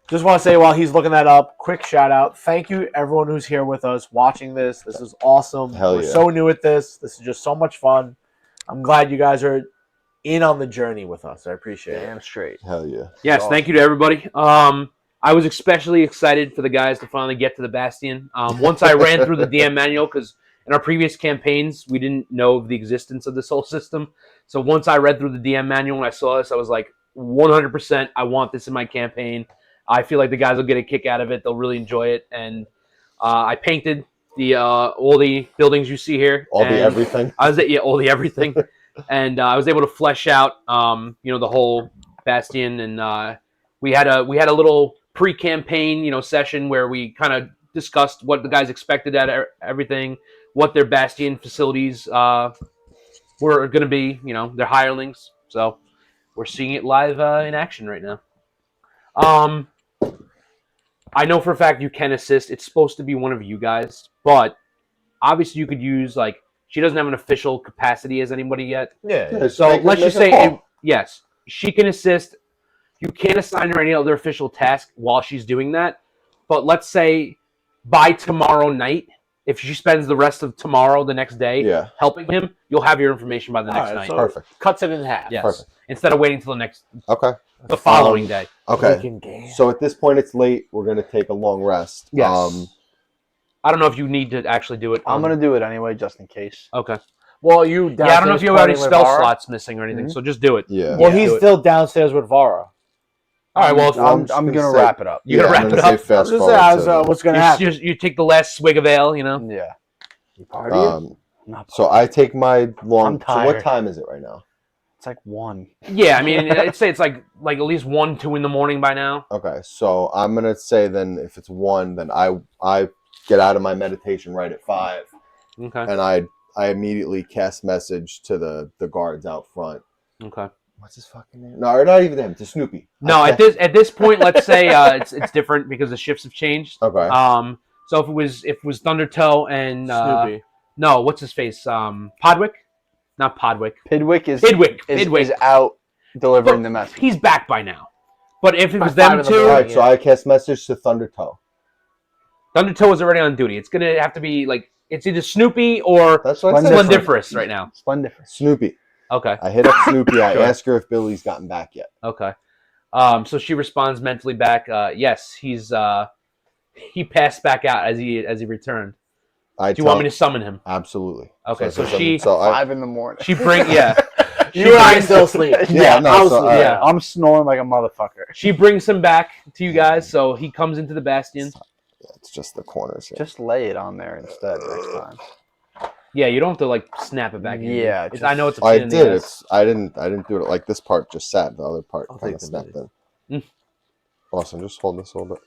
Just want to say while he's looking that up, quick shout out. Thank you everyone who's here with us watching this. This is awesome. Hell We're yeah. so new at this. This is just so much fun. I'm glad you guys are in on the journey with us. I appreciate it. Damn straight. Hell yeah. Yes, Awesome. thank you to everybody. I was especially excited for the guys to finally get to the Bastion. Once I ran through the DM manual, because in our previous campaigns, we didn't know of the existence of this whole system. So once I read through the DM manual and I saw this, I was like, 100%, I want this in my campaign. I feel like the guys will get a kick out of it. They'll really enjoy it. And I painted all the buildings you see here. All the and everything. I was all the everything, and I was able to flesh out, the whole Bastion, and we had a little pre-campaign, session where we kind of discussed what the guys expected at everything, what their Bastion facilities were going to be, their hirelings. So we're seeing it live in action right now. I know for a fact you can assist. It's supposed to be one of you guys, but obviously you could use she doesn't have an official capacity as anybody yet. Yeah. So let's just say, call. yes, she can assist. You can't assign her any other official task while she's doing that. But let's say by tomorrow night, if she spends the rest of tomorrow, the next day, Yeah. helping him, you'll have your information by the next All right, night. so- Perfect. Cuts it in half. Yes. Perfect. Instead of waiting till Okay. the following day. Okay. Making game. So at this point, it's late. We're gonna take a long rest. Yes. I don't know if you need to actually do it. I'm going to do it anyway, just in case. Okay. Well, you. Yeah, I don't know if you have any downstairs spell partying with Vara? slots missing or anything, so just do it. Yeah. Well, Yeah. he's Do it. still downstairs with Vara. All right, well, if I'm I'm just going to gonna say- wrap it up. you're going to I'm wrap it gonna say up. fast Just forward as, to- what's going to happen? You take the last swig of ale, Yeah. You partying? Not So I take my long. I'm So what tired. time is it right now? It's like 1. Yeah, I mean, I'd say it's like at least 1, 2 in the morning by now. Okay, so I'm gonna say then if it's 1, then I get out of my meditation right at 5, Okay. and I immediately cast message to the guards out front. Okay. What's his fucking name? No, or not even him. To Snoopy. No, I at this point, let's say it's different because the shifts have changed. Okay. So if it was Thundertoe and Snoopy. no, what's his face? Podwick, not Podwick. Pidwick is Pidwick. out delivering But the message. He's back by now. But if it was By 5 them in the two, All morning. right, so I cast message to Thundertoe. Thundertoe is already on duty. It's gonna have to be like it's either Snoopy or That's what I said. Splendiferous right now. Splendiferous. Snoopy. Okay. I hit up Snoopy. I Sure. ask her if Billy's gotten back yet. Okay. So she responds mentally back. Yes, he passed back out as he returned. Do you want me to summon him? Absolutely. Okay, so she 5 in the morning. she bring yeah. You and I still sleep. Yeah, no, I'll so, sleep. yeah. I'm snoring like a motherfucker. She brings him back to you guys, so he comes into the bastion. It's just the corners here. Just lay it on there instead next time. Yeah, you don't have to like snap it back in. Yeah, It's- just- I know it's a I pain in the did. ass. I didn't do it like this part just sat. The other part I'll kind take of the snapped in. Mm. Awesome. Just hold this a little bit.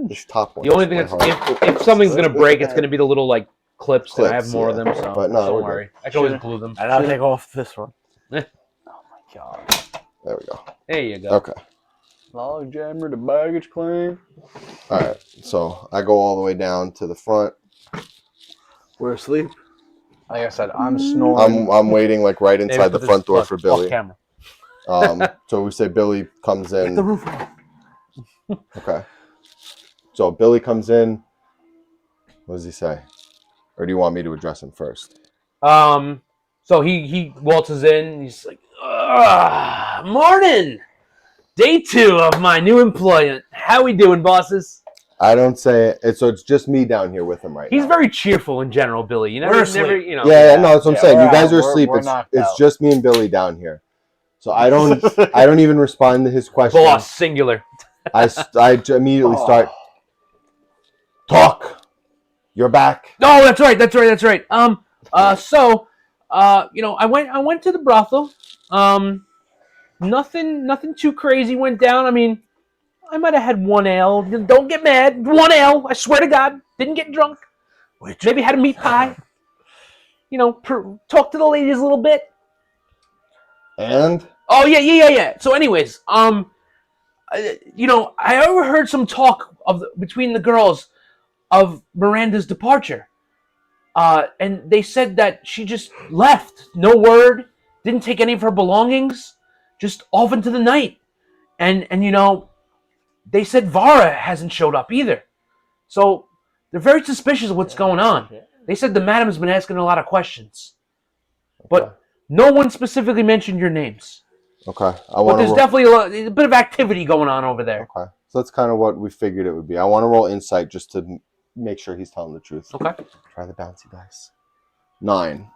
This top one. The only is thing quite that's hard. if something's gonna break, it's gonna be the little like clips, and I have Clips, more of yeah. them, so But no, don't we're worry. I can always Should've- glue them. And I'll take off this one. Oh my god. There we go. There you go. Okay. Log jammer, the baggage claim. All right. So I go all the way down to the front. We're asleep. Like I said, I'm snoring. I'm waiting like right Maybe inside put the this front door plug for off Billy. camera. So we say Billy comes Get the in. roof off. Okay. So Billy comes in. What does he say? Or do you want me to address him first? So he waltzes in. And he's like, "Morning, day 2 of my new employment. How we doing, bosses?" I don't say it. So it's just me down here with him right He's now. very cheerful in general, Billy. You We're never, asleep. never, you know. Yeah, no, that's what I'm Yeah, saying. we're You guys out. are We're- asleep. we're It's knocked it's out. just me and Billy down here. So I don't even respond to his question. Boss, singular. Immediately start talk. You're back. No, that's right. So, I went to the brothel. Nothing too crazy went down. I mean, I might have had one ale. Don't get mad. One ale. I swear to God, didn't get drunk. Maybe had a meat pie. Talk to the ladies a little bit. And Oh yeah. So, anyways, I overheard some talk between the girls of Miranda's departure. And they said that she just left. No word. Didn't take any of her belongings. Just off into the night. And they said Vara hasn't showed up either. So they're very suspicious of what's going on. They said the madam's been asking a lot of questions. But no one specifically mentioned your names. okay, I But want there's to. definitely a bit of activity going on over there. Okay, so that's kind of what we figured it would be. I want to roll insight just to make sure he's telling the truth. Okay. Try the bouncy dice. 9.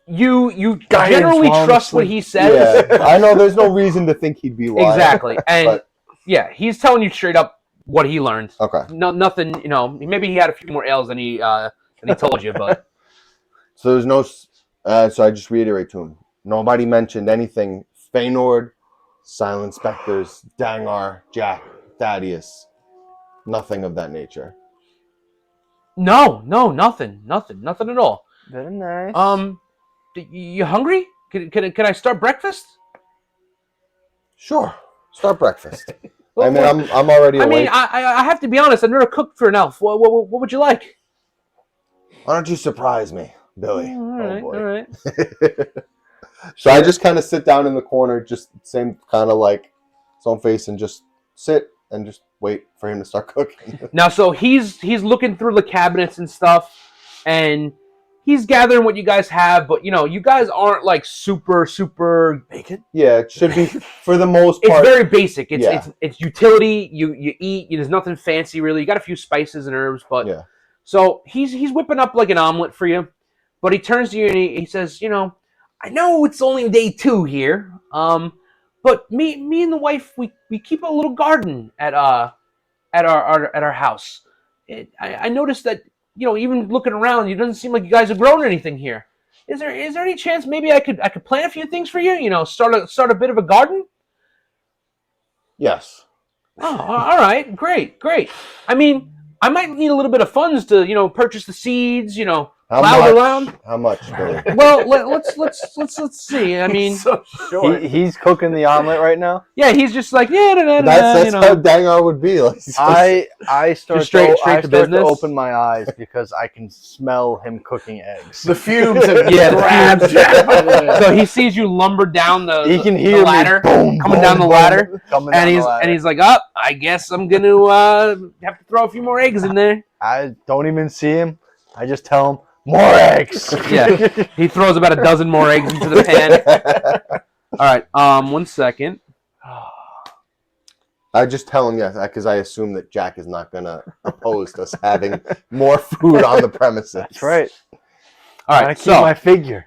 You Guidance generally while I'm trust what asleep. he says. Yeah, I know. There's no reason to think he'd be lying. Exactly. And But- yeah, he's telling you straight up what he learned. Okay. No, nothing. Maybe he had a few more ales than he told you, but So there's no. So I just reiterate to him. Nobody mentioned anything. Feynord, Silent Spectres, Dangar, Jack, Thaddeus. Nothing of that nature. no, nothing at all. Very nice. You hungry? Can I start breakfast? Sure. Start breakfast. I mean, I'm already I awake. mean, I have to be honest. I've never cooked for an elf. What would you like? Why don't you surprise me, Billy? All right. So I just kind of sit down in the corner, just same kind of like stone face, and just sit and just wait for him to start cooking. Now, so he's looking through the cabinets and stuff, and he's gathering what you guys have. But you guys aren't like super Bacon? Yeah, it should be for the most It's part. very basic. It's Yeah. it's utility. You eat. There's nothing fancy really. You got a few spices and herbs, but Yeah. so he's whipping up like an omelet for you. But he turns to you and he says, I know it's only day 2 here, but me and the wife we keep a little garden at our house. I noticed that even looking around, it doesn't seem like you guys have grown anything here. Is there any chance maybe I could plant a few things for you? Start a bit of a garden. Yes. Oh, all right, great. I mean, I might need a little bit of funds to purchase the seeds, plowed around. How much, Billy? Well, let's see. I mean, so short. He's cooking the omelet right now. yeah, he's just like That's you know. how Dangar would be. Like, I start straight I to start business? to open my eyes because I can smell him cooking eggs. The fumes have Yeah, the grabbed fumes. Jack by the So he sees you lumber down the He can the hear ladder, me boom, coming boom, down the boom, ladder, coming and down he's the ladder. and he's like, "Up, I guess I'm gonna have to throw a few more eggs in there." I don't even see him. I just tell him more eggs. Yeah. He throws about a dozen more eggs into the pan. All right, 1 second. I just tell him yes, because I assume that Jack is not gonna oppose us having more food on the premises. That's right. All I right, keep so my figure.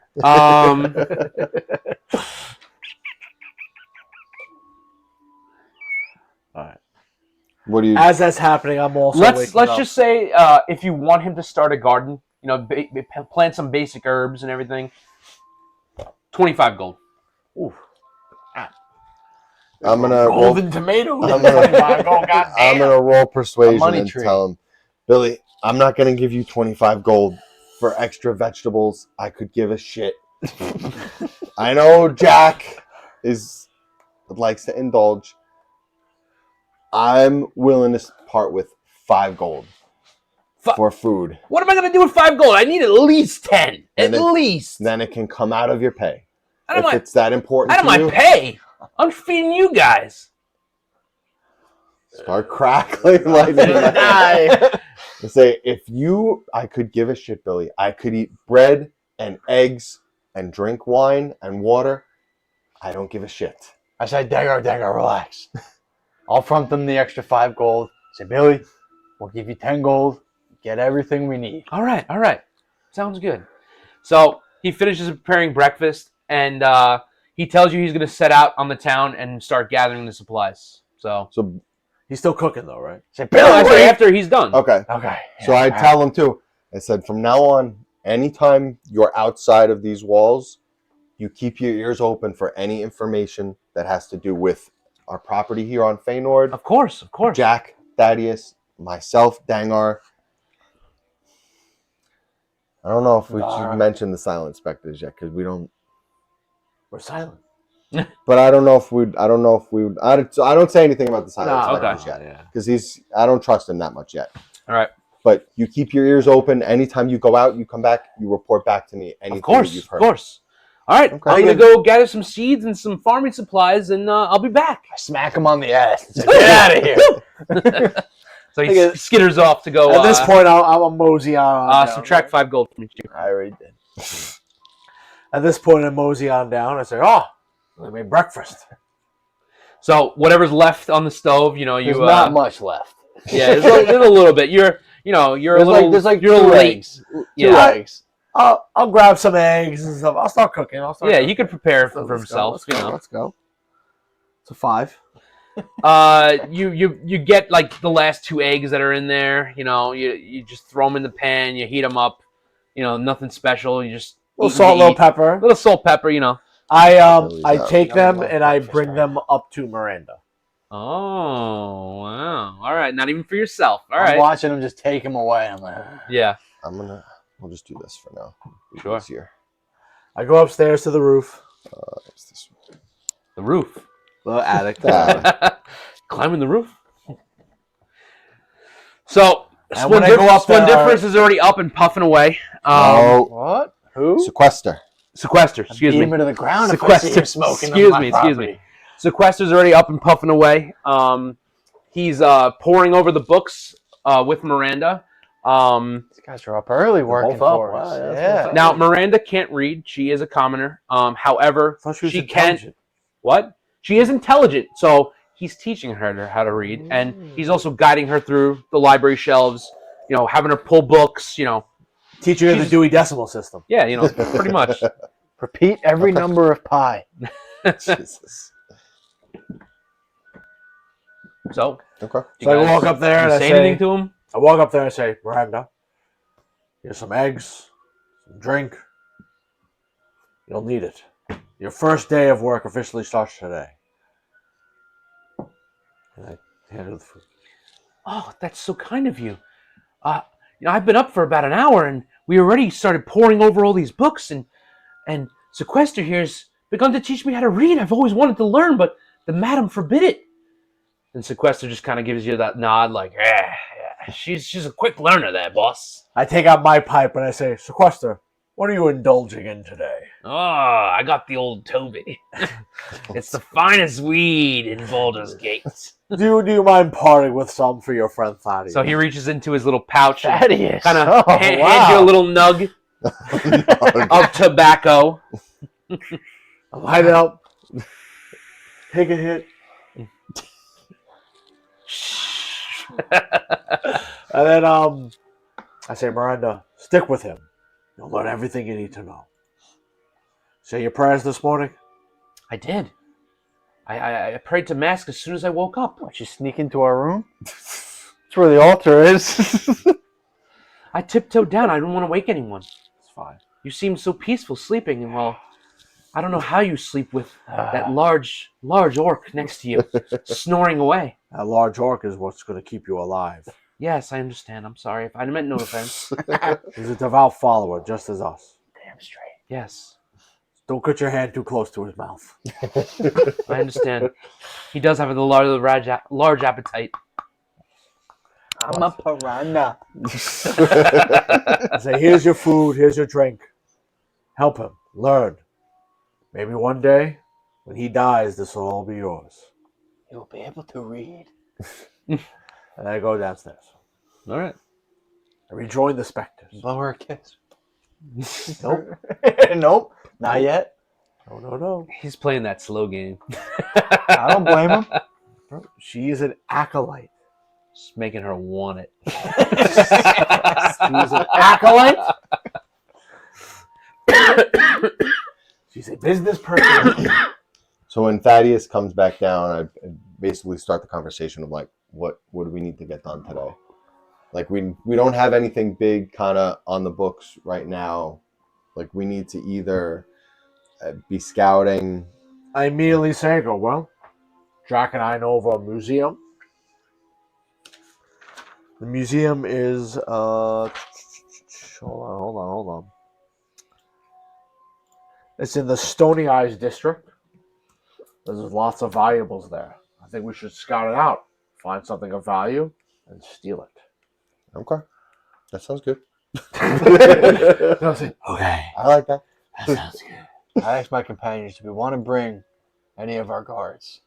What do you? As that's happening, I'm also let's waking up. just say if you want him to start a garden, you know, plant some basic herbs and everything. 25 gold. Ooh. I'm gonna roll. Golden tomato. I'm gonna- Oh, I'm gonna roll persuasion money and tree. tell him, Billy, I'm not gonna give you 25 gold for extra vegetables. I could give a shit. I know Jack likes to indulge. I'm willing to part with 5 gold for food. What am I gonna do with 5 gold? I need at least 10. And At then- least. Then it can come out of your pay. Out of If my, it's that important out of to my you, pay. I'm feeding you guys. start crackling like die. I say, I could give a shit, Billy. I could eat bread and eggs and drink wine and water. I don't give a shit. I say, Dangar, relax. I'll front them the extra 5 gold. Say, Billy, we'll give you 10 gold. Get everything we need. All right. Sounds good. So he finishes preparing breakfast, and he tells you he's going to set out on the town and start gathering the supplies. So He's still cooking though, right? Say, no, Billy, actually, after he's done. Okay. Okay. So I tell him too. I said, from now on, anytime you're outside of these walls, you keep your ears open for any information that has to do with our property here on Feynord. Of course. Jack, Thaddeus, myself, Dangar. I don't know if we should mention the silent specters yet, because we don't. We're silent. But I don't know if we. I don't say anything about the silent No, specters okay. yet, because I don't trust him that much yet. All right. But you keep your ears open. Anytime you go out, you come back, you report back to me anything that you've heard. Of course. All right. Okay. I'm going to go gather some seeds and some farming supplies, and I'll be back. I smack him on the ass. And say, get out of here. So he skitters off to go. At this point, I'm a mosey on. down. subtract 5 gold from each. I already did. At this point, I mosey on down. I say, "Oh, I made breakfast." So whatever's left on the stove, you know, There's not much left. Yeah, there's a little bit. You're a little. There's like you're 2 late. eggs. Yeah. 2 eggs. I'll grab some eggs and stuff. I'll start cooking. Yeah, he could prepare for Let's himself. go, You know. Let's go. It's a 5. You get like the last 2 eggs that are in there. You know, you just throw them in the pan. You heat them up. You know, nothing special. You just Little eat salt, and little eat. pepper. Little salt, pepper. You know. I take them and I bring them up to Miranda. Oh wow! All right, not even for yourself. All I'm right. watching him just take him away. I'm like, Yeah. We'll just do this for now. Sure. Easier. I go upstairs to the roof. It's this one. The roof. The attic. Climbing the roof. So And when I go up there, Splendiferous is already up and puffing away. Oh, what? Who? sequester. Sequester, excuse me. Beam him to the ground if I see Sequester. him smoking Excuse on me, my excuse property. me. Sequester's already up and puffing away. He's poring over the books with Miranda. These guys are up early working both up. for Wow, us. yeah, Yeah. that's Now Miranda can't read. She is a commoner. However, I thought she was she can. intelligent. What? She is intelligent, so he's teaching her how to read, and he's also guiding her through the library shelves. You know, having her pull books. You know, Teaching her the She's- Dewey Decimal System. yeah, you know, pretty much. Repeat every number of pi. Jesus. So, Okay. you So I guys- walk up there and you I say say, anything to him? I walk up there and I say, Miranda, here's some eggs, some drink. You'll need it. Your first day of work officially starts today. And I hand her the food. Oh, that's so kind of you. You know, I've been up for about an hour, and we already started poring over all these books, and Sequester here's begun to teach me how to read. I've always wanted to learn, but the madam forbid it. And Sequester just kind of gives you that nod, like, yeah, she's a quick learner there, boss. I take out my pipe and I say, Sequester, what are you indulging in today? Oh, I got the old Toby. It's the finest weed in Baldur's Gate. Do you mind parting with some for your friend Thaddeus? So he reaches into his little pouch and Thaddeus. kind of Oh, hands you a little nug of tobacco. Light it up. Take a hit. And then I say, Miranda, stick with him. You'll learn everything you need to know. Say your prayers this morning? I did. I prayed to Mask as soon as I woke up. Why don't you sneak into our room? That's where the altar is. I tiptoed down. I didn't want to wake anyone. It's fine. You seemed so peaceful sleeping, and well, I don't know how you sleep with that large orc next to you, snoring away. That large orc is what's going to keep you alive. Yes, I understand. I'm sorry. I meant no offense. He's a devout follower, just as us. Damn straight. Yes, Don't put your hand too close to his mouth. I understand. He does have a large appetite. I'm a piranha. I say, here's your food, here's your drink. Help him. Learn. Maybe one day, when he dies, this will all be yours. You'll be able to read. And I go downstairs. All right. I rejoin the specters. Blow her a kiss. Nope. Nope. Not yet. No. He's playing that slow game. I don't blame him. Bro, she is an acolyte. Just making her want it. She's an acolyte. She's a business person. So when Thaddeus comes back down, I basically start the conversation of like, what do we need to get done today? Like we don't have anything big kind of on the books right now. Like we need to either be scouting. I immediately say, well, Jack and I know of a museum. The museum is, hold on. It's in the Stony Eyes district. There's lots of valuables there. I think we should scout it out, find something of value, and steal it. Okay, that sounds good. Okay. I like that. That sounds good. I asked my companions, do we want to bring any of our guards?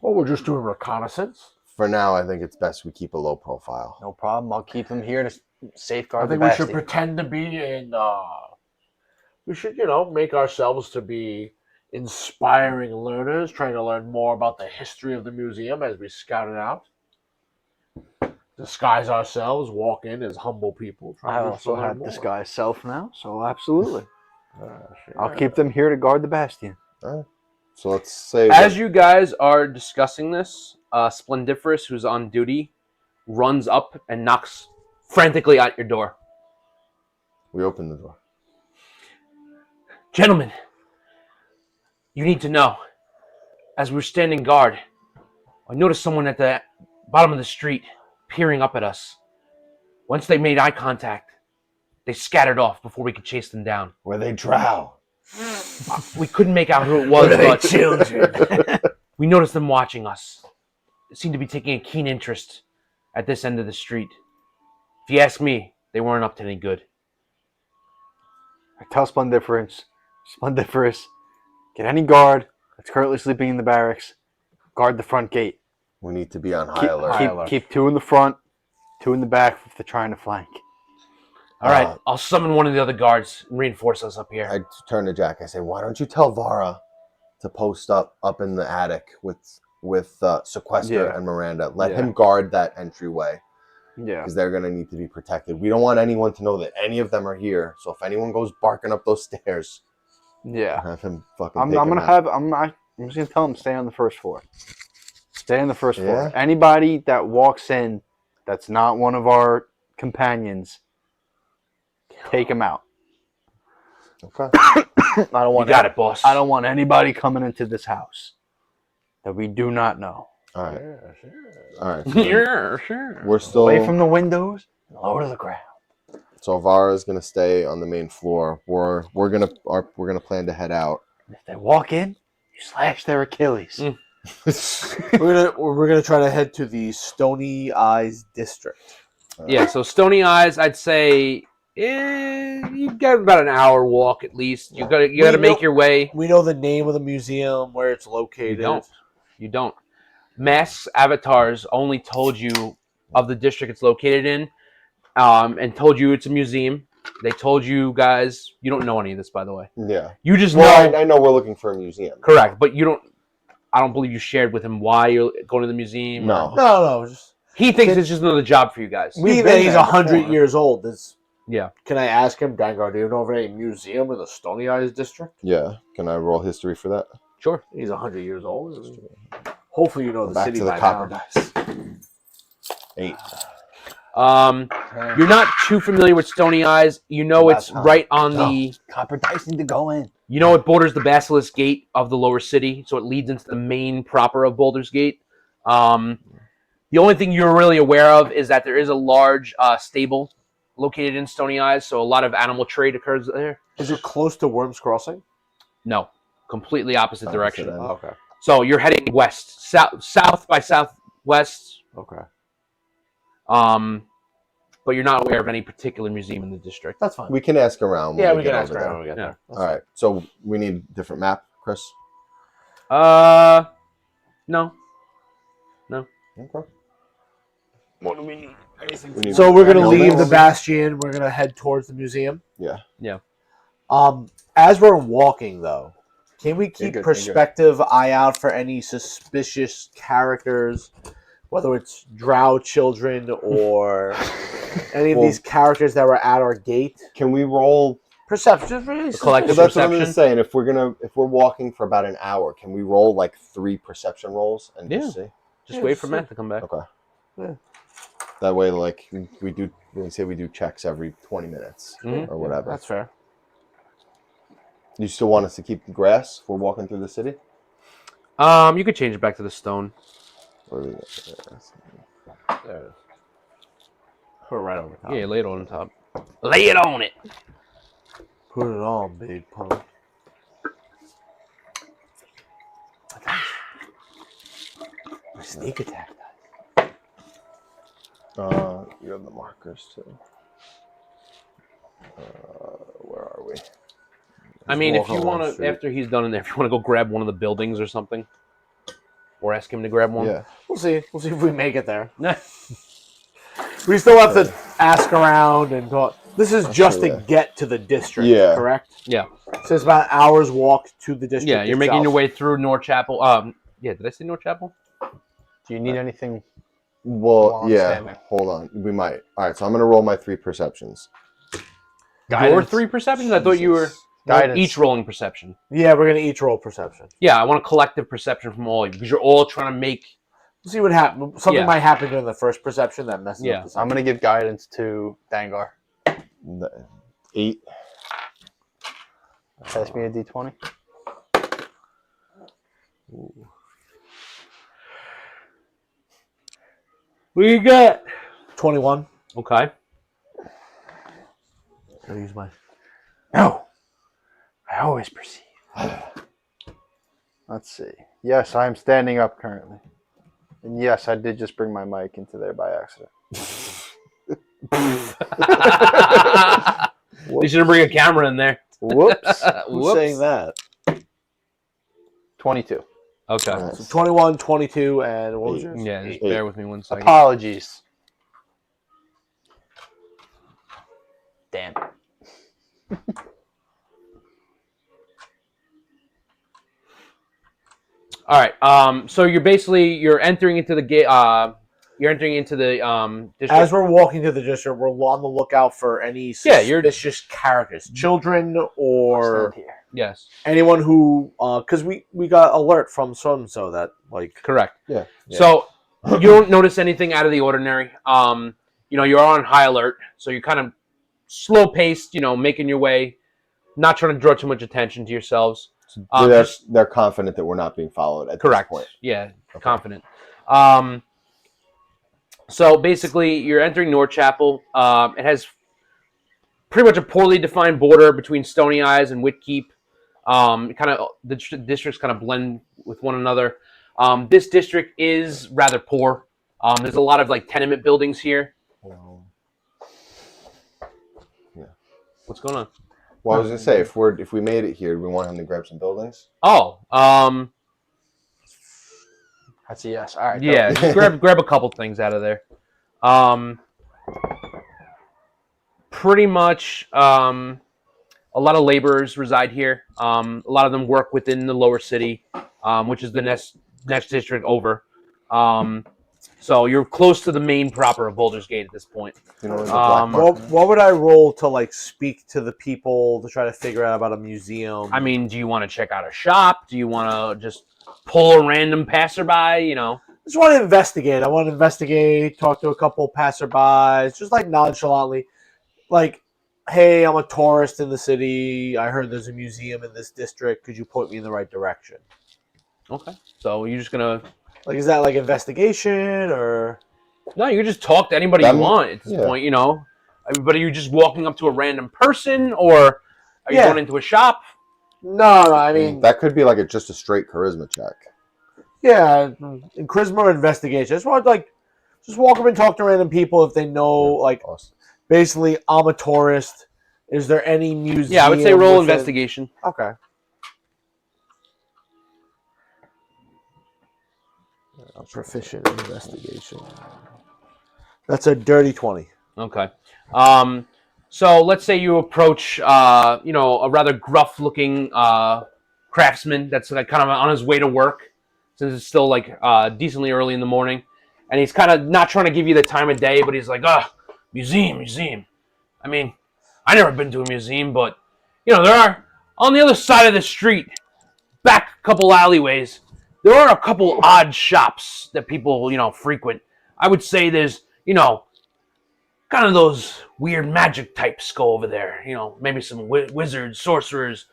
Well, we're just doing reconnaissance. For now, I think it's best we keep a low profile. No problem. I'll keep them here to safeguard I think the we bastion. should pretend to be in. We should, make ourselves to be inspiring learners, trying to learn more about the history of the museum as we scout it out. Disguise ourselves, walk in as humble people. I also have more. disguise self now, so absolutely. Sure. I'll keep them here to guard the bastion. All right. So let's say As you guys are discussing this, Splendiferous, who's on duty, runs up and knocks frantically at your door. we open the door. Gentlemen, you need to know. As we're standing guard, I noticed someone at the bottom of the street peering up at us. Once they made eye contact, they scattered off before we could chase them down. Where they drow. We couldn't make out who it was, but children. we noticed them watching us. They seemed to be taking a keen interest at this end of the street. If you ask me, they weren't up to any good. I tell Splendiferous, get any guard that's currently sleeping in the barracks, guard the front gate. We need to be on high alert. high alert. Keep 2 in the front, 2 in the back if they're trying to flank. All right, I'll summon one of the other guards and reinforce us up here. I turn to Jack. I say, "Why don't you tell Vara to post up in the attic with Sequester Yeah. and Miranda? Let Yeah. him guard that entryway Yeah. because they're gonna need to be protected. We don't want anyone to know that any of them are here. So if anyone goes barking up those stairs, Yeah. have him fucking. I'm take him gonna out. have I'm just gonna tell them stay on the first floor. Stay on the first floor. Yeah. Anybody that walks in that's not one of our companions, take him out. Okay. I don't You want got it, boss. I don't want anybody coming into this house that we do not know. All right. Yeah, sure. All right. So Yeah, sure. we're still. Away from the windows, low to the ground. So Vara's gonna stay on the main floor. We're gonna plan to head out. If they walk in, you slash their Achilles. We're gonna try to head to the Stony Eyes district. Yeah, so Stony Eyes, I'd say you got about an hour walk at least. You gotta make your way. We know the name of the museum, where it's located. You don't. Mass Avatars only told you of the district it's located in, and told you it's a museum. They told you guys, you don't know any of this, by the way. Yeah. You just Well, know. I know we're looking for a museum. Correct, but you don't. I don't believe you shared with him why you're going to the museum. No. No. He thinks it's just another job for you guys. Being that he's 100 years old, Yeah. Can I ask him, Dangar, do you know of any museum in the Stony Eyes district? Yeah. Can I roll history for that? Sure. He's 100 years old. Hopefully, you know the Back city to the by copper now. dice. 8. You're not too familiar with Stony Eyes. You know it's right on the. Copper dice need to go in. You know it borders the Basilisk Gate of the lower city, so it leads into the main proper of Boulder's Gate. The only thing you're really aware of is that there is a large stable located in Stony Eyes, so a lot of animal trade occurs there. Is it close to Worms Crossing? No, completely opposite direction. end. Okay. So you're heading west, south by southwest. Okay. But you're not aware of any particular museum in the district. That's fine. We can ask around. Yeah, when we get can ask over around there. when we get Yeah. there. That's All right. So we need a different map, Chris. No. Okay. What do we need? We need So we're gonna no leave the maps. Bastion. We're gonna head towards the museum. Yeah. As we're walking, though, can we keep good, perspective eye out for any suspicious characters, whether it's drow children or any of Well- these characters that were at our gate? Can we roll? Perception, really? Collective Well, that's what I'm perception. just saying. If we're walking for about an hour, can we roll like 3 perception rolls and just see? Just wait for Matt to come back. Okay. Yeah. That way, like we do, we say we do checks every 20 minutes Mhm. or whatever. That's fair. You still want us to keep the grass if we're walking through the city? You could change it back to the stone. Or we- There it is. Put it right over top. Yeah, lay it on top. Lay it on it. Put it on, big punk. My sneak attack. You have the markers too. Where are we? I mean, if walking you along the want to, street. after he's done in there, if you want to go grab one of the buildings or something, or ask him to grab one. Yeah. We'll see. We'll see if we make it there. We still have to ask around and go. This is just true, to yeah. get to the district, Yeah. correct? Yeah. So it's about an hour's walk to the district. Yeah, you're making itself. your way through North Chapel. Yeah, did I say North Chapel? Do you need anything? Well, While I'm yeah. standing. Hold on. We might. All right. So I'm gonna roll my 3 perceptions. Your Guidance. 3 perceptions? I thought you were Jesus. Guidance. each rolling perception. Yeah, we're gonna each roll perception. Yeah, I want a collective perception from all of you because you're all trying to make. We'll see what happens. Something Yeah. might happen during the first perception that messes Yeah. up the I'm second. gonna give guidance to Dangar. 8. Pass me a D20. What you got? 21. Okay. I'll use my. No, I always perceive. Let's see. Yes, I am standing up currently. And yes, I did just bring my mic into there by accident. You should bring a camera in there. Whoops. Who's Whoops. saying that? 22. Okay. Nice. So 21, 22, and what was 8. yours? Yeah, just 8. bear with me 1 second. Apologies. Damn. All right. So you're entering into the gate. You're entering into the district. As we're walking to the district, we're on the lookout for any Yeah, you're- suspicious characters, children or Stand here. Yes. anyone who, because we got alert from so and so that like Correct. Yeah. So you don't notice anything out of the ordinary. You're on high alert, so you're kind of slow paced. Making your way, not trying to draw too much attention to yourselves. They're confident that we're not being followed at Correct. this point. Yeah, Okay. confident. So basically, you're entering North Chapel. It has pretty much a poorly defined border between Stony Eyes and Whitkeep. The districts kind of blend with one another. This district is rather poor. There's a lot of like tenement buildings here. Yeah. What's going on? Well, I was gonna say if we made it here, we want him to grab some buildings. Oh, That's a yes. All right. yeah, go. just grab a couple things out of there. Pretty much, a lot of laborers reside here. A lot of them work within the lower city, which is the next district over. So you're close to the main proper of Baldur's Gate at this point. You know, the black market. What would I roll to like speak to the people to try to figure out about a museum? I mean, do you want to check out a shop? Do you want to just pull a random passerby? You know, I just want to investigate. I want to investigate, talk to a couple passerbys, just like nonchalantly. Like, hey, I'm a tourist in the city. I heard there's a museum in this district. Could you point me in the right direction? okay. So you're just gonna Like, is that like investigation or? no, you can just talk to anybody you want at this point. You know, but are you just walking up to a random person, or are you going into a shop? No, I mean that could be like just a straight charisma check. yeah, in charisma or investigation. I just want to just walk up and talk to random people if they know Awesome. basically I'm a tourist. Is there any museum? Yeah, I would say roll within- investigation. Okay. Proficient in investigation. That's a dirty 20. Okay. So let's say you approach, a rather gruff-looking craftsman that's like kind of on his way to work, since it's still like decently early in the morning, and he's kind of not trying to give you the time of day, but he's like, museum. I mean, I never been to a museum, but there are on the other side of the street, back a couple alleyways, there are a couple odd shops that people frequent. I would say there's kind of those weird magic types go over there. Maybe some wizards, sorcerers,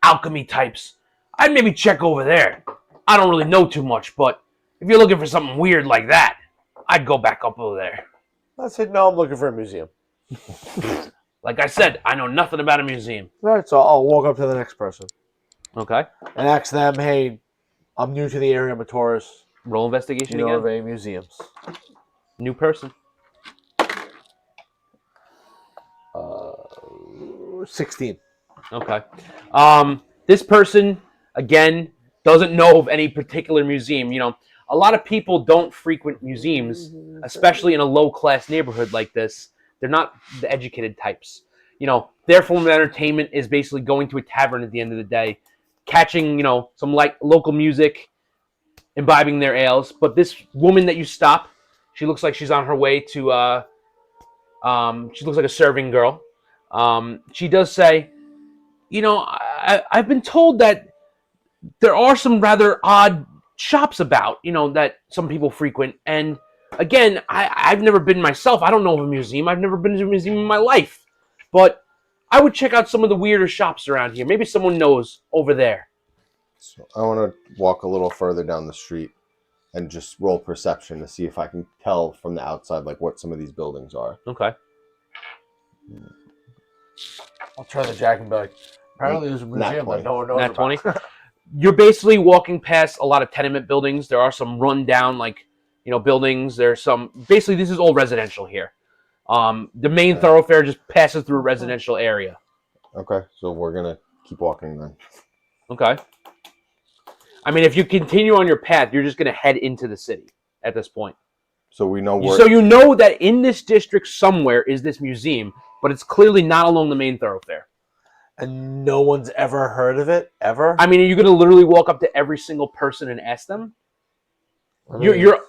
alchemy types. I'd maybe check over there. I don't really know too much, but if you're looking for something weird like that, I'd go back up over there. I said, no, I'm looking for a museum. Like I said, I know nothing about a museum. All right, so I'll walk up to the next person Okay. and ask them, hey, I'm new to the area. I'm a tourist. Roll investigation You know of again. any museums? New person. 16. Okay. This person, again, doesn't know of any particular museum. A lot of people don't frequent museums, especially in a low-class neighborhood like this. They're not the educated types. Their form of entertainment is basically going to a tavern at the end of the day, catching, some local music, imbibing their ales. But this woman that you stop, she looks like she's on her way to, she looks like a serving girl. She does say, I've been told that there are some rather odd shops about, that some people frequent. And again, I've never been myself. I don't know of a museum. I've never been to a museum in my life. But I would check out some of the weirder shops around here. Maybe someone knows over there. So I want to walk a little further down the street and just roll perception to see if I can tell from the outside like what some of these buildings are. Okay. I'll turn the jack and be like, apparently there's a museum that no one knows Nat about. 20. You're basically walking past a lot of tenement buildings. There are some run-down, buildings. There's some... Basically, this is all residential here. The main thoroughfare just passes through a residential area. Okay, so we're going to keep walking then. Okay. I mean, if you continue on your path, you're just going to head into the city at this point. So we know where... So you know that in this district somewhere is this museum, but it's clearly not along the main thoroughfare. And no one's ever heard of it? Ever? I mean, are you going to literally walk up to every single person and ask them? You're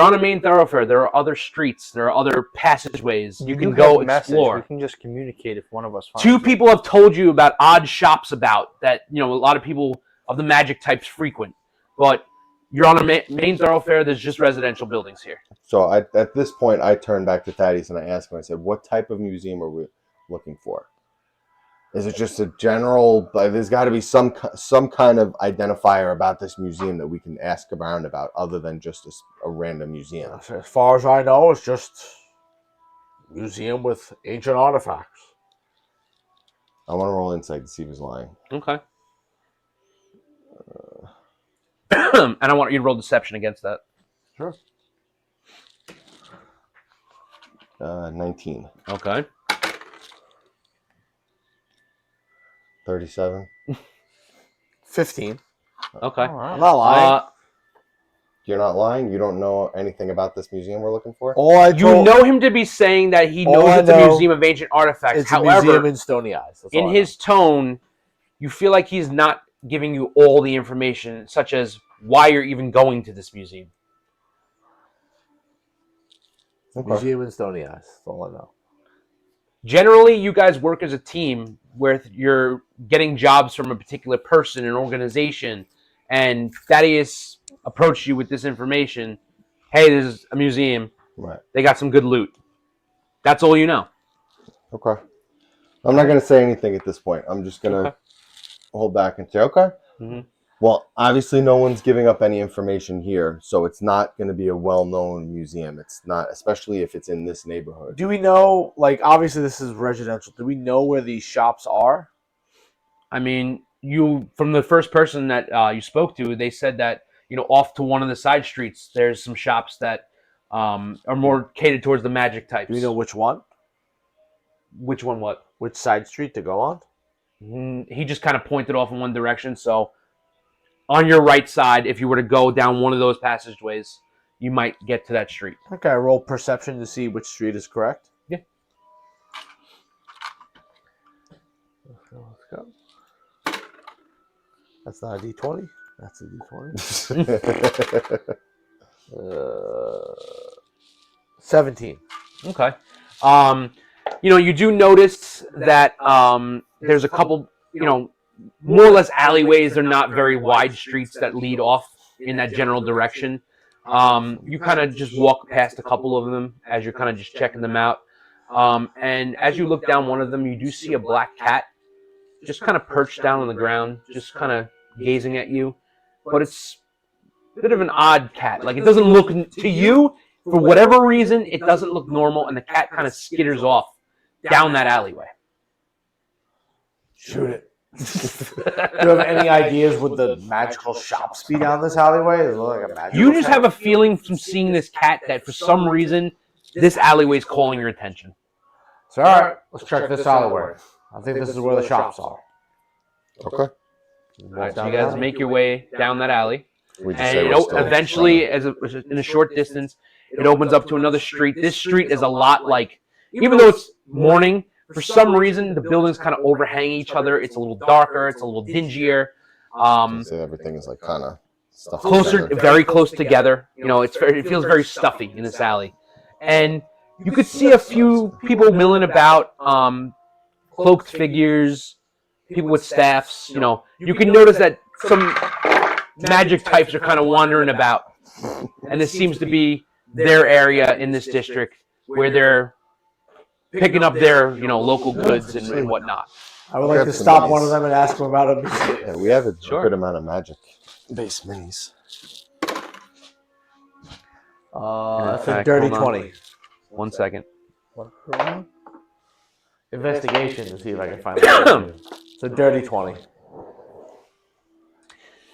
on a main thoroughfare. There are other streets. There are other passageways. You can go explore. We can just communicate if one of us finds Two it. people have told you about odd shops about that, a lot of people of the magic types frequent. But you're on a main thoroughfare. There's just residential buildings here. So at this point, I turn back to Thaddeus and I ask him, I said, what type of museum are we looking for? Is it just a general, there's got to be some kind of identifier about this museum that we can ask around about other than just a random museum? As far as I know, it's just a museum with ancient artifacts. I want to roll insight to see if he's lying. Okay. And I want you to roll deception against that. Sure. 19. Okay. 37. 15. Okay. All right. I'm not lying. You're not lying? You don't know anything about this museum we're looking for? All I You told, know him to be saying that he All knows I it's a know museum of ancient artifacts. it's a museum However, in Stony Eyes. That's in all I his tone, you feel like he's not giving you all the information, such as why you're even going to this museum. know. Okay. Museum in Stony Eyes. That's all I know. Generally, you guys work as a team where you're getting jobs from a particular person, an organization, and Thaddeus approached you with this information. Hey, there's a museum. Right. They got some good loot. That's all you know. Okay. I'm not going to say anything at this point. I'm just going to Okay. hold back and say, okay. Mhm. Well, obviously no one's giving up any information here, so it's not going to be a well-known museum. It's not, especially if it's in this neighborhood. Do we know, like, obviously this is residential. Do we know where these shops are? I mean, you from the first person that you spoke to, they said that off to one of the side streets, there's some shops that are more catered towards the magic types. Do we know which one? Which one? What? Which side street to go on? He just kind of pointed off in one direction. So, on your right side, if you were to go down one of those passageways, you might get to that street. Okay, I roll perception to see which street is correct. Yeah. Let's go. That's not a D20. That's a D20. 17. Okay. You do notice that there's a couple, more or less alleyways. They're not very wide streets that lead off in that general direction. You kind of just walk past a couple of them as you're kind of just checking them out. And as you look down one of them, you do see a black cat just kind of perched down on the ground, just kind of gazing at you. But it's a bit of an odd cat. Like, it doesn't look to you, for whatever reason, it doesn't look normal, and the cat kind of skitters off down that alleyway. Shoot it. Do you have any ideas would the magical shops be down this alleyway? Does it look like a magical You just shop? have a feeling from seeing this cat that for some reason, this alleyway is calling your attention. So, all right, let's check this alleyway. I think this is where the shops are. Okay. All right, so you guys make your way down that alley. We just And say we're still eventually, in a short distance, it opens up to another street. This street is a lot like, even though it's morning, for some reason, the buildings kind of overhang each other. It's a little darker. It's a little dingier. say everything is like kind of stuff Closer, together. very close together. It feels very stuffy in this alley. And you could see a few people milling about, cloaked figures, people with staffs. You can notice that some magic types are kind of wandering about. And this seems to be their area in this district where they're picking up their, local goods and whatnot. I would like to stop one of them and ask them about a museum. Yeah, we have a Sure. good amount of magic-based minis. That's a fact, dirty hold on. 20. 1 second. Investigation to see if I can find it. It's a dirty 20.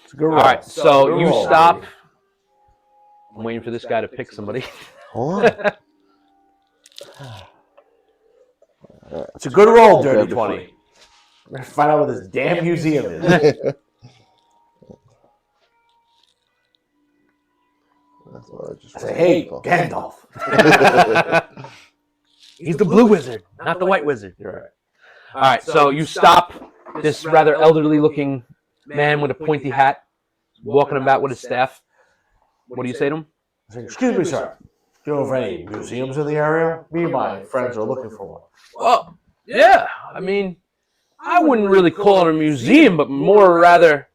It's a good roll. All right, so Good you roll. stop. I'm waiting for this guy to pick somebody. Hold on. It's a good roll, dirty 20. We're going to find out what this damn museum is. That's what I just I say, hey, Gandalf. He's the blue wizard, not the white wizard. You're right. All right, so you stop this rather elderly-looking man with a pointy hat, walking about with his staff. What do you say to him? I say, excuse me, sir. Do you know of any museums in the area? Me and my friends are looking for one. Well, yeah. I mean, I wouldn't really call it a museum, but more rather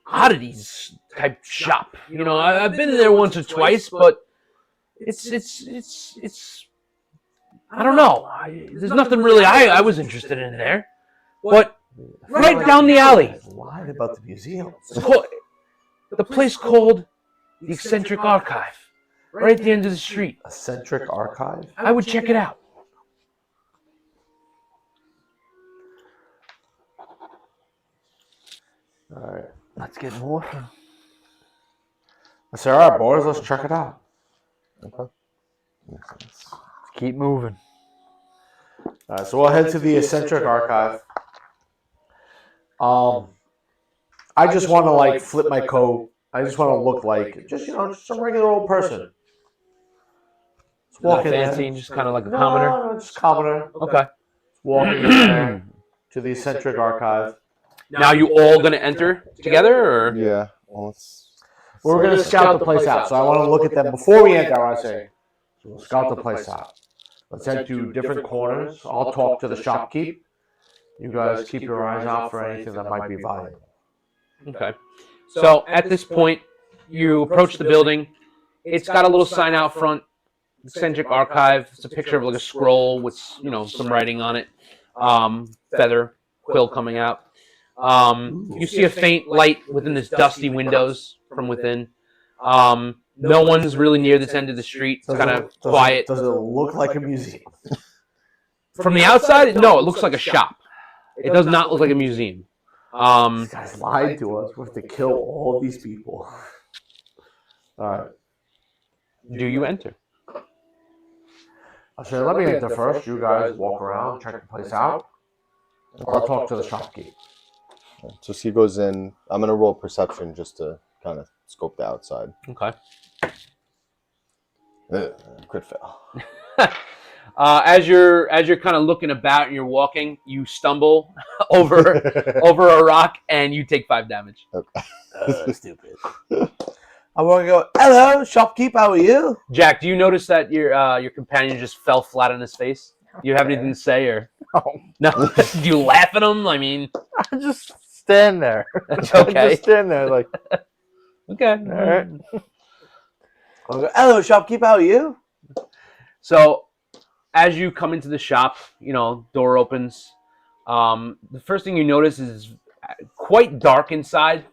oddities type shop. I've been there once or twice, but it's I don't know. There's nothing really I was interested in there. But right down the alley, Lied about the museum. the place called the Eccentric Archive, right at the end of the street. Eccentric Archive? I would check it out. All right. Let's get more. I say, all right, boys, let's check it out. Okay. Let's keep moving. All right, so we'll head to the eccentric archive. I just want to like flip my coat. I just want to look like just just some regular old person. Just walk in fancy, there. just kind of like a commoner. No, just commoner. Okay. Walking in there to the eccentric archive. Now you all gonna enter together, or Yeah. Well, We're gonna scout the place out, so I want to look at them before we enter. I say, so we'll scout the place out. Let's head to different corners. I'll talk to the shopkeep. You guys keep your eyes out for anything that might be valuable. okay. So at this point, you approach the building. It's got a little sign out front, eccentric archive. It's a picture of like a scroll with some writing on it. Feather quill coming out. You see a faint light within this dusty windows from within. No one's really near this end of the street. It's kind of quiet. Does it look like a museum? From the outside, no, it looks like a shop. It does not look like a museum. These guys lied to us. We have to kill all of these people. All right. Do you enter? I said, let me enter first. You guys walk around, check the place out. I'll talk to the shopkeep. so he goes in. I'm gonna roll perception just to kind of scope the outside. Okay. Crit fail. As you're kind of looking about and you're walking, you stumble over a rock and you take 5 damage. Stupid. I'm going to go, hello, shopkeep, how are you? Jack, do you notice that your companion just fell flat on his face? Do you have anything to say or no? Do you laugh at him? I mean, I just stand there. That's okay. Just stand there like, okay. all right. I'll go, hello, shopkeep, how are you? So, as you come into the shop, door opens. The first thing you notice is quite dark inside.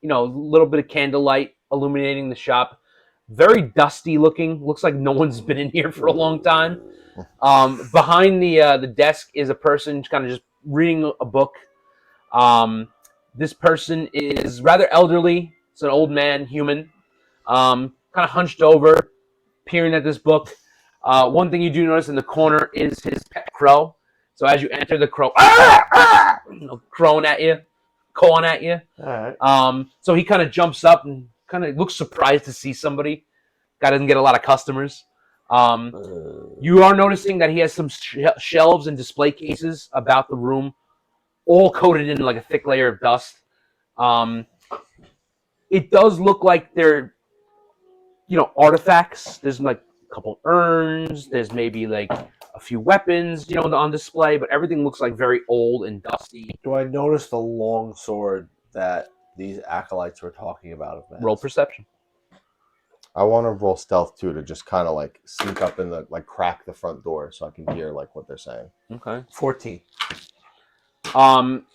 A little bit of candlelight illuminating the shop. Very dusty looking. Looks like no one's been in here for a long time. Behind the desk is a person kind of just reading a book. This person is rather elderly. It's an old man, human. Kind of hunched over, peering at this book. One thing you do notice in the corner is his pet crow. So as you enter, the crow, crowing at you, cawing at you. All right. So he kind of jumps up and kind of looks surprised to see somebody. Guy doesn't get a lot of customers. You are noticing that he has some shelves and display cases about the room, all coated in like a thick layer of dust. It does look like they're, artifacts. There's like a couple urns. There's maybe like a few weapons, on display, but everything looks like very old and dusty. Do I notice the long sword that these acolytes were talking about? Roll perception. I want to roll stealth too, to just kind of like sneak up in the crack the front door so I can hear like what they're saying. Okay. 14.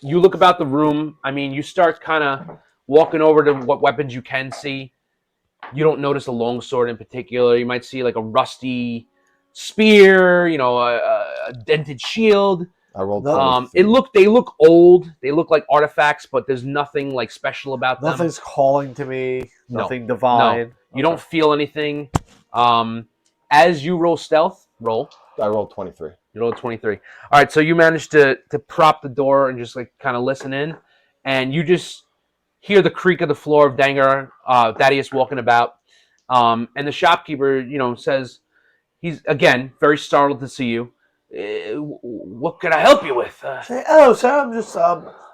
You look about the room. I mean, you start kind of walking over to what weapons you can see. You don't notice a long sword in particular. You might see like a rusty spear, a dented shield. I rolled. They look old. They look like artifacts, but there's nothing like special about them. Nothing's calling to me. No. Nothing divine. No. You don't feel anything. As you roll stealth, I rolled 23. You rolled 23. All right, so you managed to prop the door and just like kind of listen in, and you just hear the creak of the floor of Dangar, Thaddeus walking about, and the shopkeeper, says he's again very startled to see you. What can I help you with? Say, hello, sir. I'm just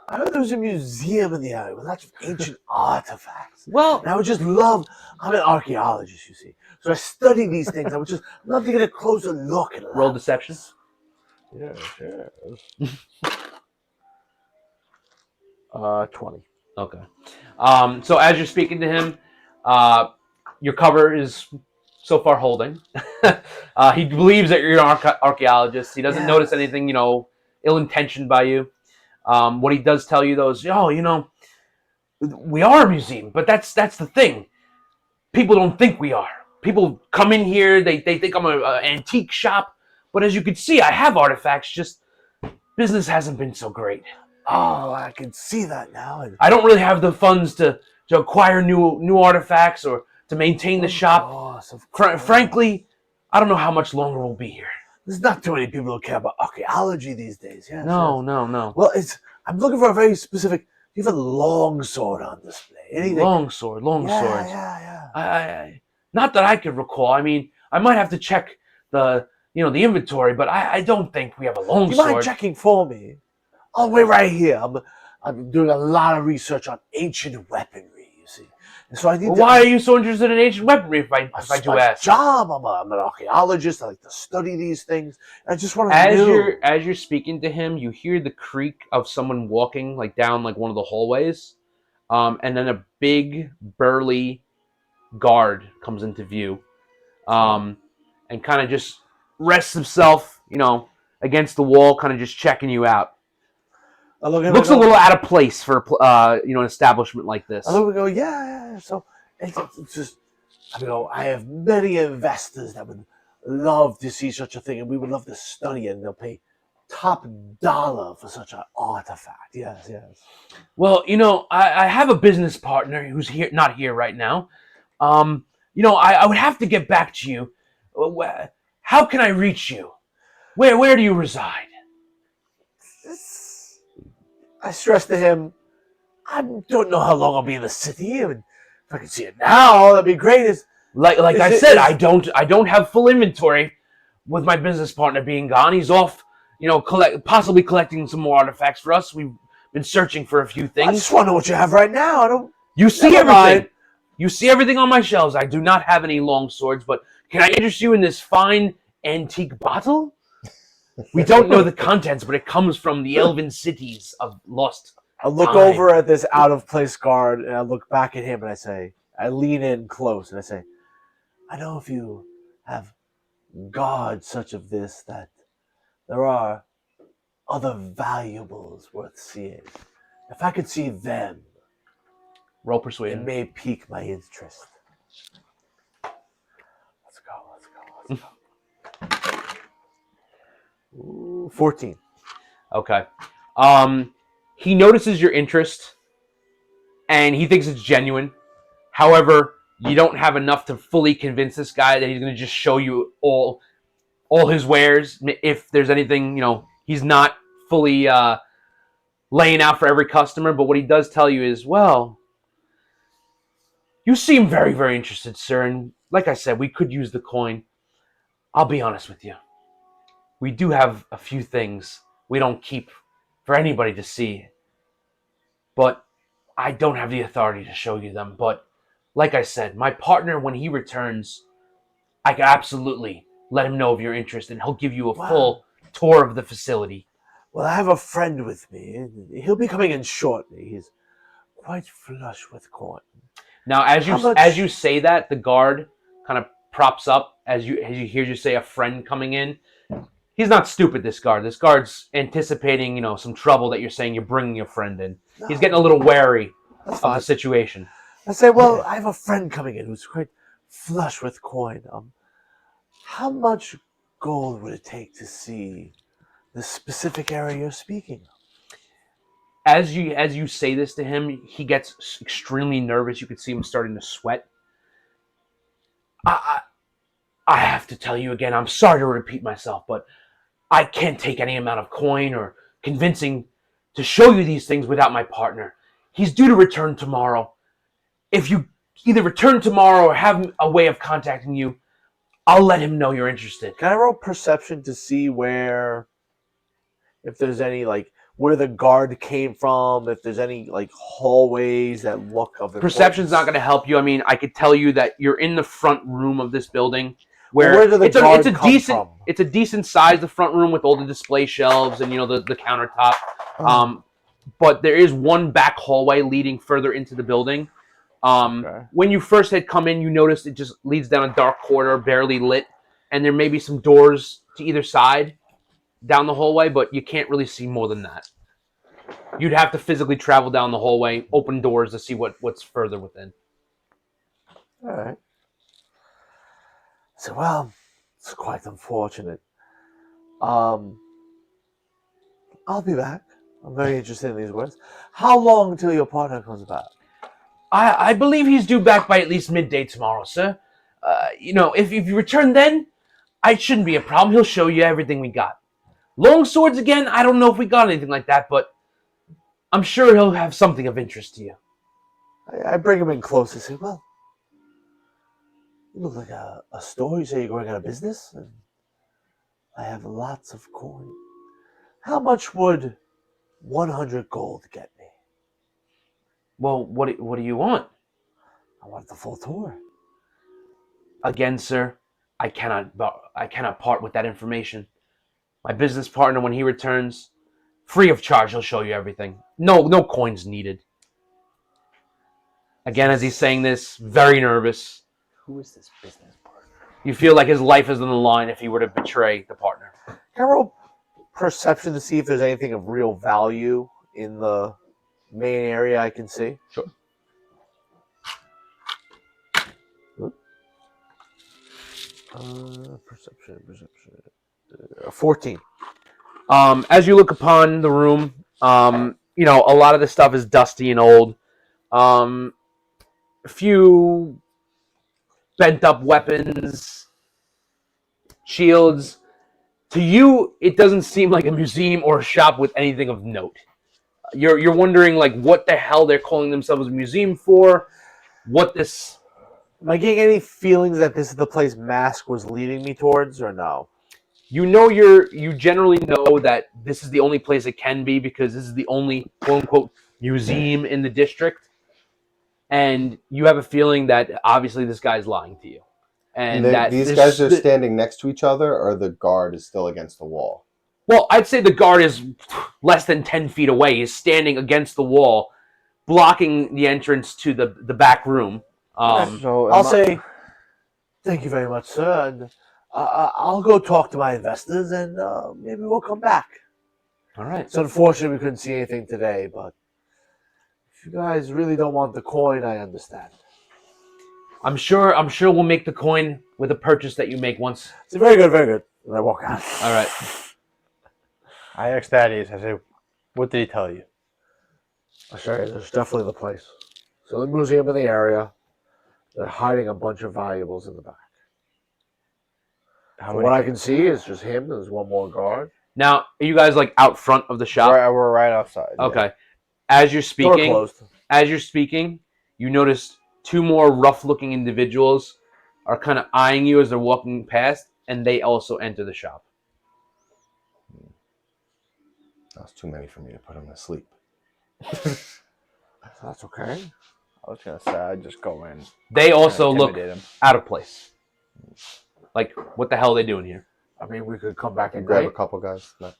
I heard there's a museum in the area with lots of ancient artifacts. Well, And I would just love, I'm an archaeologist, you see. So I study these things. I would just love to get a closer look at roll deception. Yeah, sure. 20. Okay. So as you're speaking to him, your cover is so far holding. He believes that you're an archaeologist. He doesn't notice anything, ill-intentioned by you. What he does tell you, though, is, we are a museum, but that's the thing. People don't think we are. People come in here, they think I'm an antique shop, but as you can see, I have artifacts, just business hasn't been so great. Oh, I can see that now. I don't really have the funds to acquire new artifacts or to maintain the shop. Of course. Frankly, I don't know how much longer we'll be here. There's not too many people who care about archaeology these days. Yes, No, yes. no. Well, I'm looking for a very specific. You have a long sword on display. Anything? Long sword. Yeah. I not that I could recall. I mean, I might have to check the the inventory, but I don't think we have a long Do you sword. mind checking for me? I'll wait right here. I'm doing a lot of research on ancient weaponry. You see, and so I need. Why are you so interested in ancient weaponry? If I do my ask. job. I'm an archaeologist. I like to study these things. I just want to As you're speaking to him, you hear the creak of someone walking like down like one of the hallways, and then a big burly guard comes into view, and kind of just rests himself, against the wall, kind of just checking you out. Looks a little out of place for an establishment like this. And then we go, yeah. So it's just, I have many investors that would love to see such a thing, and we would love to study it, and they'll pay top dollar for such an artifact. Yes. Well, I have a business partner who's not here right now. I would have to get back to you. How can I reach you? Where do you reside? I stressed to him, I don't know how long I'll be in the city. I mean, if I could see it now, that'd be great. I don't have full inventory with my business partner being gone. He's off, possibly collecting some more artifacts for us. We've been searching for a few things. I just want to know what you have right now. I don't. You see everything. You see everything on my shelves. I do not have any long swords, but can I interest you in this fine antique bottle? We don't know the contents, but it comes from the elven cities of lost I look time. over at this out of place guard, and I look back at him, and I lean in close, and I say, I know if you have guards such of this that there are other valuables worth seeing. If I could see them, Roll it persuasion. may pique my interest. Let's go. Ooh, 14. Okay. He notices your interest, and he thinks it's genuine. However, you don't have enough to fully convince this guy that he's going to just show you all his wares. If there's anything, he's not fully laying out for every customer. But what he does tell you is, well, you seem very, very interested, sir. And like I said, we could use the coin. I'll be honest with you. We do have a few things we don't keep for anybody to see. But I don't have the authority to show you them. But like I said, my partner, when he returns, I can absolutely let him know of your interest, and he'll give you a full tour of the facility. Well, I have a friend with me. He'll be coming in shortly. He's quite flush with coin. Now, as you say that, the guard kind of props up as he hears you say a friend coming in. He's not stupid, this guard. This guard's anticipating, some trouble that you're saying you're bringing a friend in. No, he's getting a little wary that's of fine. the situation. I say, well, I have a friend coming in who's quite flush with coin. How much gold would it take to see the specific area you're speaking of? As you say this to him, he gets extremely nervous. You can see him starting to sweat. I have to tell you again, I'm sorry to repeat myself, but I can't take any amount of coin or convincing to show you these things without my partner. He's due to return tomorrow. If you either return tomorrow or have a way of contacting you, I'll let him know you're interested. Can I roll perception to see if there's any, where the guard came from, if there's any, hallways that look of importance? Perception's not going to help you. I mean, I could tell you that you're in the front room of this building. Where did the guard come from? It's a decent size, the front room with all the display shelves and the countertop. But there is one back hallway leading further into the building. When you first had come in, you noticed it just leads down a dark corridor, barely lit, and there may be some doors to either side down the hallway, but you can't really see more than that. You'd have to physically travel down the hallway, open doors to see what's further within. All right. So, well, it's quite unfortunate. I'll be back. I'm very interested in these words. How long until your partner comes back? I believe he's due back by at least midday tomorrow, sir. If you return then, it shouldn't be a problem. He'll show you everything we got. Long swords again, I don't know if we got anything like that, but I'm sure he'll have something of interest to you. I bring him in close and say, well, you look like a store. You say you're going out of business? And I have lots of coin. How much would 100 gold get me? Well, what do you want? I want the full tour. Again, sir, I cannot part with that information. My business partner, when he returns, free of charge, he'll show you everything. No coins needed. Again, as he's saying this, very nervous. Who is this business partner? You feel like his life is on the line if he were to betray the partner. Can I roll perception to see if there's anything of real value in the main area I can see? Sure. Perception. 14. As you look upon the room, a lot of the stuff is dusty and old. A few bent up weapons, shields. To you, it doesn't seem like a museum or a shop with anything of note. You're wondering like what the hell they're calling themselves a museum for, what this. Am I getting any feelings that this is the place Mask was leading me towards, or no? You generally know that this is the only place it can be because this is the only quote unquote museum in the district. And you have a feeling that obviously this guy's lying to you. And that these guys are standing next to each other, or the guard is still against the wall? Well, I'd say the guard is less than 10 feet away. He's standing against the wall, blocking the entrance to the back room. So I'll say, thank you very much, sir. And I'll go talk to my investors, and maybe we'll come back. All right. It's unfortunate we couldn't see anything today, but if you guys really don't want the coin, I understand. I'm sure we'll make the coin with a purchase that you make once. It's very good, very good. And I walk out. All right. I asked Thaddeus, I said, what did he tell you? I'll show you. There's definitely the place. So the museum in the area. They're hiding a bunch of valuables in the back. From what I can see is just him. There's one more guard. Now, are you guys like out front of the shop? We're right outside. Okay. As you're Door speaking, you notice two more rough-looking individuals are kind of eyeing you as they're walking past, and they also enter the shop. That's too many for me to put him to sleep. That's okay. I was going to say, I'd just go in. They also look Intimidate him. out of place. Like, what the hell are they doing here? I mean, we could come back at Grab a night. couple guys. No.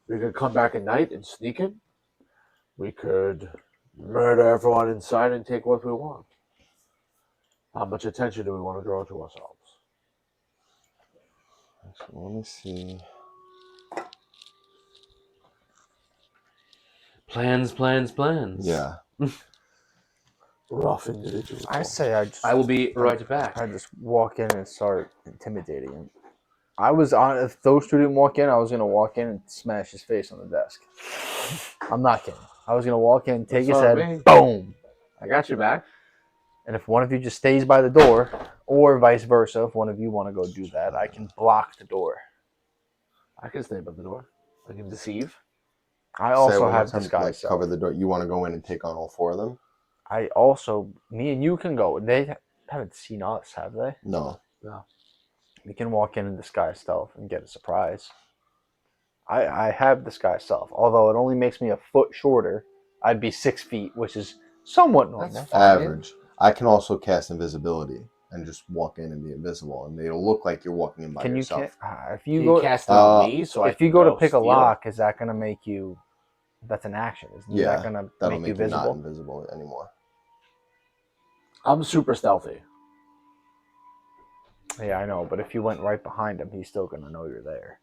We could come back at night and sneak in. We could murder everyone inside and take what we want. How much attention do we want to draw to ourselves? So let me see. Plans. Yeah. Rough individuals. I say I will be right back. I just walk in and start intimidating him. If those two didn't walk in, I was going to walk in and smash his face on the desk. I'm not kidding. I was going to walk in, take his head, boom. I got you back. And if one of you just stays by the door, or vice versa, if one of you want to go do that, I can block the door. I can stay by the door. I can deceive. I Say also one more have time, disguise. like, self. cover the door. You want to go in and take on all four of them? Me and you can go. They haven't seen us, have they? No. We can walk in and disguise stealth and get a surprise. I have disguise self, although it only makes me a foot shorter. I'd be 6 feet, which is somewhat normal. That's fine. Average. I can also cast invisibility and just walk in and be invisible, and it'll look like you're walking in by Can you yourself. if you You go cast it on me, so if you go to pick a lock, is that going to make you? That's an action. Isn't that going to That'll make you make you not visible? invisible anymore. I'm super stealthy. Yeah, I know. But if you went right behind him, he's still going to know you're there.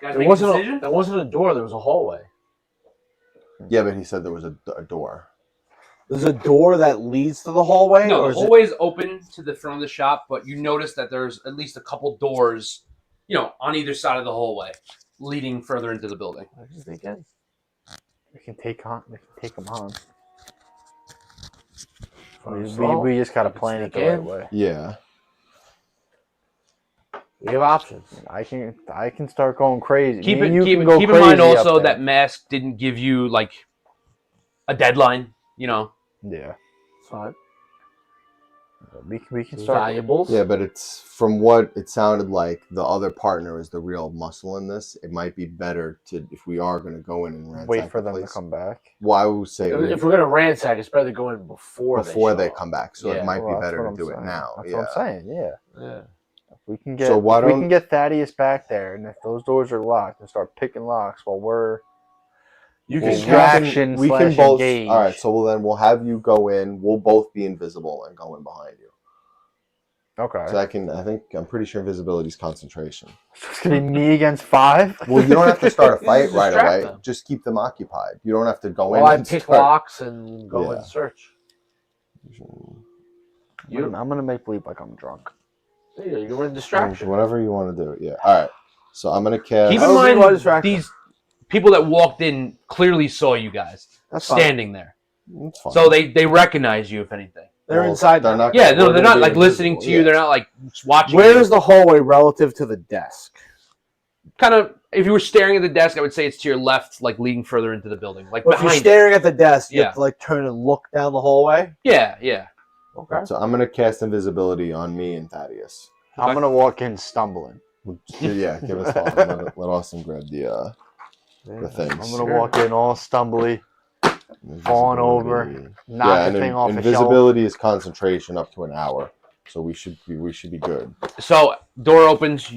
Guys, There make a decision? there wasn't a door. There was a hallway. Yeah, but he said there was a door. There's a door that leads to the hallway? No, or the is hallway is open to the front of the shop, but you notice that there's at least a couple doors, on either side of the hallway, leading further into the building. I just think in. We can take them on. So, We just gotta we can plan it sneak the right in. way. Yeah. We have options. I can start going crazy. Keep Me and it. you Keep can it. go Keep in mind crazy up also there. that Mask didn't give you like a deadline. You know. Yeah, It's fine. we can start. Valuables. Yeah, but it's from what it sounded like the other partner is the real muscle in this. It might be better to, if we are going to go in and ransack Wait for the them to place, come back. Well, I would say If we're gonna ransack, it's better to go in before they show come up. back. So Yeah. it might be Well, that's better what to I'm do it saying. now. That's what I'm saying. Yeah. Yeah. If we can So get why if we don't- can get Thaddeus back there, and if those doors are locked, and start picking locks while we're You Well, can distraction we can slash both. engage. All right, so then we'll have you go in. We'll both be invisible and go in behind you. Okay. So I'm pretty sure invisibility is concentration. So it's gonna be me against 5. Well, you don't have to start a fight Just right distract away. them. Just keep them occupied. You don't have to go Well, in I and pick start. locks and go Yeah. and search. I'm gonna make believe like I'm drunk. You were in distraction. Whatever you want to do. Yeah. All right. So I'm gonna cast. Keep That in would be my mind distraction. these people that walked in clearly saw you guys That's fine. standing there, It's fine. so they recognize you if anything. They're Well, inside. they're now. not- Yeah, no, we're they're gonna not be like listening invisible, to you. yeah. They're not like watching. Where you. is the hallway relative to the desk? Kind of? If you were staring at the desk, I would say it's to your left, like leading further into the building, like Well, if you're behind. staring at the desk, you Yeah. have to like turn and look down the hallway. Yeah, yeah. Okay. So I'm gonna cast invisibility on me and Thaddeus. I'm gonna walk in stumbling. Yeah, give us time. Let Austin grab the things. I'm gonna walk in all stumbly, falling over, Invisibility. knock Yeah, the thing off a shelf. invisibility is concentration up to an hour, so we should be good. So door opens.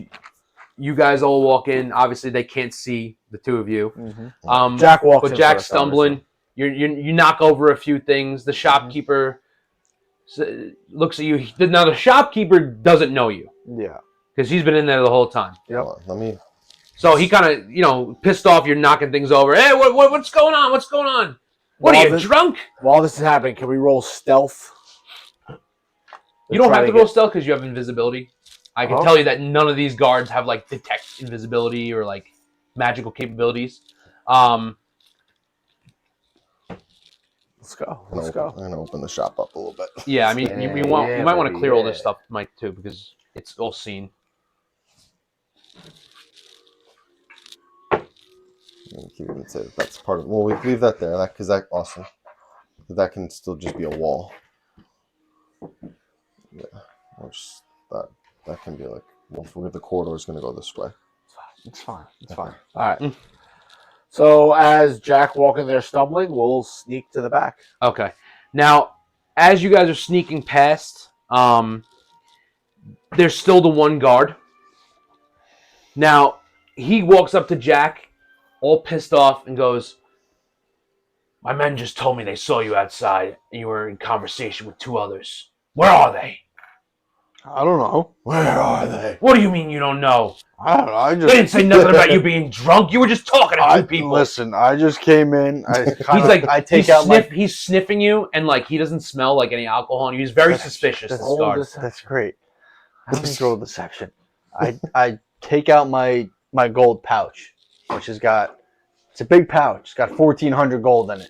You guys all walk in. Obviously, they can't see the two of you. Mm-hmm. Jack walks But in Jack's first, stumbling. You knock over a few things. The shopkeeper looks at you. Now the shopkeeper doesn't know you Yeah. because he's been in there the whole time. Yep. Hold on, let me. So he kind of pissed off. You're knocking things over. Hey, what's going on? What's going on? What are you, drunk? While this is happening, can we roll stealth? You don't Try have to to roll get- stealth because you have invisibility. I can Oh. tell you that none of these guards have like detect invisibility or like magical capabilities. Let's go. I'm Let's go. gonna open the shop up a little bit. Yeah, I mean, you Yeah, might want to baby, clear all this yeah. stuff, Mike, too, because it's all seen. You can say that's part of. Well, we leave that there, because that awesome. That can still just be a wall. Yeah, or just that can be like. Well, the corridor is gonna go this way. It's fine. It's fine. All right. So as Jack walking there stumbling, we'll sneak to the back. Okay. Now, as you guys are sneaking past, there's still the one guard. Now, he walks up to Jack, all pissed off, and goes, "My men just told me they saw you outside, and you were in conversation with two others. Where are they?" I don't know. Where are they? "What do you mean you don't know? I don't know. I They just didn't say nothing about you being drunk. You were just talking to two people." listen. I just came in. I take he's out my. he's sniffing you, and like he doesn't smell like any alcohol, and he's very suspicious. This all guard. this- That's great. I don't need to roll deception. I take out my gold pouch, which has got. It's a big pouch. It's got 1,400 gold in it.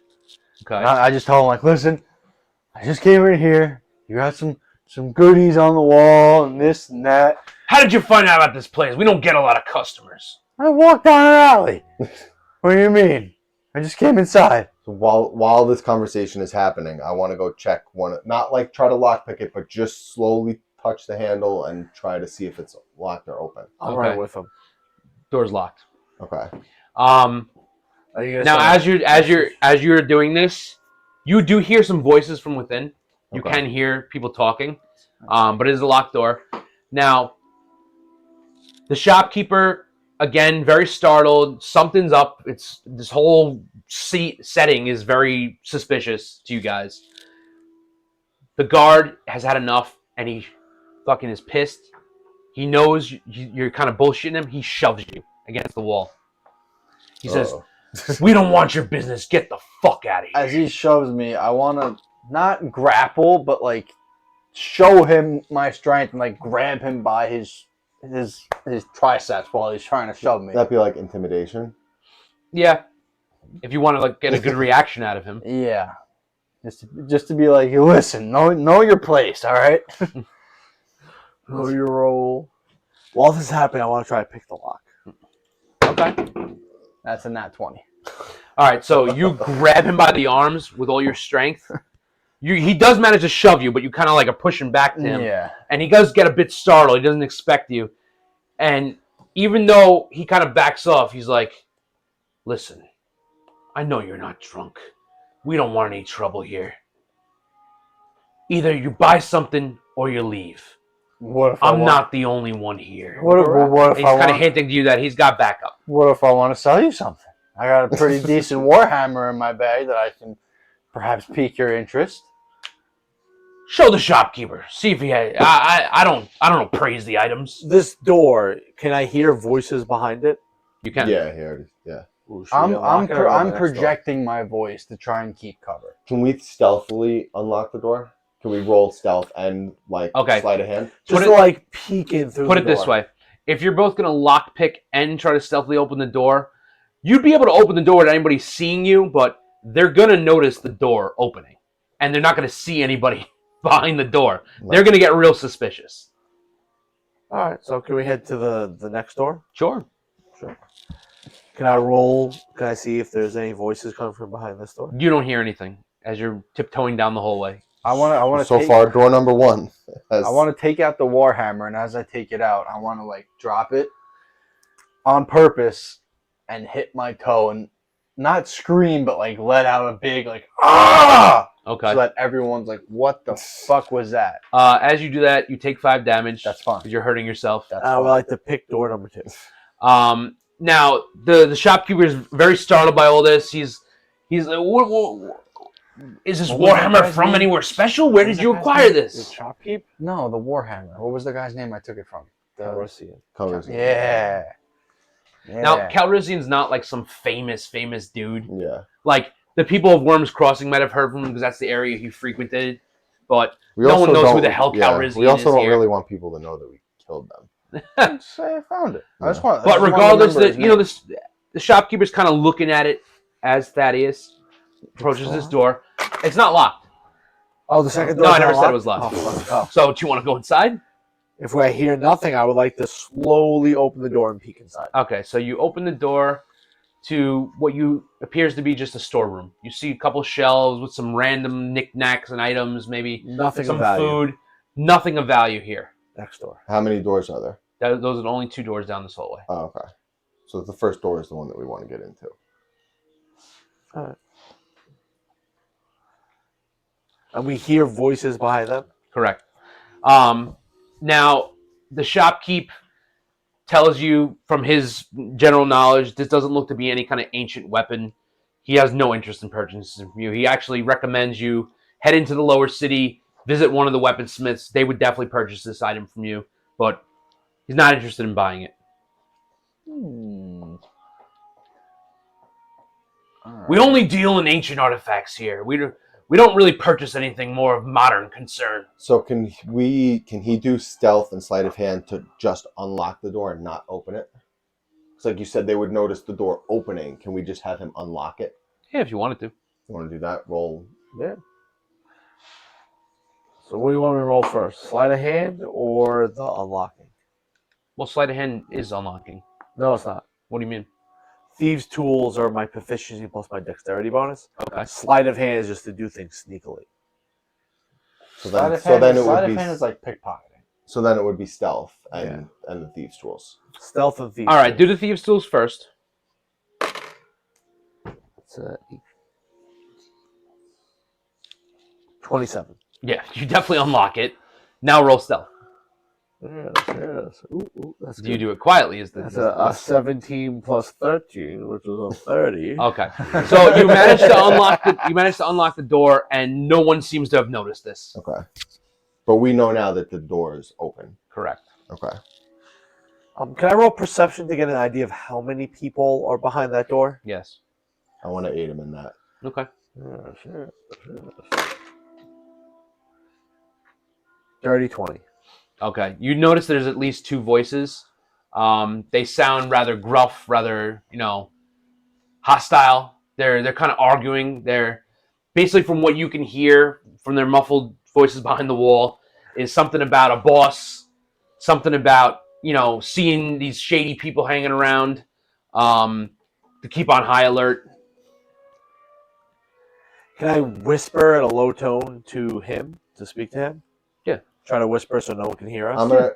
Okay. And I just tell him like, listen, I just came in here. You got some goodies on the wall and this and that. How did you find out about this place? We don't get a lot of customers. I walked down an alley. What do you mean? I just came inside. So while this conversation is happening, I want to go check one. Not like try to lockpick it, but just slowly touch the handle and try to see if it's locked or open. I'm Okay. right with him. Door's locked. Okay. Are you gonna Now, say- as you're doing this, you do hear some voices from within. You Okay. can hear people talking, but it is a locked door. Now, the shopkeeper, again, very startled. Something's up. It's this whole setting is very suspicious to you guys. The guard has had enough, and he fucking is pissed. He knows you're kind of bullshitting him. He shoves you against the wall. He says, Uh-oh. "We don't want your business. Get the fuck out of here." As he shoves me, I want to not grapple, but like show him my strength and like grab him by his triceps while he's trying to shove me. That'd be like intimidation. Yeah. if you want to like get a good reaction out of him. Yeah. Just to be like, listen, know your place, all right? Know your role. While this is happening, I want to try to pick the lock. Okay. That's a nat 20. All right, so you grab him by the arms with all your strength. He does manage to shove you, but you kind of like are pushing back to him. Yeah. And he does get a bit startled. He doesn't expect you. And even though he kind of backs off, he's like, listen, I know you're not drunk. We don't want any trouble here. Either you buy something or you leave. What if I'm not the only one here. What if He's I kind of want? hinting to you that he's got backup. What if I want to sell you something? I got a pretty decent warhammer in my bag that I can perhaps pique your interest. Show the shopkeeper. See if he had. I don't appraise the items. This door, can I hear voices behind it? You can. Yeah, here. Yeah. Ooh, should we unlock I'm it or go to the I'm next door? projecting my voice to try and keep cover. Can we stealthily unlock the door? Can we roll stealth and like Okay. sleight of hand? Just Put to it- like peek in through Put the it this door. way: if you're both gonna lockpick and try to stealthily open the door, you'd be able to open the door without anybody seeing you, but they're gonna notice the door opening, and they're not gonna see anybody behind the door. They're gonna get real suspicious. All right, so can we head to the next door? Sure. Sure. Can I roll? Can I see if there's any voices coming from behind this door? You don't hear anything as you're tiptoeing down the hallway. I want to So far, door number one. I want to take out the warhammer, and as I take it out, I want to like drop it on purpose and hit my toe and not scream, but like let out a big like ah, Okay. so that everyone's like, "What the fuck was that?" As you do that, you take 5 damage. That's fine. Because you're hurting yourself. That's I would fine. like to pick door number 2. Now the shopkeeper is very startled by all this. He's like, what is this What was that Warhammer guy's from name? anywhere special? Where What was did that you guy's acquire name? this? Shopkeep? No, the warhammer. What was the guy's name I took it from? Calrissian. Colors. Yeah. Now Calrissian's not like some famous dude. Yeah. Like the people of Worms Crossing might have heard from him because that's the area he frequented. But We No also one knows who don't- the hell Calrissian We also is don't here. really want people to know that we killed them. Say I found it. I just Yeah. want. but regardless, the shopkeeper's kind of looking at it as Thaddeus approaches this door. It's not locked. Oh, the second No, door. I never said it was locked. Oh, let's go. So do you want to go inside? If I hear nothing, I would like to slowly open the door and peek inside. Okay, so you open the door to what you appears to be just a storeroom. You see a couple shelves with some random knickknacks and items, maybe Nothing some of value. food. Nothing of value here. Next door. How many doors are there? Those are the only 2 doors down this hallway. Oh, okay. So the first door is the one that we want to get into. All right. And we hear voices behind them. Correct. Now, the shopkeep tells you from his general knowledge, this doesn't look to be any kind of ancient weapon. He has no interest in purchasing from you. He actually recommends you head into the lower city, visit one of the weaponsmiths. They would definitely purchase this item from you, but he's not interested in buying it. We only deal in ancient artifacts here. We don't really purchase anything more of modern concern. So can he do stealth and sleight of hand to just unlock the door and not open it? It's like you said they would notice the door opening. Can we just have him unlock it? Yeah, if you wanted to. You want to do that? Roll. Yeah. So what do you want me to roll first? Sleight of hand or the unlocking? Well, sleight of hand is unlocking. No, it's not. What do you mean? Thieves' tools are my proficiency plus my dexterity bonus. Okay. Sleight of hand is just to do things sneakily. So Sleight then, of so hand, then it sleight would of be. hand is like pickpocketing. So then it would be stealth and the thieves' tools. Stealth and thieves. All right, do the thieves' tools first. It's 27. Yeah, you definitely unlock it. Now roll stealth. Yes. Ooh, that's Do you good. do it quietly? Is That's the a 17 plus 13, which was a 30. okay? So you managed to unlock the door, and no one seems to have noticed this. Okay. But we know now that the door is open. Correct. Okay. Can I roll perception to get an idea of how many people are behind that door? Yes. I want to aid him in that. Okay. Dirty 20. Okay. You notice there's at least 2 voices. They sound rather gruff, rather hostile. They're kind of arguing. They're basically, from what you can hear from their muffled voices behind the wall, is something about a boss, something about seeing these shady people hanging around, to keep on high alert. Can I whisper at a low tone to him to speak to him? Yeah. Try to whisper so no one can hear us. I'm gonna.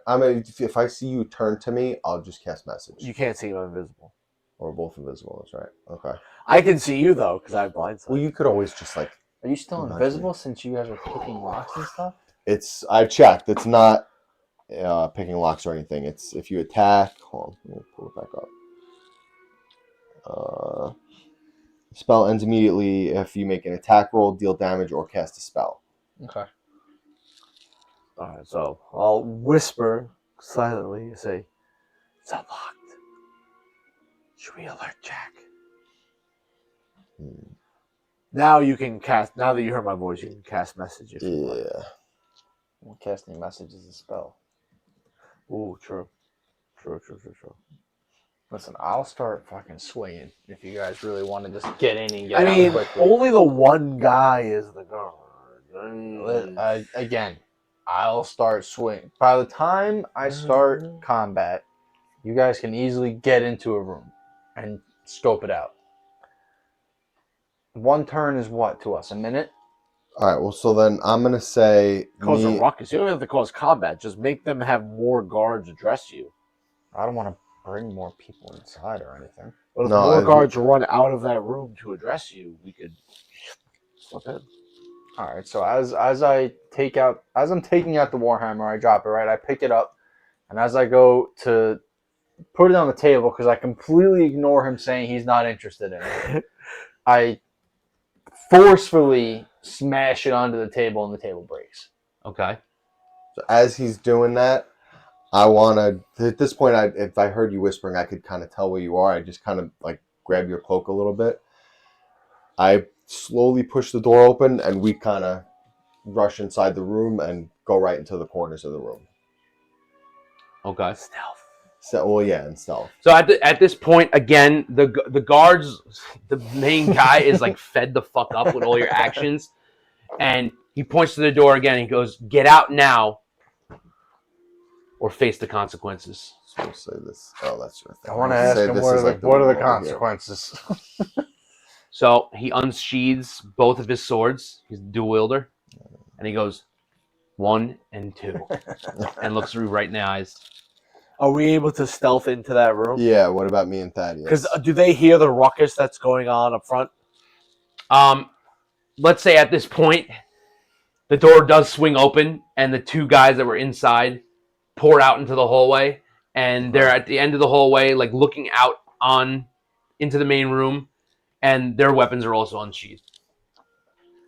If I see you turn to me, I'll just cast message. You can't see him invisible. Or we're both invisible. That's right. Okay. I can see you though because I have blind sight. Well, you could always just like. Are you still Imagine. invisible since you guys are picking locks and stuff? I checked. It's not picking locks or anything. It's if you attack. Hold on. Let me pull it back up. Spell ends immediately if you make an attack roll, deal damage, or cast a spell. Okay. All right, so I'll whisper silently and say, "It's unlocked. Should we alert Jack?" Now you can cast. Now that you heard my voice, you can cast message if you like. Yeah. Well, casting message is a spell. Ooh, true. Listen, I'll start fucking swinging if you guys really want to just get in and get I out mean, quickly. only the one guy is the guard. Again, I'll start swinging. By the time I start combat, you guys can easily get into a room and scope it out. One turn is what to us? A minute? All right. Well, so then I'm gonna say Cause a ruckus. You don't have to cause combat. Just make them have more guards address you. I don't want to bring more people inside or anything. But if No, more guards run out of that room to address you, we could slip in. All right. So as I'm taking out the warhammer, I drop it. Right. I pick it up, and as I go to put it on the table because I completely ignore him saying he's not interested in it, I forcefully smash it onto the table, and the table breaks. Okay. So as he's doing that, I want to. At this point, if I heard you whispering, I could kind of tell where you are. I just kind of like grab your cloak a little bit. I slowly push the door open, and we kind of rush inside the room and go right into the corners of the room. Okay. Stealth. So, well, yeah, and stealth. So at this point, again, the guards, the main guy is like fed the fuck up with all your actions, and he points to the door again. And he goes, "Get out now, or face the consequences." So we'll say this. Oh, that's your thing. I want to ask him what are the consequences. So he unsheathes both of his swords. He's a dual wielder, and he goes, 1 and 2, and looks through right in the eyes. Are we able to stealth into that room? Yeah. What about me and Thaddeus? Because do they hear the ruckus that's going on up front? Let's say at this point, the door does swing open, and the two guys that were inside pour out into the hallway, and they're at the end of the hallway, like looking out on into the main room, and their weapons are also unsheathed.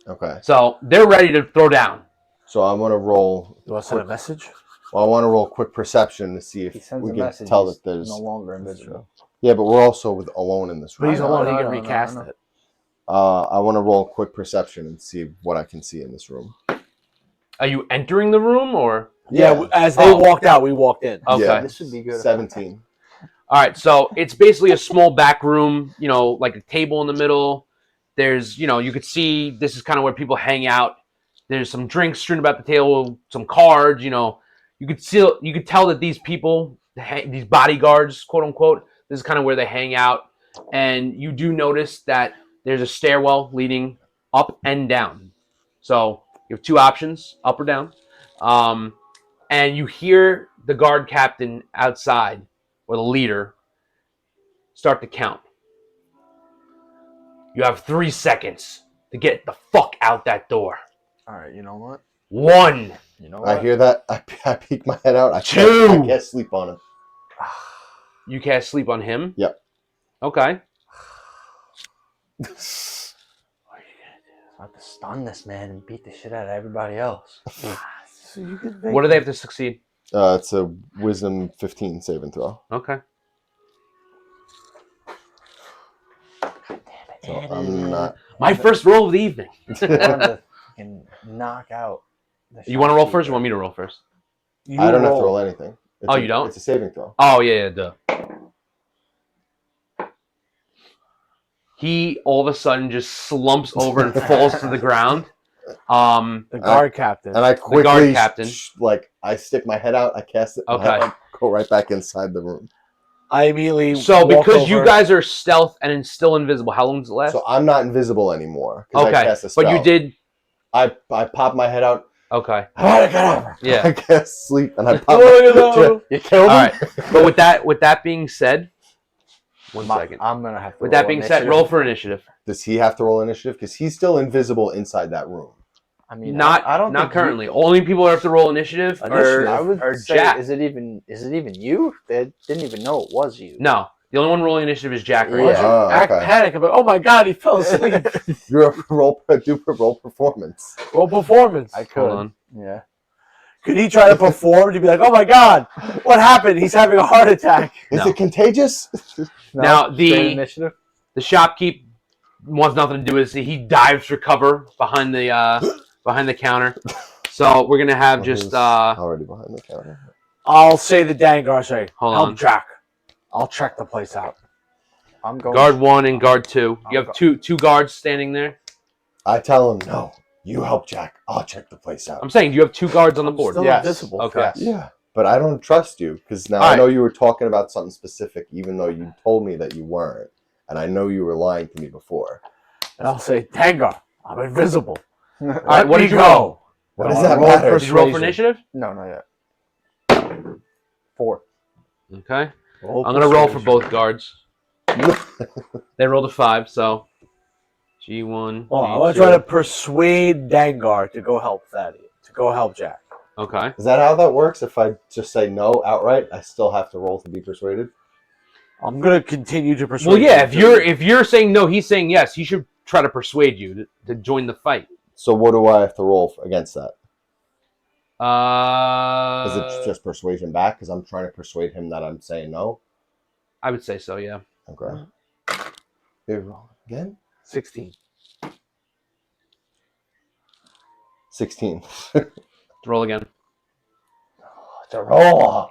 Okay. So they're ready to throw down. So I want to roll. Do I send a message? Well, I want to roll quick perception to see if we can tell that there's no longer invisible. Yeah, but we're also alone in this But room. he's alone. He can recast it. I want to roll quick perception and see what I can see in this room. Are you entering the room, or? Yeah, as they walked out, we walked in. Okay. Yeah. This would be good. 17. All right, so it's basically a small back room, like a table in the middle. There's, you could see this is kind of where people hang out. There's some drinks strewn about the table, some cards, You could tell that these people, these bodyguards, quote unquote, this is kind of where they hang out. And you do notice that there's a stairwell leading up and down. So you have two options, up or down. And you hear the guard captain outside, or the leader, start to count. You have 3 seconds to get the fuck out that door. All right, you know what? 1. You know what? I hear that. I peek my head out. I 2. can't sleep on him. You can't sleep on him? Yep. Okay. What are you gonna do? I have to stun this man and beat the shit out of everybody else. So you could What do they have to succeed? It's a wisdom 15 saving throw. Okay. So I'm not. My first roll of the evening. I wanted to fucking knock out. You want to roll first, or you want me to roll first? I don't have to roll anything. Oh, you don't? It's a saving throw. Oh, yeah, duh. he all of a sudden just slumps over and falls to the ground. The guard captain. And I quickly, guard captain. I stick my head out, I cast it, Okay. I go right back inside the room. I immediately So walk because you over. guys are stealth and still invisible, how long does it last? So I'm not invisible anymore. 'Cause I Okay, cast a spell. but you did. I pop my head out. Okay. I Yeah. cast sleep and I pop. Oh, You killed All him. right. But with that being said, one second. I'm gonna have to. With that being said, roll for initiative. Does he have to roll initiative? Because he's still invisible inside that room. I mean, Not I don't not think currently. Only people who have to roll initiative Initiative. I are would say, Jack. is it even you? They didn't even know it was you. No. The only one rolling initiative is Jack right Yeah. now. Oh, Act okay. panic. I'm like, oh my god, he fell asleep. You're a roll performance. Roll performance. I could. Hold on. Yeah. Could he try to perform to be like, oh my god, what happened? He's having a heart attack. Is No. it contagious? Now, straight initiative. The shopkeep wants nothing to do with it. He dives for cover behind the counter. So we're gonna have just He's already behind the counter. I'll say the Dangar say, Hold help on. Jack. I'll check the place out. I'm going. guard 1 and guard 2. You have two guards standing there. I tell him, no, you help Jack. I'll check the place out. I'm saying you have 2 guards on the board. Still Yes. invisible. Okay. Yes. Yeah, but I don't trust you because now All I right. know you were talking about something specific, even though you told me that you weren't, and I know you were lying to me before. And I'll say, Dangar, I'm invisible. All right, what did you roll? What And does I'll that roll matter? Did you roll for Persuasion. initiative? No, not yet. 4. Okay. Roll I'm gonna roll for persuasion. both guards. They rolled a 5, so G1. Well, I'm G2. gonna try to persuade Dangar to go help Thaddeus, to go help Jack. Okay. Is that how that works? If I just say no outright, I still have to roll to be persuaded. I'm gonna continue to persuade. Well, yeah. him If you're saying no, he's saying yes. He should try to persuade you to join the fight. So what do I have to roll against that? Is Is it just persuasion back? Because I'm trying to persuade him that I'm saying no. I would say so. Yeah. Okay. Here, roll again. 16. 16. Roll again. It's a roll.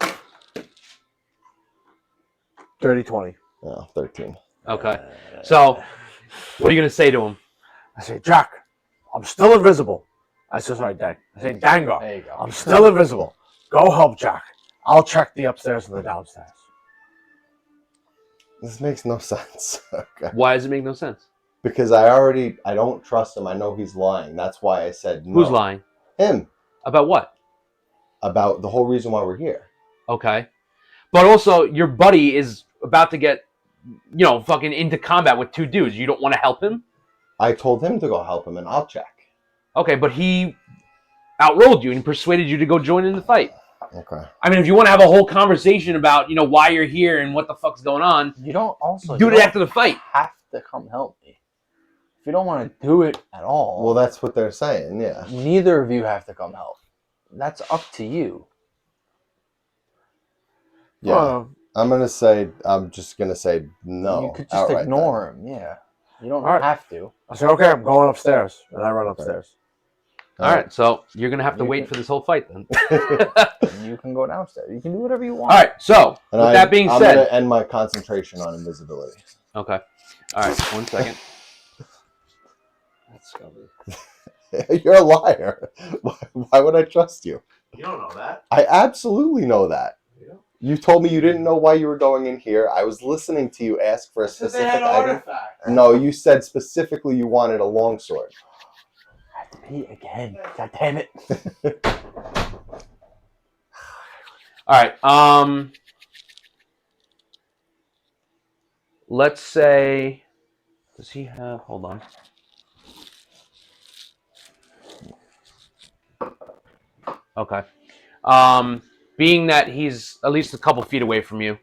30-20. Oh, 13. Okay. So, what are you gonna say to him? I say, Jack, I'm still invisible. I say, sorry, Dang. I say, Dangar, There you go. I'm still invisible. Go help Jack. I'll check the upstairs and the downstairs. This makes no sense. Okay. Why does it make no sense? Because I don't trust him. I know he's lying. That's why I said no. Who's lying? Him. About what? About the whole reason why we're here. Okay. But also, your buddy is about to get, fucking into combat with 2 dudes. You don't want to help him? I told him to go help him, and I'll check. Okay, but he outrolled you and persuaded you to go join in the fight. Okay. I mean, if you want to have a whole conversation about, why you're here and what the fuck's going on, You don't also do you it don't after the fight. have to come help me. If you don't want to do it at all, Well, that's what they're saying. Yeah. neither of you have to come help. That's up to you. Yeah. I'm just gonna say no. You could just outright ignore him. Yeah. You don't All right. have to. I say, okay, I'm going upstairs. And I run upstairs. then. All right, so you're going to have to You wait can- for this whole fight then. And you can go downstairs. You can do whatever you want. All right, so And with that being I'm said. gonna end my concentration on invisibility. Okay. All right, 1 second. You're a liar. Why would I trust you? You don't know that. I absolutely know that. Yeah. You told me you didn't know why you were going in here. I was listening to you ask for a specific item. No, you said specifically you wanted a longsword. I have to pee again. God damn it. All right. Let's say, does he have? Hold on. Okay. Being that he's at least a couple feet away from you,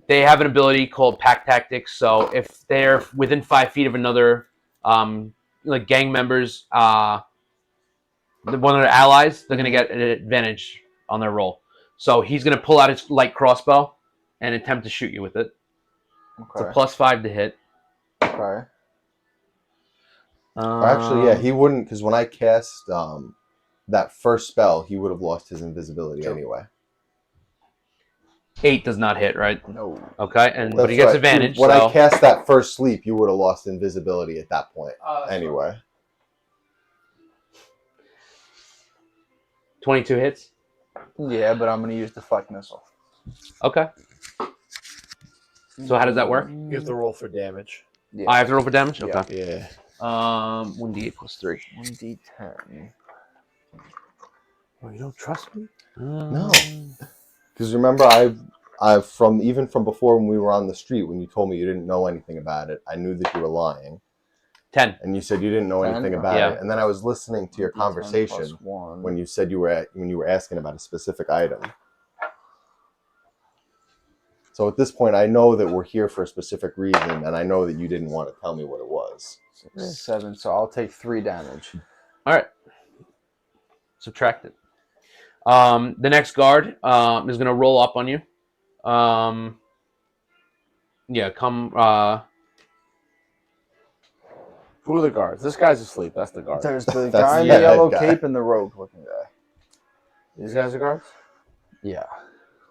they have an ability called Pack Tactics. So if they're within 5 feet of another, like gang members, one of their allies, they're gonna get an advantage on their roll. So he's gonna pull out his light crossbow and attempt to shoot you with it. It's a Okay. +5 to hit. Okay. Actually, yeah, he wouldn't, because when I cast that first spell, he would have lost his invisibility anyway. 8 does not hit, right? No. Okay, and but That's he gets right. advantage. When So I cast that first sleep, you would have lost invisibility at that point. That's Anyway. 22 hits. Yeah, but I'm going to use deflect missile. Okay. So how does that work? You have to roll for damage. Yeah. I have to roll for damage. Yeah. Okay. Yeah. 1d8 plus 3. 1d10. Oh, you don't trust me? No. Because remember, I've even from before when we were on the street, when you told me you didn't know anything about it, I knew that you were lying. 10. And you said you didn't know 10? anything about Yeah. it. And then I was listening to your 1d10 conversation plus 1. when you said when you were asking about a specific item. So at this point, I know that we're here for a specific reason, and I know that you didn't want to tell me what it was. 6, 7, so I'll take 3 damage. All right. Subtract it. The next guard is going to roll up on you. Yeah, come. Who are the guards? This guy's asleep. That's the guard. There's the That's guy in the the yellow head guy. cape and the rogue looking guy. These guys are guards? Yeah.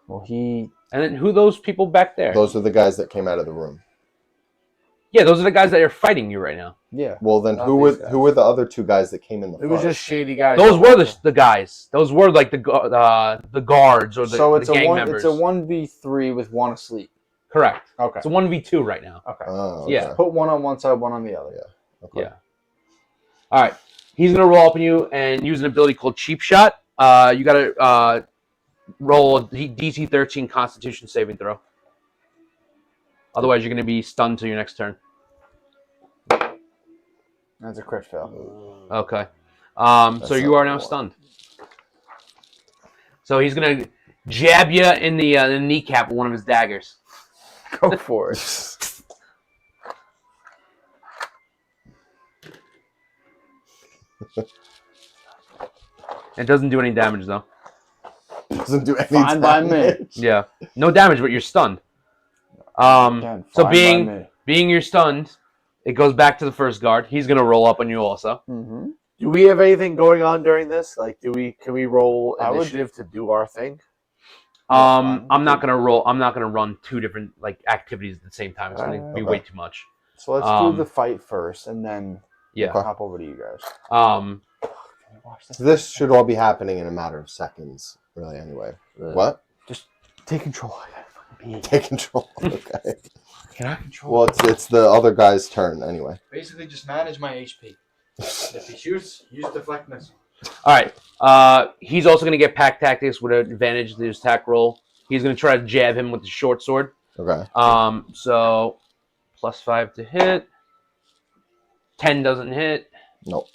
Well, he... And then who are those people back there? Those are the guys that came out of the room. Yeah, those are the guys that are fighting you right now. Yeah. Well, then Not who were these guys. who were the other 2 guys that came in the It front? was just shady guys. Those were the guys. Those were like the guards or the, So the it's a gang one. members. It's a 1v3 with 1 asleep. Correct. Okay. It's a 1v2 right now. Okay. Oh, Yeah. okay. Put one on one side, one on the other. Yeah. Okay. Yeah. All right. He's gonna roll up on you and use an ability called Cheap Shot. You gotta roll a DC 13 Constitution saving throw. Otherwise, you're gonna be stunned till your next turn. That's a crit fail. Okay. So That's you not are now one. stunned. So he's gonna jab you in the kneecap with one of his daggers. Go for it. It doesn't do any damage though. Doesn't do any Fine by me. damage. Yeah, no damage, but you're stunned. Again, So fine being by me. being you're stunned, it goes back to the first guard. He's gonna roll up on you also. Mm-hmm. Do we have anything going on during this? Like, can we roll I would- initiative to do our thing? fine. I'm not gonna roll. I'm not gonna run 2 different like activities at the same time. It's gonna be Okay. way too much. So let's Um, do the fight first, and then Yeah. Okay. hop over to you guys. Um. Can you watch this? This should all be happening in a matter of seconds, really. Anyway, what? Take control. I gotta fucking pee. Take control. Okay. Can I control? Well, it's the other guy's turn anyway. Basically, just manage my HP. If he shoots, use deflect missile. All right. He's also gonna get pack tactics with an advantage to his attack roll. He's gonna try to jab him with the short sword. Okay. So +5 to hit. 10 doesn't hit. Nope.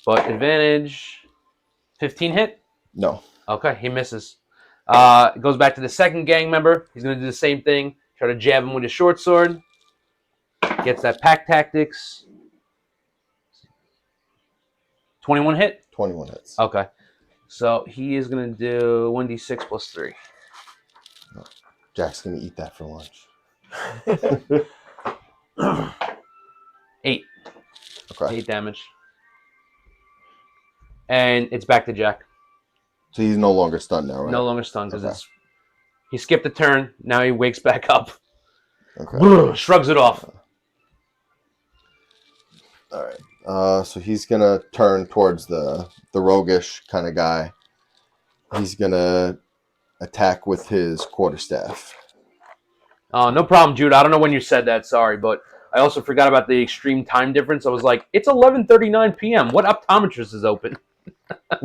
But advantage. 15 hit. No. Okay, he misses. It goes back to the second gang member. He's going to do the same thing. Try to jab him with his short sword. Gets that pack tactics. 21 hit. 21 hits. Okay. So he is going to do 1d6 plus 3. Jack's gonna eat that for lunch. 8. Okay. 8 damage. And it's back to Jack. So he's no longer stunned now, right? No longer stunned because Okay. he skipped a turn. Now he wakes back up. Okay. Shrugs it off. All right. So he's gonna turn towards the roguish kind of guy. He's gonna attack with his quarterstaff. No problem, Jude. I don't know when you said that. Sorry, but I also forgot about the extreme time difference. I was like, it's 11:39 p.m. What optometrist is open? I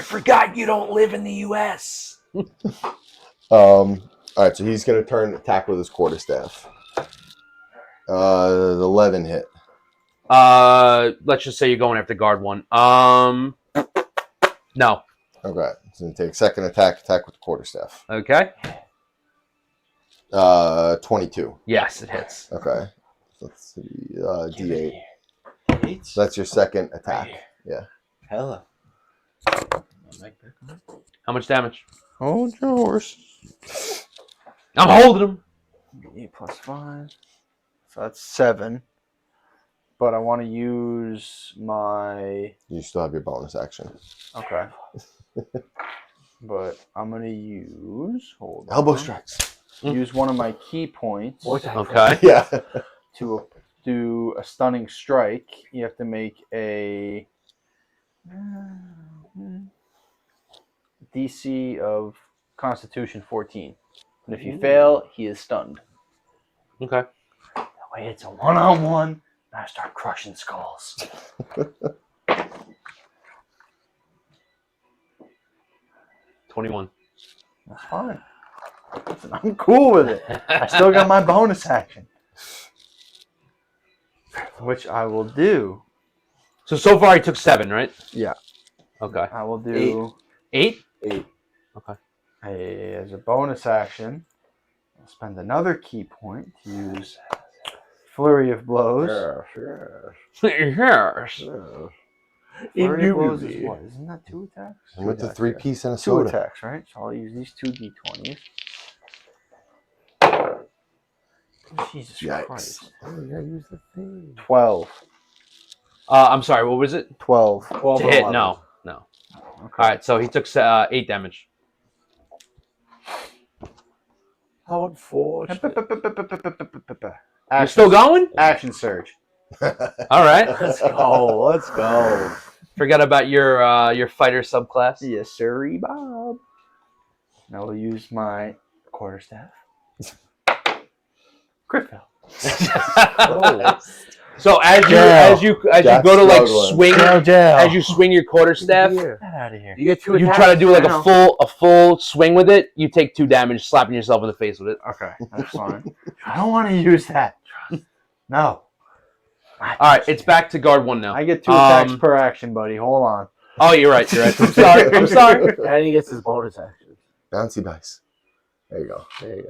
forgot you don't live in the U.S. All right. So he's gonna turn attack with his quarterstaff. 11 hit. Let's just say you're going after guard 1. No. Okay. So he takes second attack with the quarterstaff. Okay. 22. Yes, it hits. Okay. So let's see. D8. So that's your second attack. Yeah. Hello. How much damage? Hold your horse. I'm holding him. 8 plus 5. So that's 7. But I want to use my... You still have your bonus action. Okay. but I'm gonna use Elbow strikes. use one of my key points Okay. Yeah. to do a stunning strike. You have to make a DC of Constitution 14. And if you fail, he is stunned. Okay. That way it's a one-on-one, and I start crushing skulls. 21. That's fine. Listen, I'm cool with it. I still got my bonus action. Which I will do. So far he took 7, right? Yeah. Okay. I will do 8? 8. Okay. as a bonus action. I'll spend another key point to use Flurry of Blows. Yes. Flurry of Blows is what? Isn't that 2 attacks? And with the 3-piece and a 2 soda. attacks, right? So I'll use these 2 d20s. Jesus Yikes. Christ. Oh, you gotta use the thing. 12. I'm sorry, what was it? 12. 12 To and hit? 11. No. Okay. Alright, so he took 8 damage. How unfortunate. You're still going? Action surge. Alright. Let's go. Let's go. Forgot about your fighter subclass. Yes, sirree, Bob. Now we'll use my quarterstaff. Crit fail. So as you Jack's go to like struggling. swing, Jail. as you swing your quarterstaff, Get out of here. You get 2 you attacks. try to do like I a full swing with it. You take 2 damage, slapping yourself in the face with it. Okay, that's fine. I don't want to use that. No. All right, it's back to guard 1 now. I get 2 attacks per action, buddy. Hold on. Oh, you're right. I'm sorry. I'm sorry. And he gets his bonus action. Bouncy dice. There you go.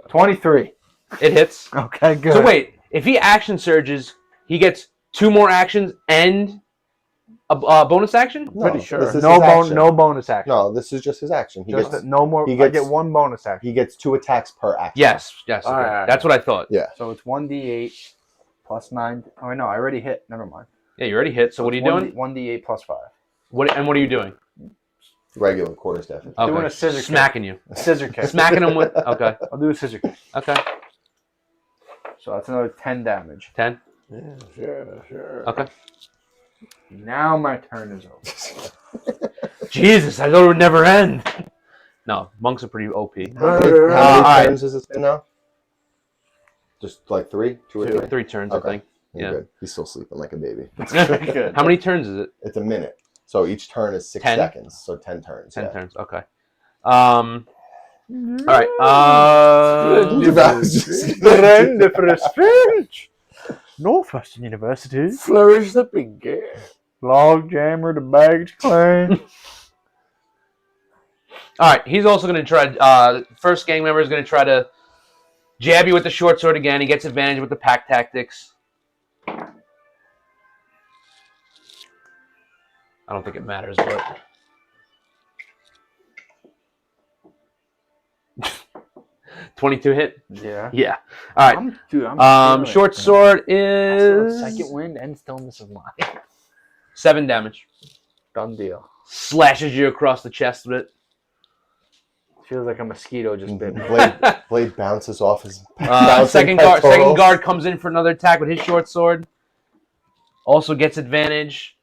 23. It hits. Okay, good. So wait, if he action surges, he gets 2 more actions and a bonus action. No, Pretty sure. this is No his action. no bonus action. No, this is just his action. He Just gets no more. he I gets- get 1 bonus action. he gets 2 attacks per action. Yes. Okay. All right. That's what I thought. Yeah. So it's 1d8 plus 9. Oh no, I already hit. Never mind. Yeah, you already hit. So what are you doing? 1d8 plus 5. What are you doing? Regular quarterstaff. Okay. Doing a scissor kick. Smacking you. Scissor kick. Smacking him with. Okay. I'll do a scissor kick. Okay. So that's another 10 damage. 10. Yeah, sure. Okay. Now my turn is over. Jesus, I thought it would never end. No, monks are pretty OP. How many alright. turns has this been now? Just like 3? 2 or 3? 3 turns, Okay. I think. You're Yeah. good. He's still sleeping like a baby. Good. How many turns is it? It's a minute. So each turn is 6 10? seconds. So 10 turns. 10 yeah. turns. Okay. All right. Friend for a speech. Northwestern University. Flourish the pinky. Log jammer, the baggage claim. All right. He's also going to try. First gang member is going to try to jab you with the short sword again. He gets advantage with the pack tactics. I don't think it matters, but 22 hit. Yeah. Yeah. All right. I'm feeling Short it. sword I feel is second wind and stillness of mind. 7 damage. Done deal. Slashes you across the chest with it. Feels like a mosquito just bit me. Blade bounces off his Second guard comes in for another attack with his short sword. Also gets advantage.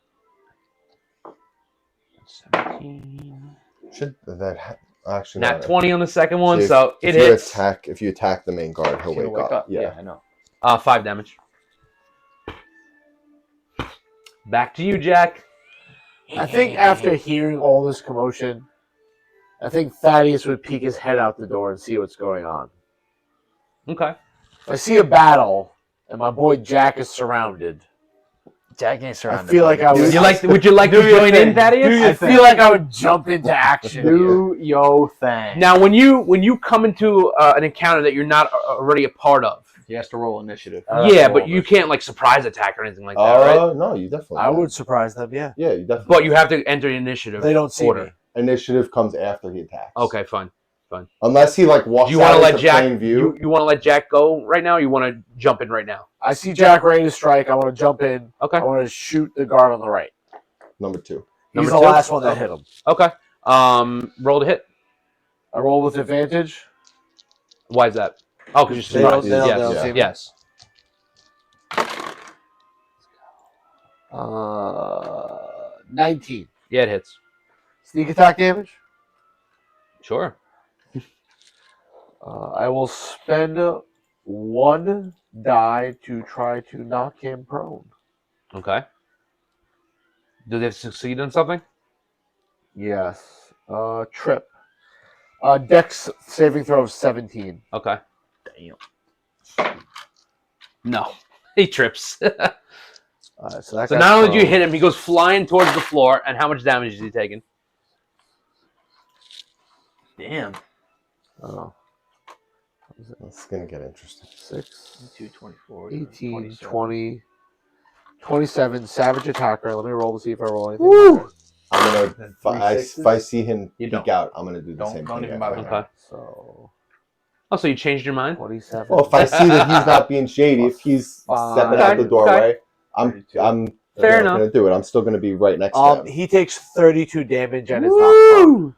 17. Should that actually Nat 20 on the second one, See, so it if you hits. if you attack the main guard, he'll He'll wake up. Yeah. I know. 5 damage. Back to you, Jack. I think after hearing all this commotion, I think Thaddeus would peek his head out the door and see what's going on. Okay. If I see a battle and my boy Jack is surrounded, Jack ain't I surrounded. feel like I Would would. you like to join in, Thaddeus? I feel like I would jump into action. Do your thing. Now, when you come into an encounter that you're not already a part of, He has to roll initiative. yeah, but you can't like surprise attack or anything like that, right? No, you definitely. I can. would surprise them. Yeah, Yeah, you definitely. But you have to enter the initiative. they don't see order. me. Initiative comes after he attacks. Okay, fine. Unless he like walks Do you want out to into let Jack? plain view. You want to let Jack go right now? Or you want to jump in right now? I see Jack ready to strike. I want to jump in. Okay. I want to shoot the guard on the right. Number 2. He's Number the 2? last one that hit him. Okay. Roll to hit. I roll with advantage. Why is that? Oh, because They you're don't- surprised. they don't Yes. see me. Yes. 19. Yeah, it hits. Sneak attack damage. Sure. I will spend 1 die to try to knock him prone. Okay. Do they succeed on something? Yes. Trip. Dex saving throw of 17. Okay. Damn. No. He trips. So So not only do you hit him, he goes flying towards the floor. And how much damage is he taking? Damn. Oh, It's gonna get interesting. 6, 2, 24, 18, 27. 20, 27. Savage attacker. Let me roll to see if I roll anything. Woo! better. I'm gonna. Three If I see him You peek don't. out, I'm gonna do the Don't- same don't thing. even again. bother. Okay. So Oh, so you changed your mind? 27. Well, if I see that he's not being shady, if he's stepping out Okay, the doorway, I'm 32. I'm Fair not gonna do it. I'm still gonna be right next to him. He takes 32 damage and is not prone. Woo!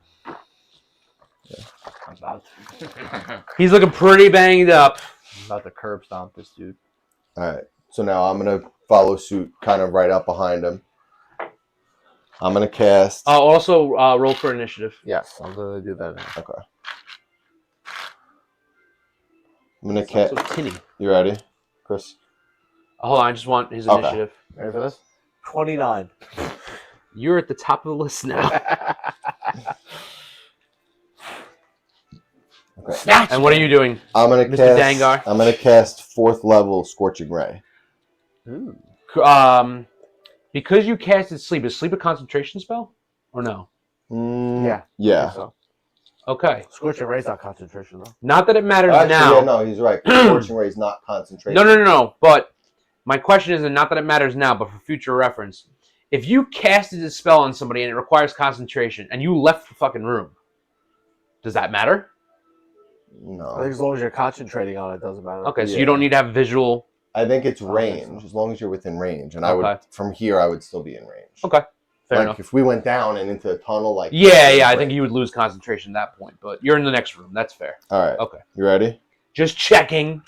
I'm about to, He's looking pretty banged up. I'm about to curb stomp this dude. All right. So now I'm gonna follow suit, kind of right up behind him. I'm gonna cast. Also, roll for initiative. Yes, I'm going to do that now. Okay. I'm gonna It's not cast. so tinny. You ready, Chris? Hold on, I just want his Okay. initiative. Ready for this? 29. You're at the top of the list now. Okay. And what are you doing? I'm gonna Mr. cast. Dangar? I'm gonna cast 4th level Scorching Ray. Ooh. Because you casted sleep, is sleep a concentration spell? Or no? Yeah. Yeah. So, Okay. Scorching Ray's not concentration, though. Not that it matters Actually, now. yeah, no, he's right. Scorching Ray is not concentration. No. But my question is, not that it matters now, but for future reference. If you casted a spell on somebody and it requires concentration, and you left the fucking room, does that matter? I think No. as long as you're concentrating on it, it doesn't matter. Okay, so Yeah. you don't need to have visual. I think it's I think range. so. As long as you're within range, and I would Okay. from here I would still be in range. Okay, fair Like enough. if we went down and into a tunnel, like Yeah, I think you would lose concentration at that point, but you're in the next room. That's fair. All right. Okay. You ready? Just checking.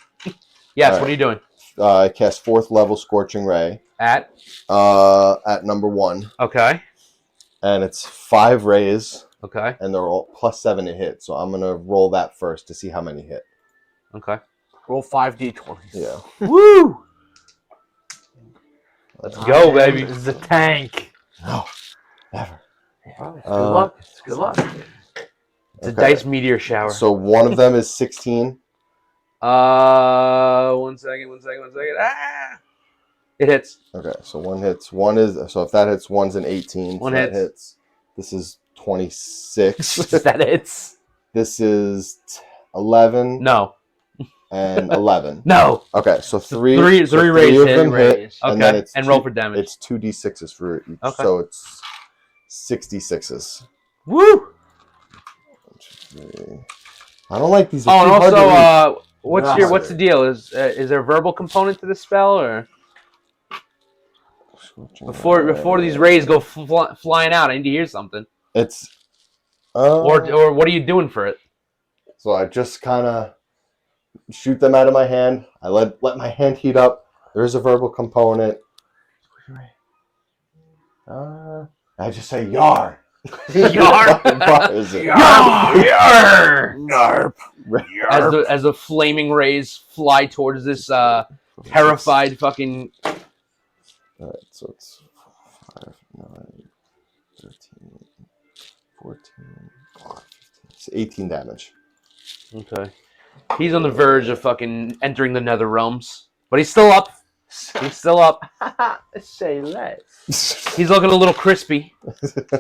Yes, All what are you doing? I cast 4th level Scorching Ray At? at number 1, Okay. and it's 5 rays, Okay. and they're all +7 to hit. So I'm gonna roll that first to see how many hit. Okay. Roll 5d20s. Yeah. Woo! Let's go, baby. This is a tank. No. Never. Good luck. Good luck. It's a Okay. dice meteor shower. So one of them is 16. 1 second. Ah! It hits. Okay, so one hits. One is so if that hits, one's an 18. One so that hits. hits. This is 26. That hits. This is 11 No. and 11. No. Okay, so three Three of rays hit. them hit, Rays. and then Okay. it's And roll two- for damage. It's 2d6s for each, Okay. so it's 66s. Woo! I don't like these. Oh, and They're too hard to read. also, No. what's the deal? Is there a verbal component to this spell, or before these rays go flying out, I need to hear something, It's or what are you doing for it? so I just kind of shoot them out of my hand. I let my hand heat up. There's a verbal component. I just say yar. Yar. What is it? Yarr! Narp. As the flaming rays fly towards this terrified fucking. All right, so it's 5, 9, 13, 14, 15. It's 18 damage. Okay. He's on the verge of fucking entering the nether realms, but he's still up. He's still up. Say less. He's looking a little crispy.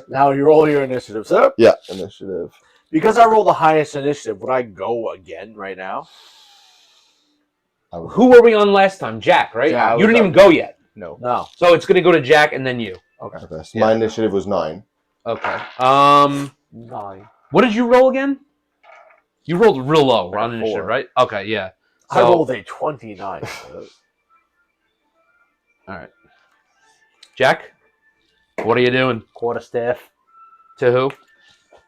Now you roll your initiative. So, Yeah, initiative. because I rolled the highest initiative, would I go again right now? Who were we on last time? Jack, right? Yeah, I you was didn't up. even go yet. No. No. So it's going to go to Jack and then you. Okay, so Yeah. my initiative was 9. Okay. 9. What did you roll again? You rolled real low on Four. initiative, right? Okay, yeah. I So- rolled a 29. All right. Jack, what are you doing? Quarterstaff. To who?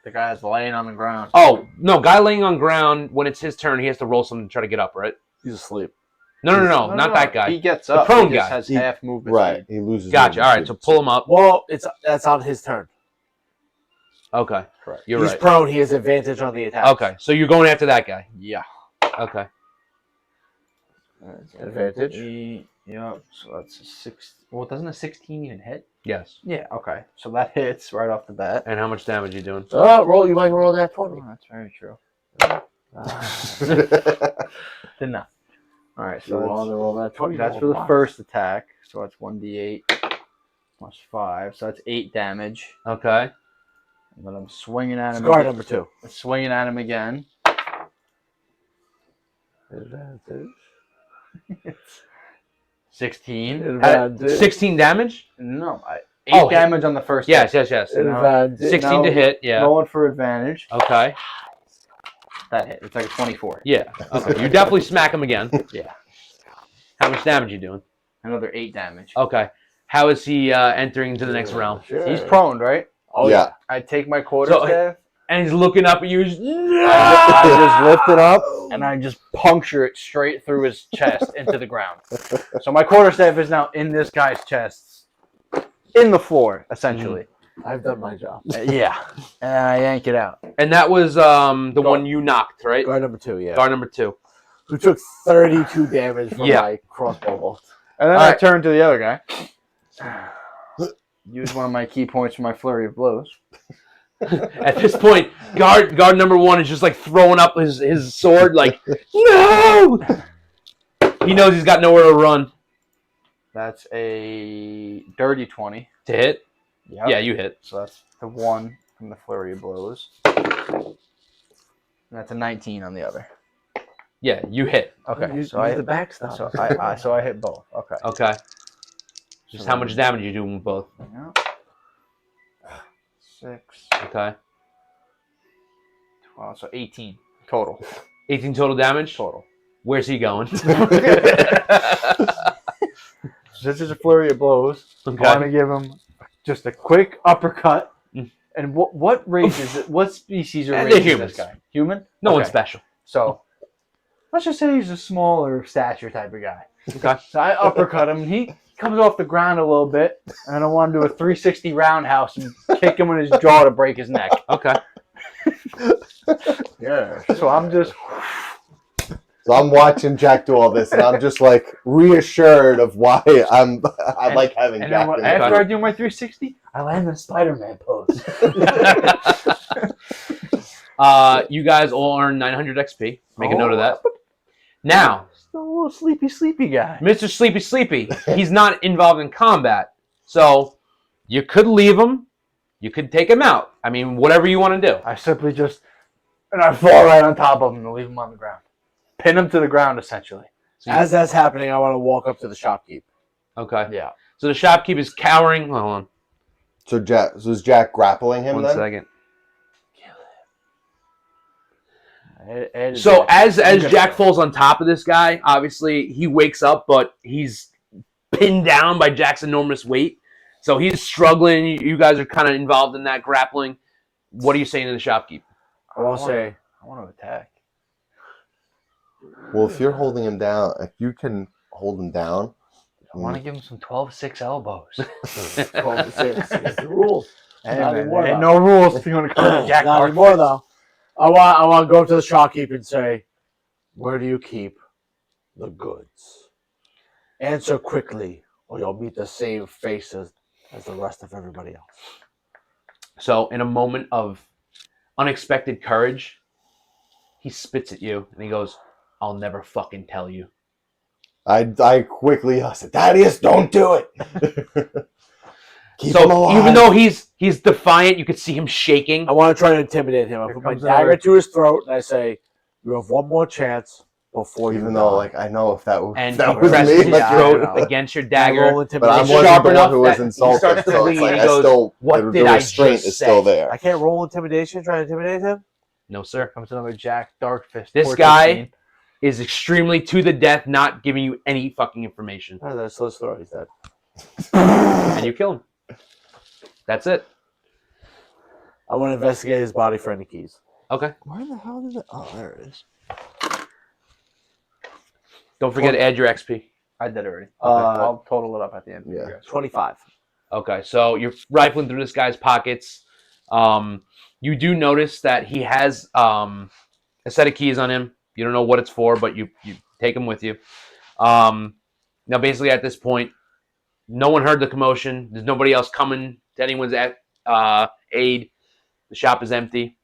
The guy that's laying on the ground. Oh, no. Guy laying on ground, when it's his turn, he has to roll something to try to get up, right? He's asleep. No, not that guy. He gets The up. prone he just guy. has half movement Right. speed. He loses. Gotcha. movement All right, speed. so pull him up. Well, that's on his turn. Okay. Correct. You're He's right. prone. He has advantage on the attack. Okay, so you're going after that guy. Yeah. Okay. Advantage. Yep. So that's a 6. Well, doesn't a 16 even hit? Yes. Yeah. Okay. So that hits right off the bat. And how much damage are you doing? Roll. You might roll that 20. Oh, that's very true. Mm. Did not. All right. You So want to roll that 20. that's for the first attack. So that's 1d8 plus 5. So that's 8 damage. Okay. And then I'm swinging at him. Scar again. number 2. Swinging at him again. Advantage. 16. Advantage. 16 damage? No, 8 Oh, damage on the first. Yes, hit. yes. Advantage. 16 to hit, yeah. Rolling for advantage. Okay. That hit. It's like a 24. Yeah. Okay. You definitely smack him again. Yeah. How much damage are you doing? Another 8 damage. Okay. How is he entering into the next round? Sure. He's prone, right? Oh, Yeah. I take my quarterstaff. And he's looking up at you. No! I just lift it up and I just puncture it straight through his chest into the ground. So my quarterstaff is now in this guy's chest, in the floor, essentially. I've done my job. Yeah, and I yank it out. And that was the one you knocked, right? Guard number 2, yeah. Guard number 2. Who took 32 damage from Yeah. my crossbow bolt. And then All I right. turn to the other guy. Use one of my key points for my flurry of blows. At this point, guard number 1 is just like throwing up his sword, like, no! He knows he's got nowhere to run. That's a dirty 20. To hit? Yep. Yeah, you hit. So that's the 1 from the flurry of blows. And that's a 19 on the other. Yeah, you hit. Okay, Use so I the hit, backstop. so I hit both. Okay. Okay. Just how much damage are you doing with both? Yeah. 6, Okay. 12, so 18 total. 18 total damage? Total. Where's he going? So this is a flurry of blows. I want Okay. to give him just a quick uppercut. Mm. And what race is it? What species or They're race is humans. this guy? Human? No Okay. one's special. So let's just say he's a smaller stature type of guy. Okay. So I uppercut him. He comes off the ground a little bit, and I want to do a 360 roundhouse and kick him in his jaw to break his neck. Okay. Yeah. So I'm just So I'm watching Jack do all this, and I'm just like reassured of why I like having and Jack. then in the after group. I do my 360, I land the Spider-Man pose. You guys all earn 900 XP. Make a note of that. Now, Still a little sleepy guy. Mr. Sleepy, he's not involved in combat. So you could leave him. You could take him out. I mean, whatever you want to do. I simply just and I fall right on top of him and leave him on the ground. Pin him to the ground, essentially. As that's happening, I want to walk up to the shopkeep. Okay. Yeah. So the shopkeep is cowering. Hold on. So is Jack grappling him One then? second. Ed So as Jack falls on top of this guy, obviously he wakes up, but he's pinned down by Jack's enormous weight. So he's struggling. You guys are kind of involved in that grappling. What are you saying to the shopkeep? I want to say, I want to attack. Well, if you're holding him down, if you can hold him down, I want to give him some 12-6 elbows. 12 to 6. It's the rules. Hey, Not man, anymore, there ain't though. no rules if you want to come to Jack Not Dark. anymore, though. I want to go up to the shopkeep and say, where do you keep the goods? Answer quickly, or you'll meet the same faces as the rest of everybody else. So in a moment of unexpected courage, he spits at you and he goes, "I'll never fucking tell you." I quickly said, "Thaddeus, don't do it." Keep him So alive. even though he's defiant, you could see him shaking. I want to try to intimidate him. I Here put my comes dagger another- to his throat, and I say, you have one more chance before you even die. though like I know if that, And that he was presses me, his like, yeah, throat I know. against your I roll dagger. but I intimidation. It's wasn't sharp the one enough who was that he insulted, starts to so bleed, it's like he I goes, still "What the did I restraint just is still say?" there. I can't roll intimidation, try to intimidate him? No, sir. Comes another Jack Darkfist. This 14. guy is extremely to the death, not giving you any fucking information. Oh, that's so story. He's dead. And you kill him. That's it. I want to investigate his body for any keys. Okay. Where the hell did it? Oh, there it is. Don't forget to add your XP. I did already. Uh, I'll total it up at the end. Yeah. 25. Okay, so you're rifling through this guy's pockets. You do notice that he has a set of keys on him. You don't know what it's for, but you take them with you. Now, basically, at this point, no one heard the commotion. There's nobody else coming to anyone's aid. The shop is empty.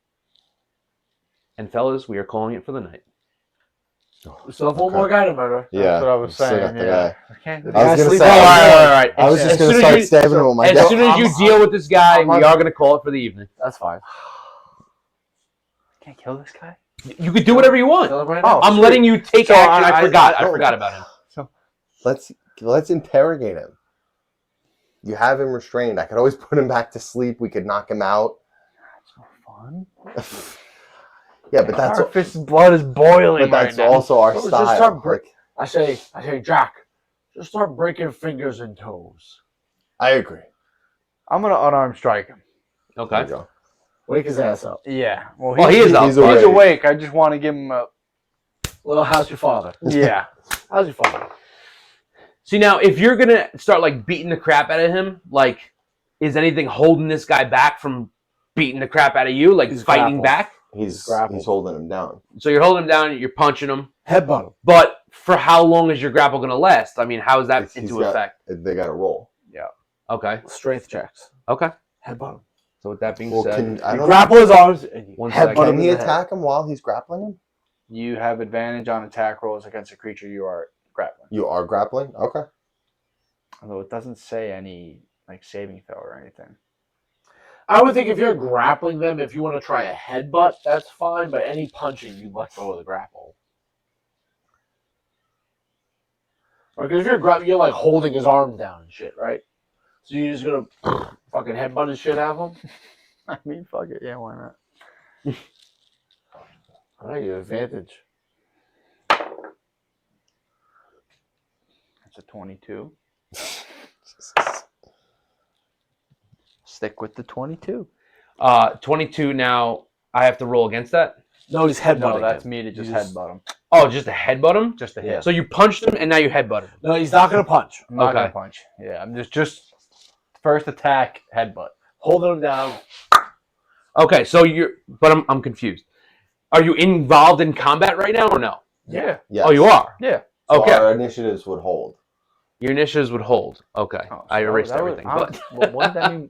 And fellas, we are calling it for the night. We still have one more guy to murder. Yeah, That's what I was still got saying. the Yeah. guy. I can't. I was gonna sleep say. on all the right. I was As just gonna soon as start you- stabbing him with my As dad. soon as you deal with this guy, I'm we on- are going to call it for the evening. That's fine. Can't kill this guy. You could do whatever you want. Kill him right Oh, now. I'm letting you take So action. I I forgot about him. Let's interrogate him. You have him restrained. I could always put him back to sleep. We could knock him out. That's no fun. Yeah, but that's Fist's blood is boiling but that's right now. also our Let's just style. start break- Like, I say, Jack, just start breaking fingers and toes. I agree. I'm gonna unarmed strike him. There Okay. you go. Wake his ass up. Yeah. Well, Oh, he is up. He's He's awake. awake. I just want to give him a. Well, how's your father? Yeah. How's your father? See, now, if you're going to start, like, beating the crap out of him, like, is anything holding this guy back from beating the crap out of you? Like, He's fighting grappled. back? He's grappled. holding him down. So you're holding him down, you're punching him. Headbutt him. But for how long is your grapple going to last? I mean, how is that He's into got- effect? They got to roll. Okay. Strength checks. Okay. Headbutt him. So with that being Well, said, I You don't grapple his arms and you One headbutt second. him Can in he the head. attack him while he's grappling him? You have advantage on attack rolls against a creature you are grappling. You are grappling? Okay. Although it doesn't say any like saving throw or anything. I would think if you're grappling them, if you want to try a headbutt, that's fine. But any punching, you let go of the grapple. Because if you're grappling, you're like holding his arm down and shit, right? So you're just gonna fucking headbutt his shit out of him? I mean, fuck it. Yeah, why not? All right, you have advantage. That's a 22. Stick with the 22. 22 now, I have to roll against that? No, he's headbutting No, that's him. me to just You just- headbutt him. Oh, just to headbutt him? Just a Yeah. hit. So you punched him and now you headbutt him. No, he's not gonna punch. I'm not Okay. gonna punch. Yeah, I'm just first attack headbutt. Holding him down. Okay, so but I'm confused. Are you involved in combat right now or no? Yeah. Yes. Oh, you are? Yeah. So Okay. our initiatives would hold. Your initiatives would hold. Okay. Oh, I so erased that was- everything. I'm- But well, wouldn't that mean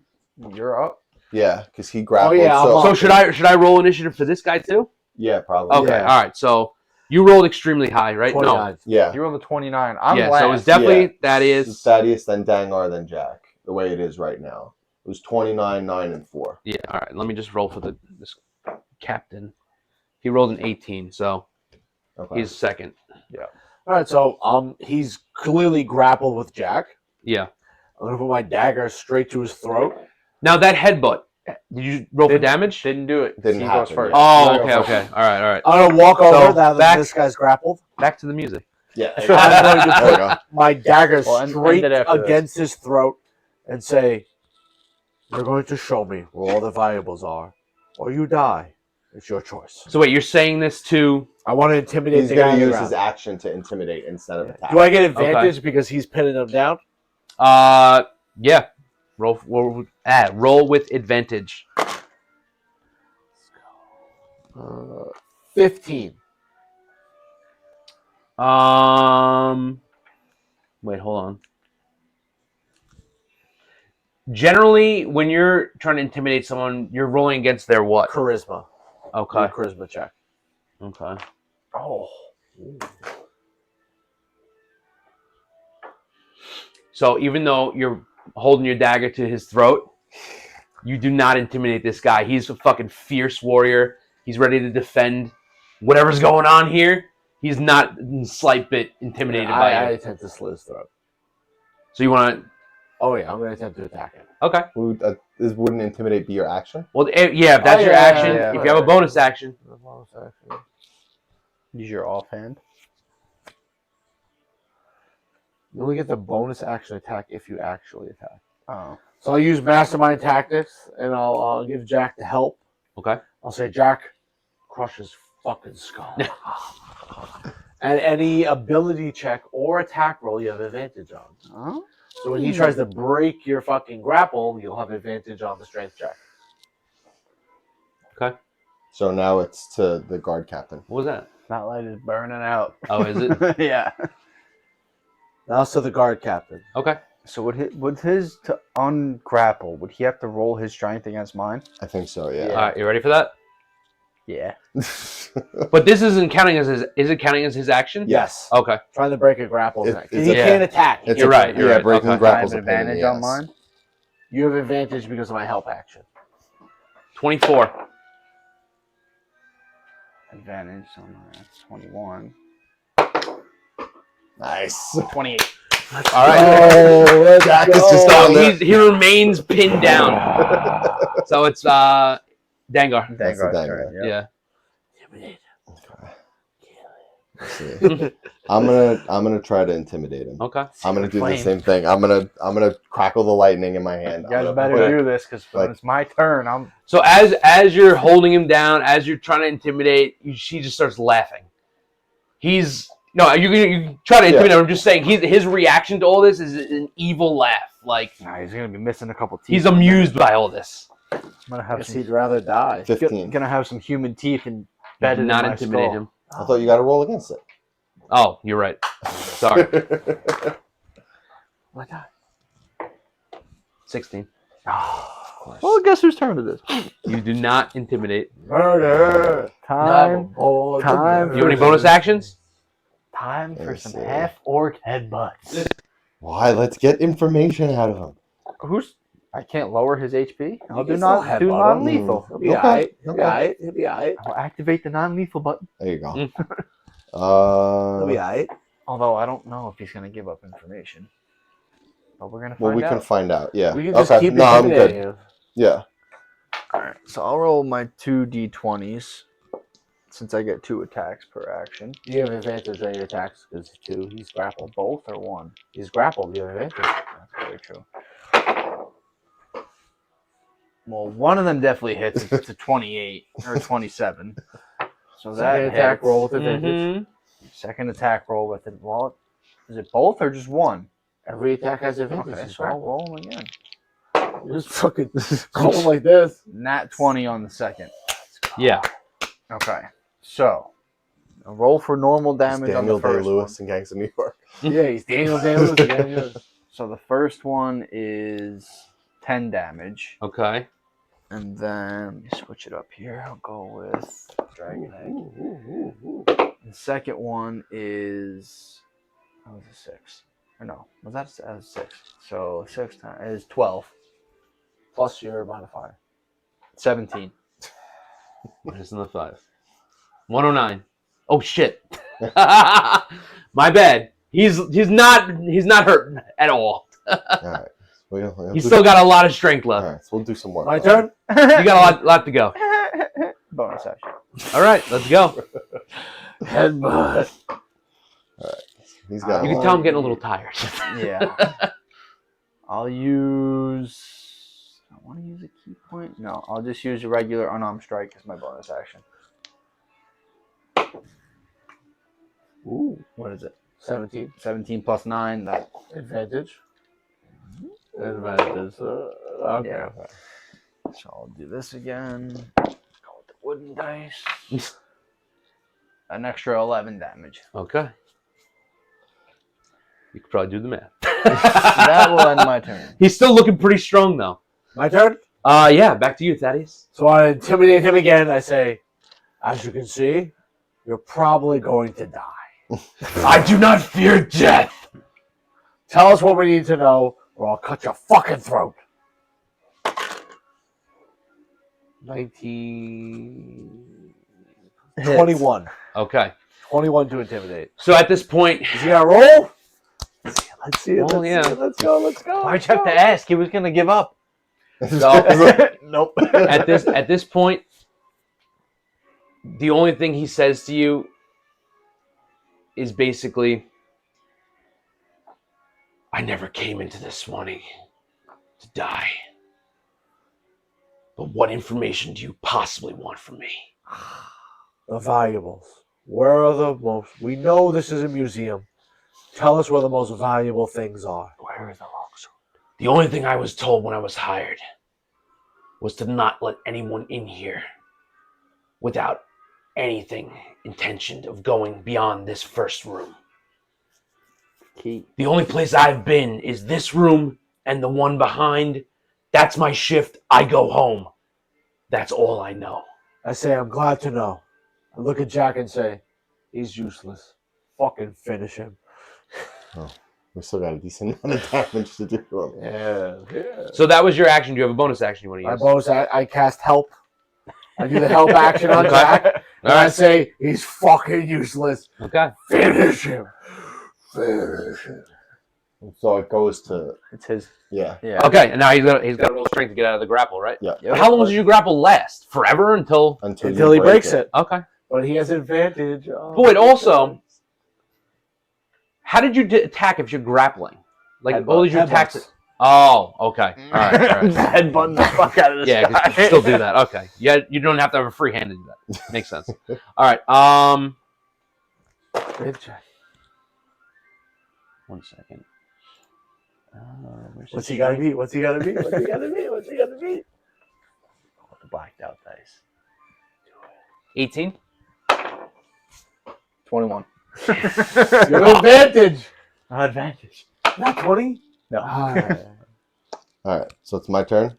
you're up? Yeah, because he grappled. yeah, I'm so, up. so should I roll initiative for this guy too? yeah, probably. Okay. Yeah. All right. So you rolled extremely high, right? 29. Yeah. You rolled a 29. I'm Yeah. last. So it's definitely Yeah. Thaddeus. Thaddeus, then Dangar, then Jack. The way it is right now. It was 29, 9, and 4. Yeah. All right. Let me just roll for this captain. He rolled an 18, so Okay. he's second. All right, so he's clearly grappled with Jack. Yeah. I'm gonna put my dagger straight to his throat. Now that headbutt. Did you roll for Didn't- damage? Didn't do it. Didn't he happen, goes first. yeah. Oh, Yeah, okay, go okay. All right, all right. I'm gonna walk So, over now that back- this guy's grappled. Back to the music. Yeah. I'm going to There we go. My dagger Well, end straight it after this. against his throat and say, "You're going to show me where all the valuables are, or you die. It's your choice." So wait, you're saying this to? I want to intimidate He's the guy going on to the use his ground. action to intimidate instead of attack. Do I get advantage because he's pinning him down? Yeah. Roll with advantage. 15. Wait, hold on. Generally, when you're trying to intimidate someone, you're rolling against their what? Charisma. Okay. Charisma check. Okay. Oh. So even though you're holding your dagger to his throat, you do not intimidate this guy. He's a fucking fierce warrior. He's ready to defend whatever's going on here. He's not in slight bit intimidated by I you. attempt to slit his throat. So you want to? Oh yeah, I'm going to attempt to attack him. Okay. This wouldn't intimidate be your action? Well, yeah, if that's Oh, your yeah, action, yeah, if you have a bonus action, Use your offhand. You only get the bonus action attack if you actually attack. Oh. So I'll use mastermind tactics, and I'll give Jack the help. Okay. I'll say, Jack, crush his fucking skull. And any ability check or attack roll you have advantage on. Oh. So when he tries to break your fucking grapple, you'll have advantage on the strength check. Okay. So now it's to the guard captain. What was that? That light is burning out. Oh, is it? Yeah. Now it's to the guard captain. Okay. So would his to ungrapple, would he have to roll his strength against mine? I think so. All Yeah. right. You ready for that? Yeah. But this isn't counting as his. Is it counting as his action? Yes. Okay. Trying to break a grapple. It's He a- can't attack. It's You're a- right, you're yeah, right. breaking Okay. I have grapples a an pain in the advantage on ass. mine. You have advantage because of my help action. 24. Advantage on my 21. Nice. 28. All right. Oh, Jack is just So on there. he remains pinned down. So it's Dangar. That's the Dangar's Dangar. turn, yep. Yeah. Let's see. I'm gonna try to intimidate him. Okay. I'm gonna do the Flame. same thing. I'm gonna crackle the lightning in my hand. You guys I'm gonna better put it- do this because when like- it's my turn, I'm. So as you're holding him down, as you're trying to intimidate, she just starts laughing. You can try to intimidate him. I'm just saying his reaction to all this is an evil laugh. Like Nah, he's gonna be missing a couple teeth. he's amused by all this. I'm gonna I have guess some. he'd rather die. 15. Gonna have some human teeth embedded Not in my intimidate skull. him. I thought you got to roll against it. Oh, you're right. Sorry. My God. 16. Well, guess whose turn it is? You do not intimidate. Murder. Time. Oh, Time. You have any bonus actions? Time for Let's some see. half-orc headbutts. Why? Let's get information out of him. Who's? I can't lower his HP. I'll do can still not do headbutt him. non-lethal. He'll be Okay, alright. He'll be okay. alright. He'll be alright. I'll activate the non-lethal button. There you go. He'll be alright. Although I don't know if he's gonna give up information. But we're gonna Well, find we out. can find out. Yeah. We can just Okay. keep No, I'm intimidating good. him. Yeah. Alright, so I'll roll my 2d20s since I get 2 attacks per action. You have advantage on your attacks because he's grappled. Both or one? He's grappled. You have advantage. That's very true. Well, one of them definitely hits. It's a 28 or 27. So that Second attack hits. roll with advantage. Mhm. Second attack roll with it. Well, is it both or just one? Every attack has advantage. Okay, He's so I'll grappled. roll them again. You just fucking going like this. Nat 20 on the second. Yeah. Okay, so a roll for normal It's damage on the Daniel first Day-Lewis in Gangs of New York. Yeah, he's Daniel Day-Lewis again. one. So the first one is 10 damage. Okay. And then, let me switch it up here. I'll go with Dragon Egg. The second one is, that was a 6. Or no, was that a 6? So 6 times is 12. Plus your modifier. 17. Minus another 5. 109. Oh shit. My bad. He's not hurt at all. All right. We'll He's do- still got a lot of strength All left. right. So we'll do some work. My turn? You got a lot to go. Bonus action. All right, let's go. Headbutt. He's got. You can tell I'm getting a little tired. Yeah. I'll use. I want to use a key point. No, I'll just use a regular unarmed strike as my bonus action. Ooh, What is it? 17. 17 plus 9. That. Advantage. Advantage. Okay. Yeah. So I'll do this again. Go with the wooden dice. An extra 11 damage. Okay. You could probably do the math. That will end my turn. He's still looking pretty strong though. My turn? Yeah, back to you, Thaddeus. So I intimidate him again. I say, as you can see, you're probably going to die. I do not fear death. Tell us what we need to know, or I'll cut your fucking throat. 19... 21. Okay. 21 to intimidate. So at this point, Is he gonna roll? Let's see it. Well, Let's yeah. see it. Let's go. Let's go. Why'd you have to ask? He was going to give up. Nope. at this point, the only thing he says to you is basically, I never came into this morning to die. But what information do you possibly want from me? The valuables. Where are the most? We know this is a museum. Tell us where the most valuable things are. Where is the longsword? The only thing I was told when I was hired was to not let anyone in here without anything intentioned of going beyond this first room. Key. The only place I've been is this room and the one behind. That's my shift. I go home. That's all I know. I say, I'm glad to know. I look at Jack and say, he's useless. Fucking finish him. We still got a decent amount of damage to do to him. Yeah. So that was your action. Do you have a bonus action you want to My use? bonus, I cast help. I do the help action on Okay. Jack. All And I right. say, he's fucking useless. Okay. Finish him. Finish him. So it goes to It's his. yeah. Yeah. Okay. And now he's got to roll strength to get out of the grapple, right? Yeah. Yep. How long does your grapple last? Forever until. Until he breaks it. Okay. But he has advantage. But wait, also, how did you attack if you're grappling? Like, what was your attack? Oh, okay. All right. Headbutting the fuck out of this Yeah, 'cause guy. you can still do that. Okay. Yeah, you don't have to have a free hand to do that. Makes sense. All right. One second. What's he gotta be? What's he gotta be? What's he gotta be? What's he gotta be? Oh, the blacked out dice. 18. 21. Good advantage. Advantage. Not 20? No. All right, so it's my turn.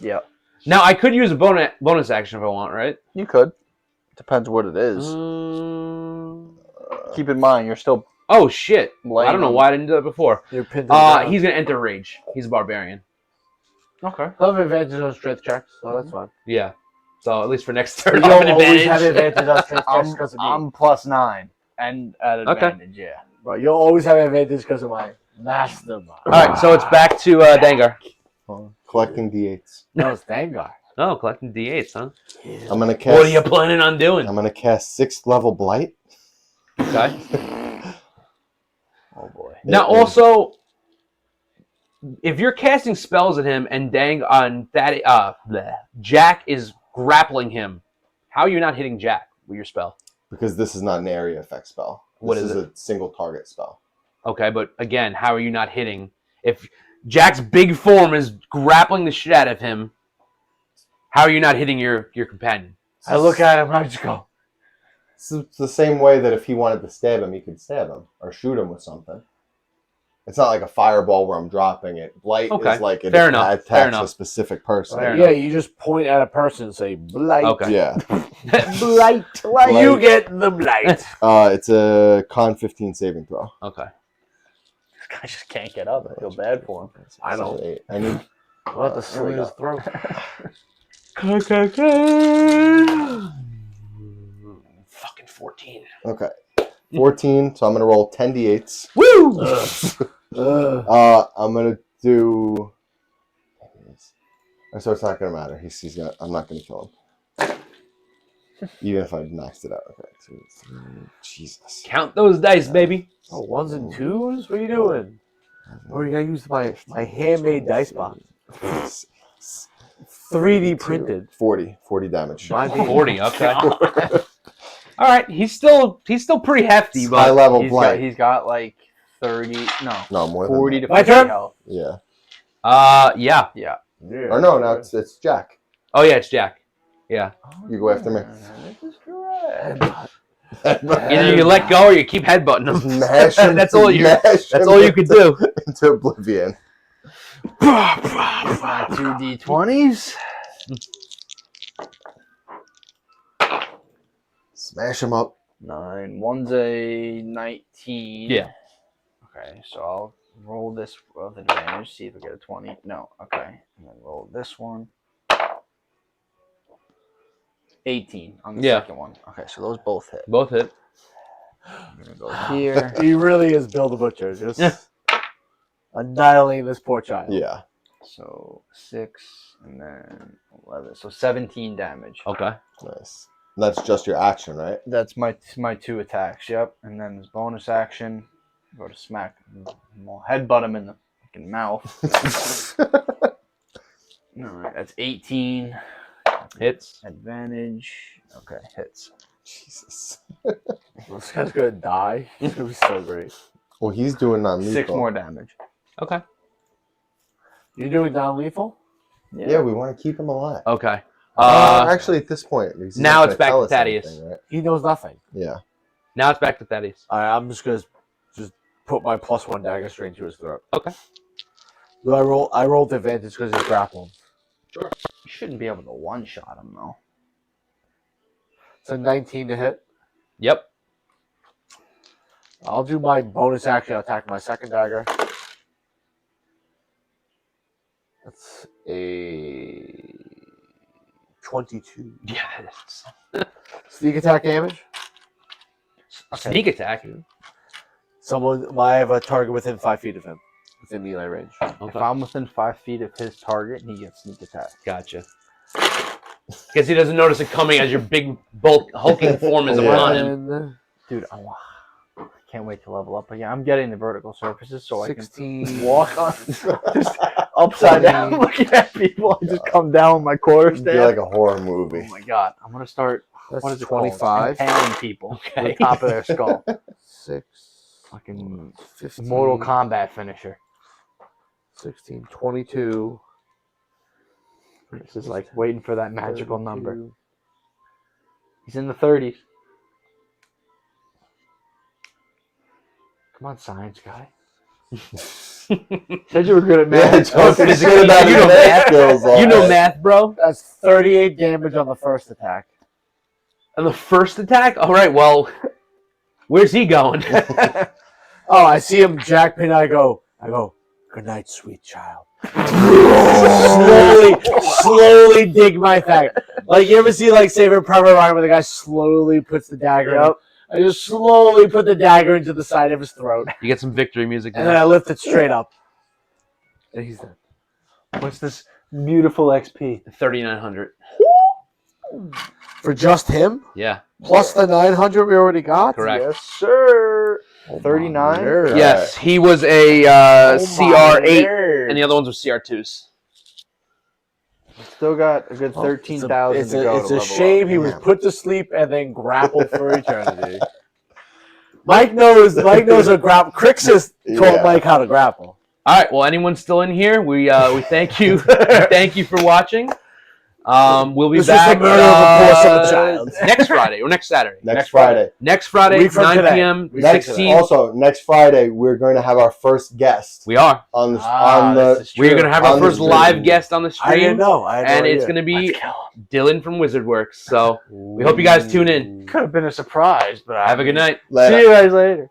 Yep. Now I could use a bonus action if I want, right? You could. Depends what it is. Keep in mind, you're still. Oh shit! Well, I don't know Laying why I didn't do that before. You're pinned to the ground. He's gonna enter rage. He's a barbarian. Okay. He'll have advantage on strength checks, so that's fine. Yeah. So at least for next turn, You'll I'll have an always have advantage. advantage on strength checks because of me. I'm +9 and at Okay. advantage. Yeah. Bro, you'll always have advantage because of my mastermind. All right, so it's back to Dangar. Collecting d8s. No, it's Dangar. Oh, collecting d8s, huh? I'm gonna cast. What are you planning on doing? I'm gonna cast 6th level blight. Okay. Oh boy. Now, also, if you're casting spells at him and Jack is grappling him, how are you not hitting Jack with your spell? Because this is not an area effect spell. What This is is a single target spell. Okay, but again, how are you not hitting? If Jack's big form is grappling the shit out of him, how are you not hitting your companion? I look at him and I just go, It's the same way that if he wanted to stab him, he could stab him or shoot him with something. It's not like a fireball where I'm dropping it. Blight Okay, is like it fair enough, attacks fair a enough. specific person. Fair yeah, you just point at a person and say, blight. Okay. Yeah. Blight. Why Blight. you get the blight? It's a con 15 saving throw. Okay. This guy just can't get up. I feel bad for him. I know. I need. I'll have to Here we slit go. his throat. Fucking 14. Okay. 14, so I'm gonna roll 10 d8s. Woo! I'm gonna do. So it's not gonna matter. He's gonna. I'm not gonna kill him. Even if I maxed it out. Okay. 2, 3. Jesus. Count those dice, baby. Oh, ones and twos? What are you doing? Or you gotta use my handmade dice box. 3D printed. 40 damage. Mine being 40. Okay. All right. He's still pretty hefty, High but level blight. He's got like 30. No. No, more 40 than to My 50 turn? health. that. yeah. Yeah. Yeah. Or no, now it's Jack. Oh yeah, it's Jack. Yeah. You go after me. This is correct. Either you let go or you keep headbutting him. Mash him. That's all you. mash That's him all you could do. into oblivion. My 2 D20s. Smash him up. 9. One's a 19. Yeah. Okay, so I'll roll this with advantage, see if I get a 20. No, okay. And then roll this one. 18 on the Yeah. second one. Okay, so those both hit. Both hit. I'm gonna go here. He really is Bill the Butcher. Just annihilating this poor child. Yeah. So 6 and then 11. So 17 damage. Okay. Nice. That's just your action, right? That's my 2 attacks. Yep. And then this bonus action, go to smack. I'll headbutt him in the fucking mouth. All right, that's 18. Hits. Advantage. Okay, hits. Jesus. This guy's gonna die. It's gonna be so great. Well, he's doing non-lethal. 6 more damage. Okay. You're doing non-lethal? Yeah, we want to keep him alive. Okay. Actually, at this point, because he's now not it's gonna back tell to us Thaddeus. anything, right? He knows nothing. Yeah. Now it's back to Thaddeus. All right, I'm just gonna put my +1 dagger straight to his throat. Okay. Do I roll? I rolled advantage because he's grappled. You shouldn't be able to one-shot him, though. It's a 19 to hit. Yep. I'll do my bonus action attack, my second dagger. That's a 22. Yes. Sneak attack damage. Sneak attack. I have a target within 5 feet of him, within melee range. If Okay. I'm within 5 feet of his target, he gets sneak attack. Gotcha. Guess he doesn't notice it coming as your big bulk hulking form is upon him. And Dude, I can't wait to level up again. I'm getting the vertical surfaces so 16. I can walk on just upside down looking at people. I just come down with my It'd be quarterstaff. like a horror movie. Oh my god. I'm gonna start That's what is it 25. called? Impaling people to the top of their skull. 6, Fucking 15, Mortal Kombat finisher. 16, 22. This is like waiting for that magical 32. number. He's in the 30s. Come on, science guy. Said you were good at Yeah, math. Joe, physically, he's good about you his know math math. skills, all You know right. math, bro. That's 38 damage on the first attack. And the first attack? All right, well, where's he going? Oh, I see him jackpin. I go, good night, sweet child. slowly dig my thing. Like, you ever see, like, Saving Private Ryan where the guy slowly puts the dagger in? I just slowly put the dagger into the side of his throat. You get some victory music And then now. I lift it straight up. And he's dead. What's this beautiful XP? 3,900. For just him? Yeah, Plus the 900 we already got? correct. Yes, sir. 39. Nerd. Yes, he was a Oh my CR8, word. and the other ones were CR2s. Still got a good Well, 13,000 It's to go. a to level shame up. he was put to sleep and then grappled for eternity. Mike knows a grapple. Crixus taught Yeah. Mike how to grapple. All right, well, anyone still in here? We thank you. Thank you for watching. We'll be This was back the murder of a poor summer child. next Friday or next Saturday. Next Friday. Next Friday, Week from 9 today. p.m. Week Next, 16. also, next Friday, we're going to have our first guest We are. on the this is We're true. going to have our On the first stream. live guest on the I didn't stream, know. I had no and it's idea. going to be Let's kill him. Dylan from Wizardworks. So we hope you guys tune in. Could have been a surprise, but Have a good night. See you guys later.